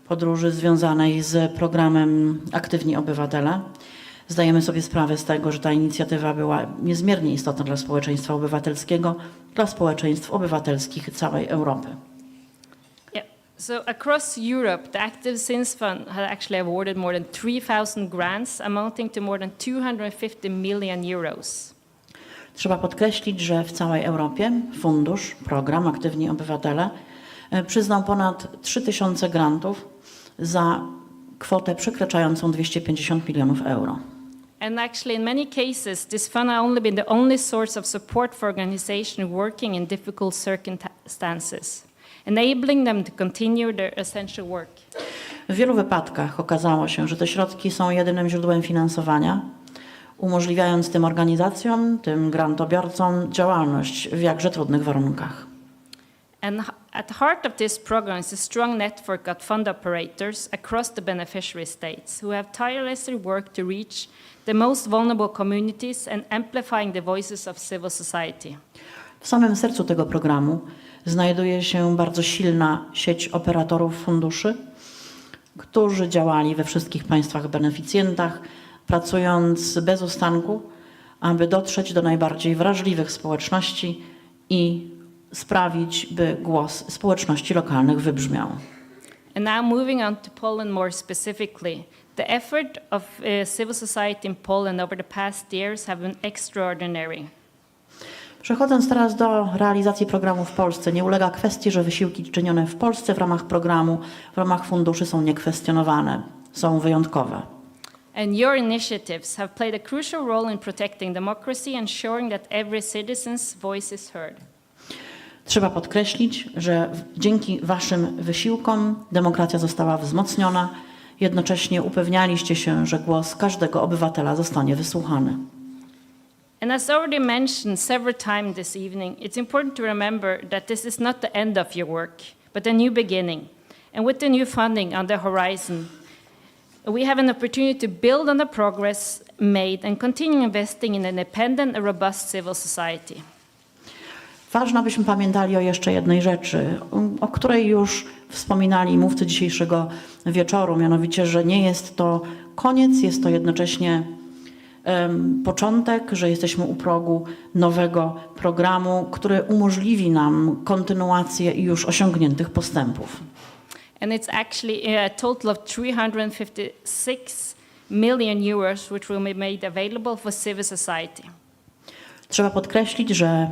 Speaker 3: podróży związanej z programem Aktywni Obywatele. Zdajemy sobie sprawę z tego, że ta inicjatywa była niezmiernie istotna dla społeczeństwa obywatelskiego, dla społeczeństw obywatelskich całej Europy.
Speaker 7: Yeah. So across Europe, the Active Citizens Fund has actually awarded more than 3,000 grants amounting to more than 250 million euros.
Speaker 3: Trzeba podkreślić, że w całej Europie fundusz, program Aktywni Obywatele przyznał ponad 3000 grantów za kwotę przekraczającą 250 milionów euro.
Speaker 7: And actually, in many cases, this fund has only been the only source of support for organizations working in difficult circumstances, enabling them to continue their essential work.
Speaker 3: W wielu wypadkach okazało się, że te środki są jedynym źródłem finansowania, umożliwiając tym organizacjom, tym grantobiorcom działalność w jakże trudnych warunkach.
Speaker 7: And at the heart of this program is a strong network of fund operators across the beneficiary states who have tirelessly worked to reach the most vulnerable communities and amplifying the voices of civil society.
Speaker 3: W samym sercu tego programu znajduje się bardzo silna sieć operatorów funduszy, którzy działali we wszystkich państwach beneficjentach, pracując bez ustanku, aby dotrzeć do najbardziej wrażliwych społeczności i sprawić, by głos społeczności lokalnych wybrzmiał.
Speaker 7: And now moving on to Poland more specifically, the effort of civil society in Poland over the past years have been extraordinary.
Speaker 3: Przechodząc teraz do realizacji programu w Polsce, nie ulega kwestii, że wysiłki czynione w Polsce w ramach programu, w ramach funduszy są niekwestionowane, są wyjątkowe.
Speaker 7: And your initiatives have played a crucial role in protecting democracy and ensuring that every citizen's voice is heard.
Speaker 3: Trzeba podkreślić, że dzięki waszym wysiłkom demokracja została wzmocniona. Jednocześnie upewnialiście się, że głos każdego obywatela zostanie wysłuchany.
Speaker 7: And as already mentioned several times this evening, it's important to remember that this is not the end of your work, but a new beginning. And with the new funding on the horizon, we have an opportunity to build on the progress made and continue investing in an independent and robust civil society.
Speaker 3: Ważne, abyśmy pamiętali o jeszcze jednej rzeczy, o której już wspominali mówcy dzisiejszego wieczoru, mianowicie, że nie jest to koniec, jest to jednocześnie początek, że jesteśmy u progu nowego programu, który umożliwi nam kontynuację już osiągniętych postępów.
Speaker 7: And it's actually a total of 356 million euros, which will be made available for civil society.
Speaker 3: Trzeba podkreślić, że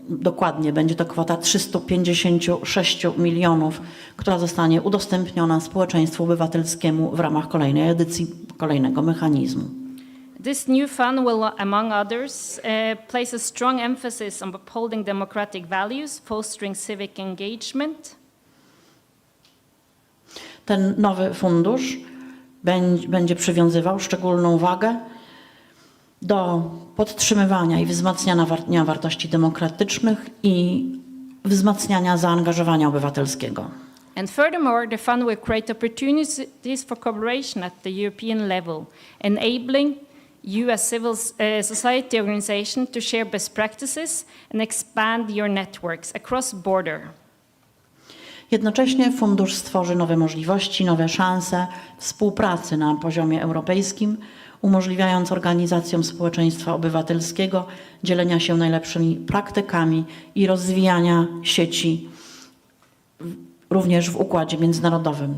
Speaker 3: dokładnie będzie to kwota 356 milionów, która zostanie udostępniona społeczeństwu obywatelskiemu w ramach kolejnej edycji, kolejnego mechanizmu.
Speaker 7: This new fund will, among others, place a strong emphasis on upholding democratic values, fostering civic engagement.
Speaker 3: Ten nowy fundusz będzie przywiązywał szczególną wagę do podtrzymywania i wzmacniania wartości demokratycznych i wzmacniania zaangażowania obywatelskiego.
Speaker 7: And furthermore, the fund will create opportunities for cooperation at the European level, enabling you as civil society organization to share best practices and expand your networks across border.
Speaker 3: Jednocześnie fundusz stworzy nowe możliwości, nowe szanse współpracy na poziomie europejskim, umożliwiając organizacjom społeczeństwa obywatelskiego dzielenia się najlepszymi praktykami i rozwijania sieci również w układzie międzynarodowym.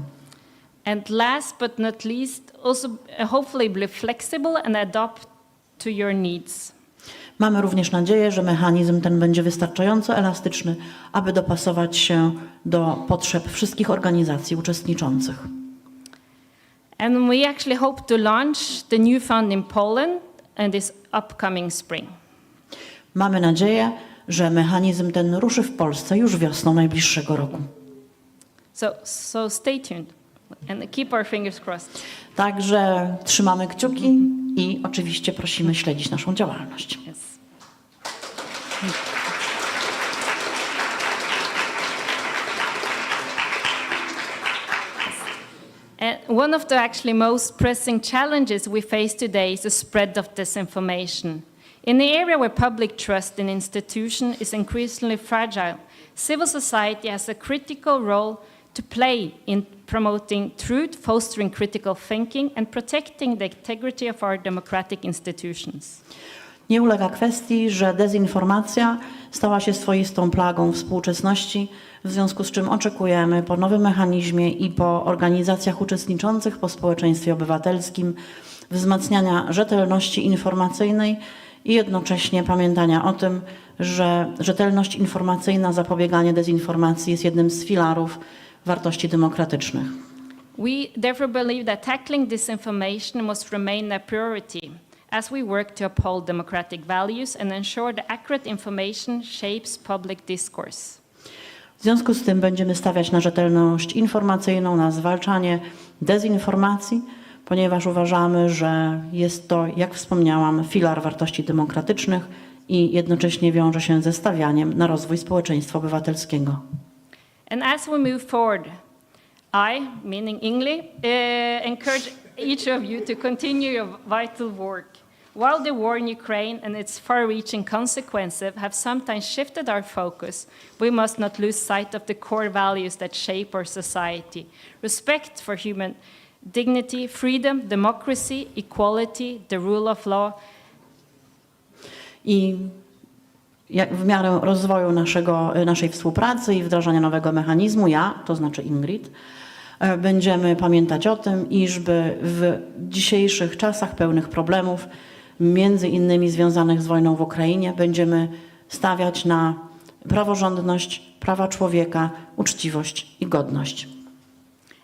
Speaker 7: And last but not least, also hopefully be flexible and adapt to your needs.
Speaker 3: Mamy również nadzieję, że mechanizm ten będzie wystarczająco elastyczny, aby dopasować się do potrzeb wszystkich organizacji uczestniczących.
Speaker 7: And we actually hope to launch the new fund in Poland in this upcoming spring.
Speaker 3: Mamy nadzieję, że mechanizm ten ruszy w Polsce już wiosną najbliższego roku.
Speaker 7: So stay tuned and keep our fingers crossed.
Speaker 3: Także trzymamy kciuki i oczywiście prosimy śledzić naszą działalność.
Speaker 7: Yes. And one of the actually most pressing challenges we face today is the spread of disinformation. In the area where public trust in institutions is increasingly fragile, civil society has a critical role to play in promoting truth, fostering critical thinking, and protecting the integrity of our democratic institutions.
Speaker 3: Nie ulega kwestii, że dezinformacja stała się swoistą plagą współczesności, w związku z czym oczekujemy po nowym mechanizmie i po organizacjach uczestniczących po społeczeństwie obywatelskim wzmacniania rzetelności informacyjnej i jednocześnie pamiętania o tym, że rzetelność informacyjna, zapobieganie dezinformacji jest jednym z filarów wartości demokratycznych.
Speaker 7: We therefore believe that tackling disinformation must remain a priority as we work to uphold democratic values and ensure that accurate information shapes public discourse.
Speaker 3: W związku z tym będziemy stawiać na rzetelność informacyjną, na zwalczanie dezinformacji, ponieważ uważamy, że jest to, jak wspomniałam, filar wartości demokratycznych i jednocześnie wiąże się ze stawianiem na rozwój społeczeństwa obywatelskiego.
Speaker 7: And as we move forward, I, meaning English, encourage each of you to continue your vital work. While the war in Ukraine and its far-reaching consequences have sometimes shifted our focus, we must not lose sight of the core values that shape our society. Respect for human dignity, freedom, democracy, equality, the rule of law.
Speaker 3: I w miarę rozwoju naszej współpracy i wdrażania nowego mechanizmu, to znaczy Ingrid, będziemy pamiętać o tym, iżby w dzisiejszych czasach pełnych problemów, między innymi związanych z wojną w Ukrainie, będziemy stawiać na praworządność, prawa człowieka, uczciwość i godność.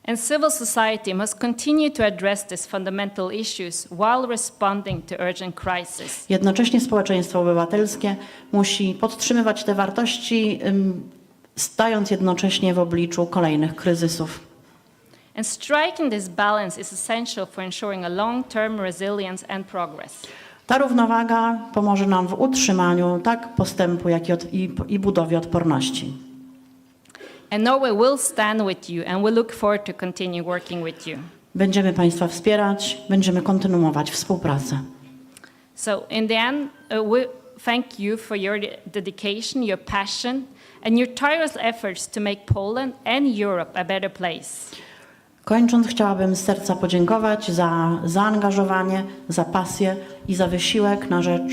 Speaker 7: And civil society must continue to address these fundamental issues while responding to urgent crises.
Speaker 3: Jednocześnie społeczeństwo obywatelskie musi podtrzymywać te wartości, stając jednocześnie w obliczu kolejnych kryzysów.
Speaker 7: And striking this balance is essential for ensuring a long-term resilience and progress.
Speaker 3: Ta równowaga pomoże nam w utrzymaniu tak postępu, jak i budowie odporności.
Speaker 7: And Norway will stand with you and we look forward to continue working with you.
Speaker 3: Będziemy Państwa wspierać, będziemy kontynuować współpracę.
Speaker 7: So in the end, we thank you for your dedication, your passion, and your tireless efforts to make Poland and Europe a better place.
Speaker 3: Kończąc, chciałabym z serca podziękować za zaangażowanie, za pasję i za wysiłek na rzecz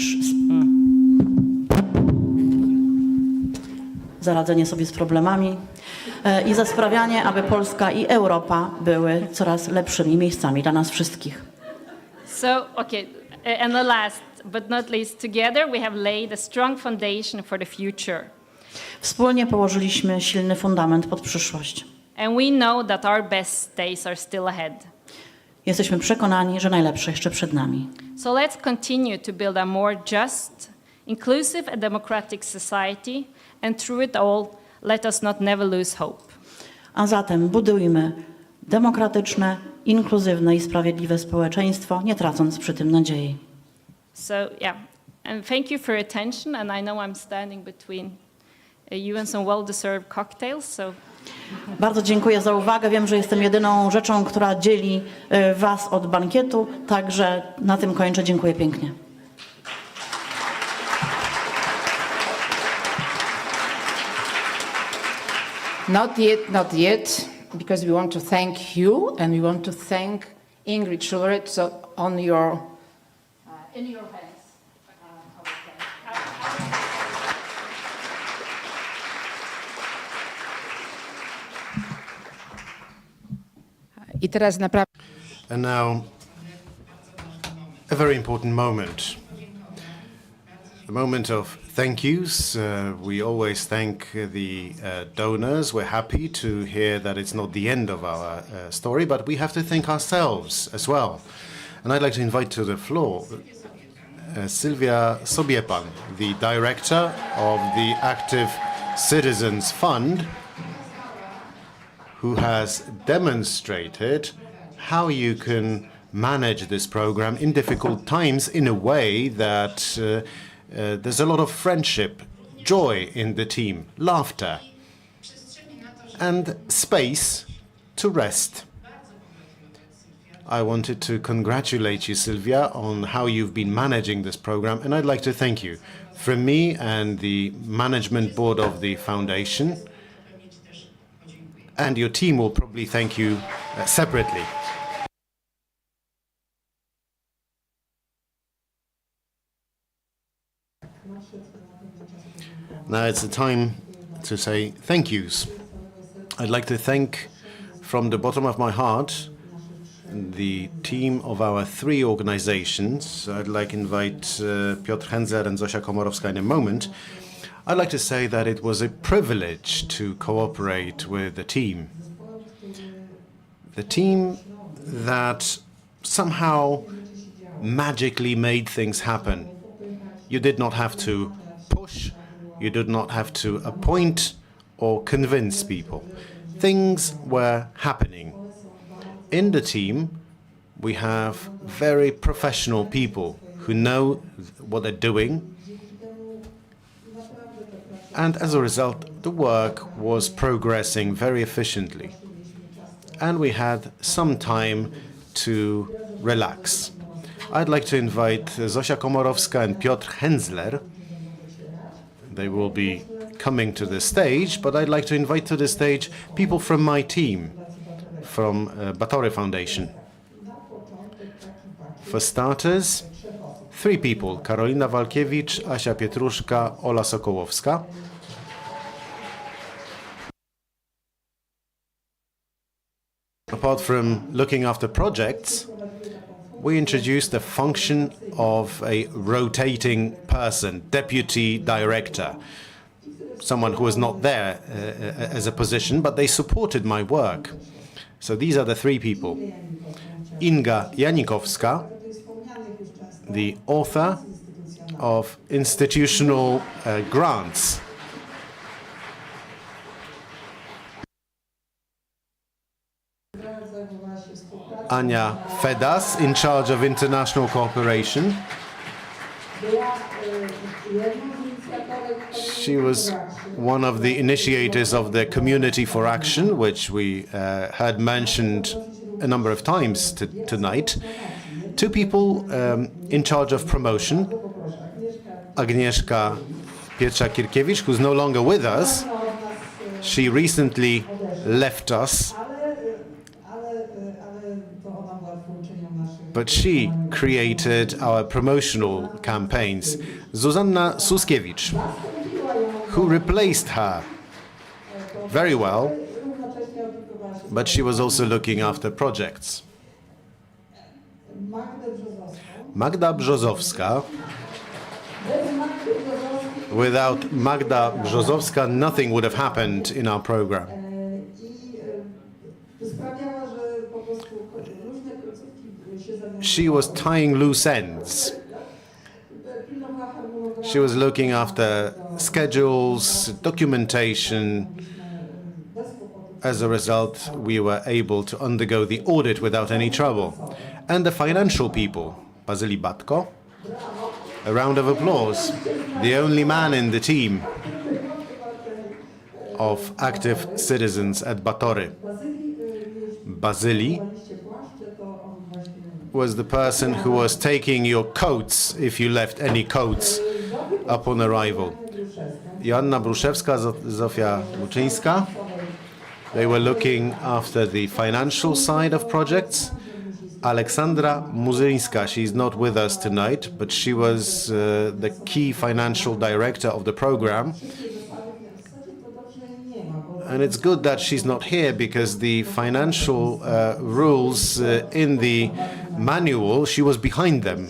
Speaker 3: za radzenie sobie z problemami, i za sprawianie, aby Polska i Europa były coraz lepszymi miejscami dla nas wszystkich.
Speaker 7: So, okay, and the last but not least, together we have laid a strong foundation for the future.
Speaker 3: Wspólnie położyliśmy silny fundament pod przyszłość.
Speaker 7: And we know that our best days are still ahead.
Speaker 3: Jesteśmy przekonani, że najlepsze jeszcze przed nami.
Speaker 7: So let's continue to build a more just, inclusive and democratic society, and through it all, let us not never lose hope.
Speaker 3: A zatem budujmy demokratyczne, inkluzywne i sprawiedliwe społeczeństwo, nie tracąc przy tym nadziei.
Speaker 7: So yeah, and thank you for your attention, and I know I'm standing between you and some well-deserved cocktails, so...
Speaker 3: Bardzo dziękuję za uwagę. Wiem, że jestem jedyną rzeczą, która dzieli was od bankietu, także na tym kończę. Dziękuję pięknie.
Speaker 4: Not yet, because we want to thank you and we want to thank Ingrid Schuret. So on your in your hands. I teraz naprawdę.
Speaker 1: And now, a very important moment. The moment of thank yous. We always thank the donors. We're happy to hear that it's not the end of our story, but we have to thank ourselves as well. And I'd like to invite to the floor Sylwia Sobiepan, the director of the Active Citizens Fund, who has demonstrated how you can manage this program in difficult times in a way that there's a lot of friendship, joy in the team, laughter, and space to rest. I wanted to congratulate you, Sylwia, on how you've been managing this program, and I'd like to thank you from me and the management board of the foundation. And your team will probably thank you separately. Now it's the time to say thank yous. I'd like to thank from the bottom of my heart the team of our three organizations. I'd like to invite Piotr Henzler and Zosia Komorowska in a moment. I'd like to say that it was a privilege to cooperate with the team. The team that somehow magically made things happen. You did not have to push, you did not have to appoint or convince people. Things were happening. In the team, we have very professional people who know what they're doing. And as a result, the work was progressing very efficiently. And we had some time to relax. I'd like to invite Zosia Komorowska and Piotr Henzler. They will be coming to the stage, but I'd like to invite to the stage people from my team, from Batory Foundation. For starters, three people: Karolina Walkiewicz, Asia Pietruszka, Ola Sokołowska. Apart from looking after projects, we introduced the function of a rotating person, deputy director, someone who was not there as a position, but they supported my work. So these are the three people. Inga Janikowska, the author of institutional grants. Ania Fedas, in charge of international cooperation. She was one of the initiators of the Community for Action, which we heard mentioned a number of times tonight. Two people in charge of promotion. Agnieszka Pietrza-Kirkiewicz, who's no longer with us. She recently left us. But she created our promotional campaigns. Zuzanna Suskiewicz, who replaced her very well, but she was also looking after projects. Magda Brzozowska. Without Magda Brzozowska, nothing would have happened in our program. She was tying loose ends. She was looking after schedules, documentation. As a result, we were able to undergo the audit without any trouble. And the financial people, Bazili Batko, a round of applause, the only man in the team of active citizens at Batory. Bazili was the person who was taking your coats if you left any coats upon arrival. Joanna Bruszewska, Zofia Łuczyńska. They were looking after the financial side of projects. Aleksandra Muzyńska, she's not with us tonight, but she was the key financial director of the program. And it's good that she's not here because the financial rules in the manual, she was behind them.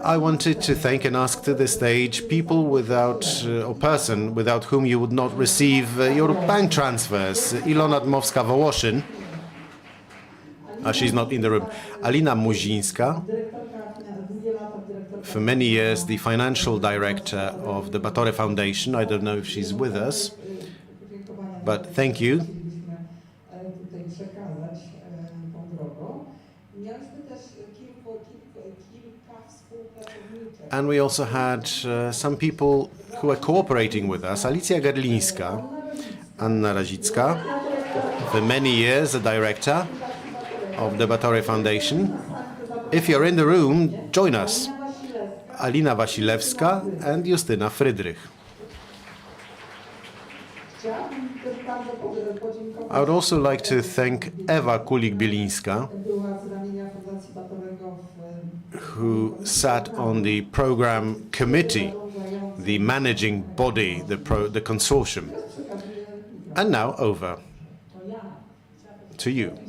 Speaker 1: I wanted to thank and ask to the stage people without, or person without whom you would not receive your bank transfers. Ilona Dmowska-Wołoszyn. She's not in the room. Alina Muzińska, for many years the financial director of the Batory Foundation. I don't know if she's with us, but thank you. And we also had some people who were cooperating with us. Alicja Garlińska, Anna Razicka, for many years a director of the Batory Foundation. If you're in the room, join us. Alina Wasilewska and Justyna Frydrych. I would also like to thank Ewa Kulik-Bielińska, who sat on the program committee, the managing body, the consortium. And now over to you.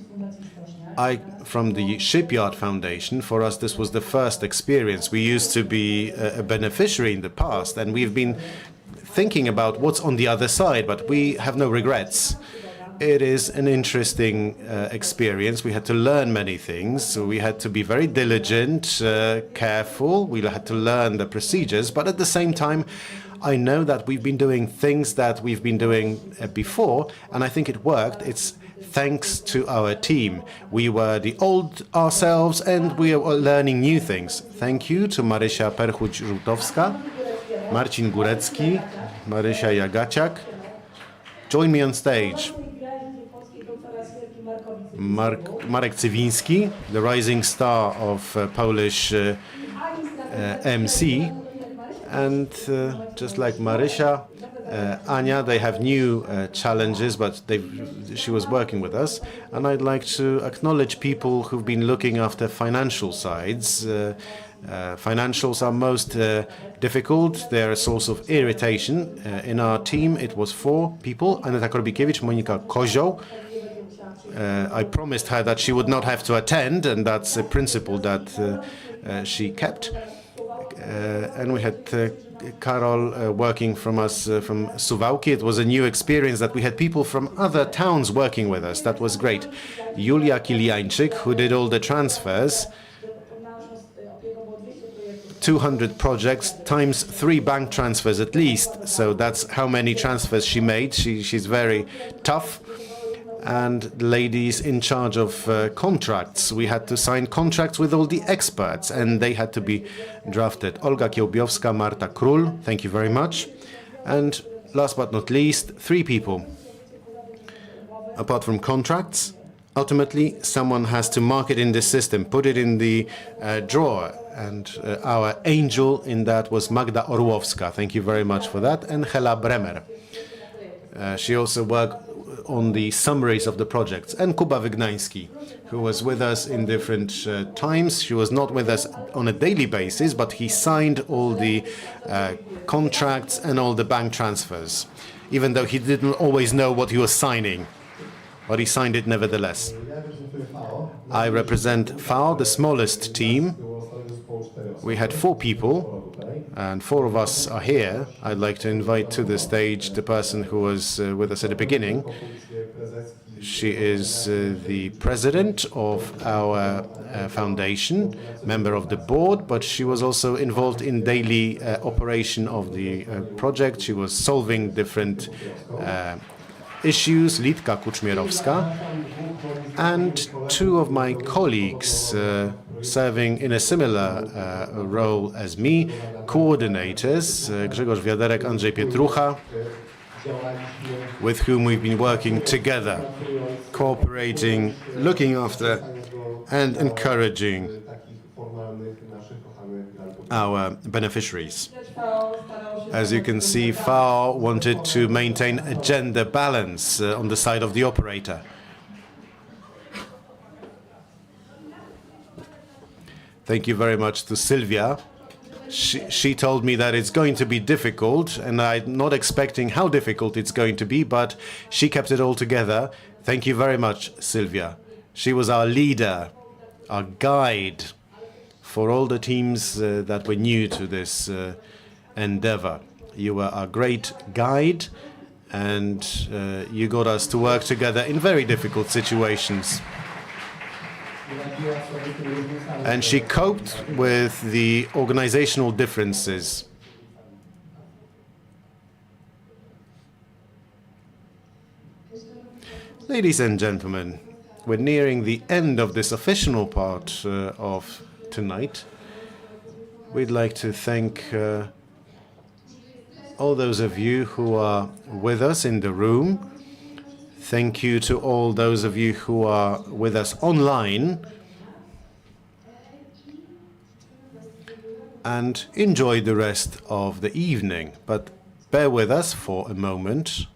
Speaker 1: From the Shipyard Foundation, for us this was the first experience. We used to be a beneficiary in the past, and we've been thinking about what's on the other side, but we have no regrets. It is an interesting experience. We had to learn many things. So we had to be very diligent, careful. We had to learn the procedures, but at the same time, I know that we've been doing things that we've been doing before, and I think it worked. It's thanks to our team. We were the old ourselves, and we are learning new things. Thank you to Marysia Perchuć-Żółtowska, Marcin Górecki, Marysia Jagaciak. Join me on stage. Marek Cywiński, the rising star of Polish MC. And just like Marysia, Anya, they have new challenges, but she was working with us. And I'd like to acknowledge people who've been looking after financial sides. Financials are most difficult. They're a source of irritation. In our team, it was 4 people: Aneta Korbikiewicz, Monika Kozioł. I promised her that she would not have to attend, and that's a principle that she kept. And we had Karol working from us from Suwałki. It was a new experience that we had people from other towns working with us. That was great. Julia Kiliańczyk, who did all the transfers. 200 projects times 3 bank transfers at least. So that's how many transfers she made. She's very tough. And the ladies in charge of contracts. We had to sign contracts with all the experts, and they had to be drafted. Olga Kiełbiowska, Marta Król, thank you very much. And last but not least, 3 people. Apart from contracts, ultimately, someone has to mark it in the system, put it in the drawer. And our angel in that was Magda Orłowska. Thank you very much for that. And Hela Bremer. She also worked on the summaries of the projects. And Kuba Wygnański, who was with us in different times. She was not with us on a daily basis, but he signed all the contracts and all the bank transfers, even though he didn't always know what he was signing. but he signed it nevertheless. I represent FAO, the smallest team. We had 4 people, and 4 of us are here. I'd like to invite to the stage the person who was with us at the beginning. She is the president of our foundation, member of the board, but she was also involved in daily operation of the project. She was solving different issues, Litka Kuczmierowska, and 2 of my colleagues serving in a similar role as me, coordinators, Grzegorz Wiaderek, Andrzej Pietrucha, with whom we've been working together, cooperating, looking after and encouraging our beneficiaries. As you can see, FAO wanted to maintain a gender balance on the side of the operator. Thank you very much to Sylvia. She told me that it's going to be difficult, and I'm not expecting how difficult it's going to be, but she kept it all together. Thank you very much, Sylvia. She was our leader, our guide for all the teams that were new to this endeavor. You were our great guide, and you got us to work together in very difficult situations. And she coped with the organizational differences. Ladies and gentlemen, we're nearing the end of this official part of tonight. We'd like to thank all those of you who are with us in the room. Thank you to all those of you who are with us online. And enjoy the rest of the evening. But bear with us for a moment.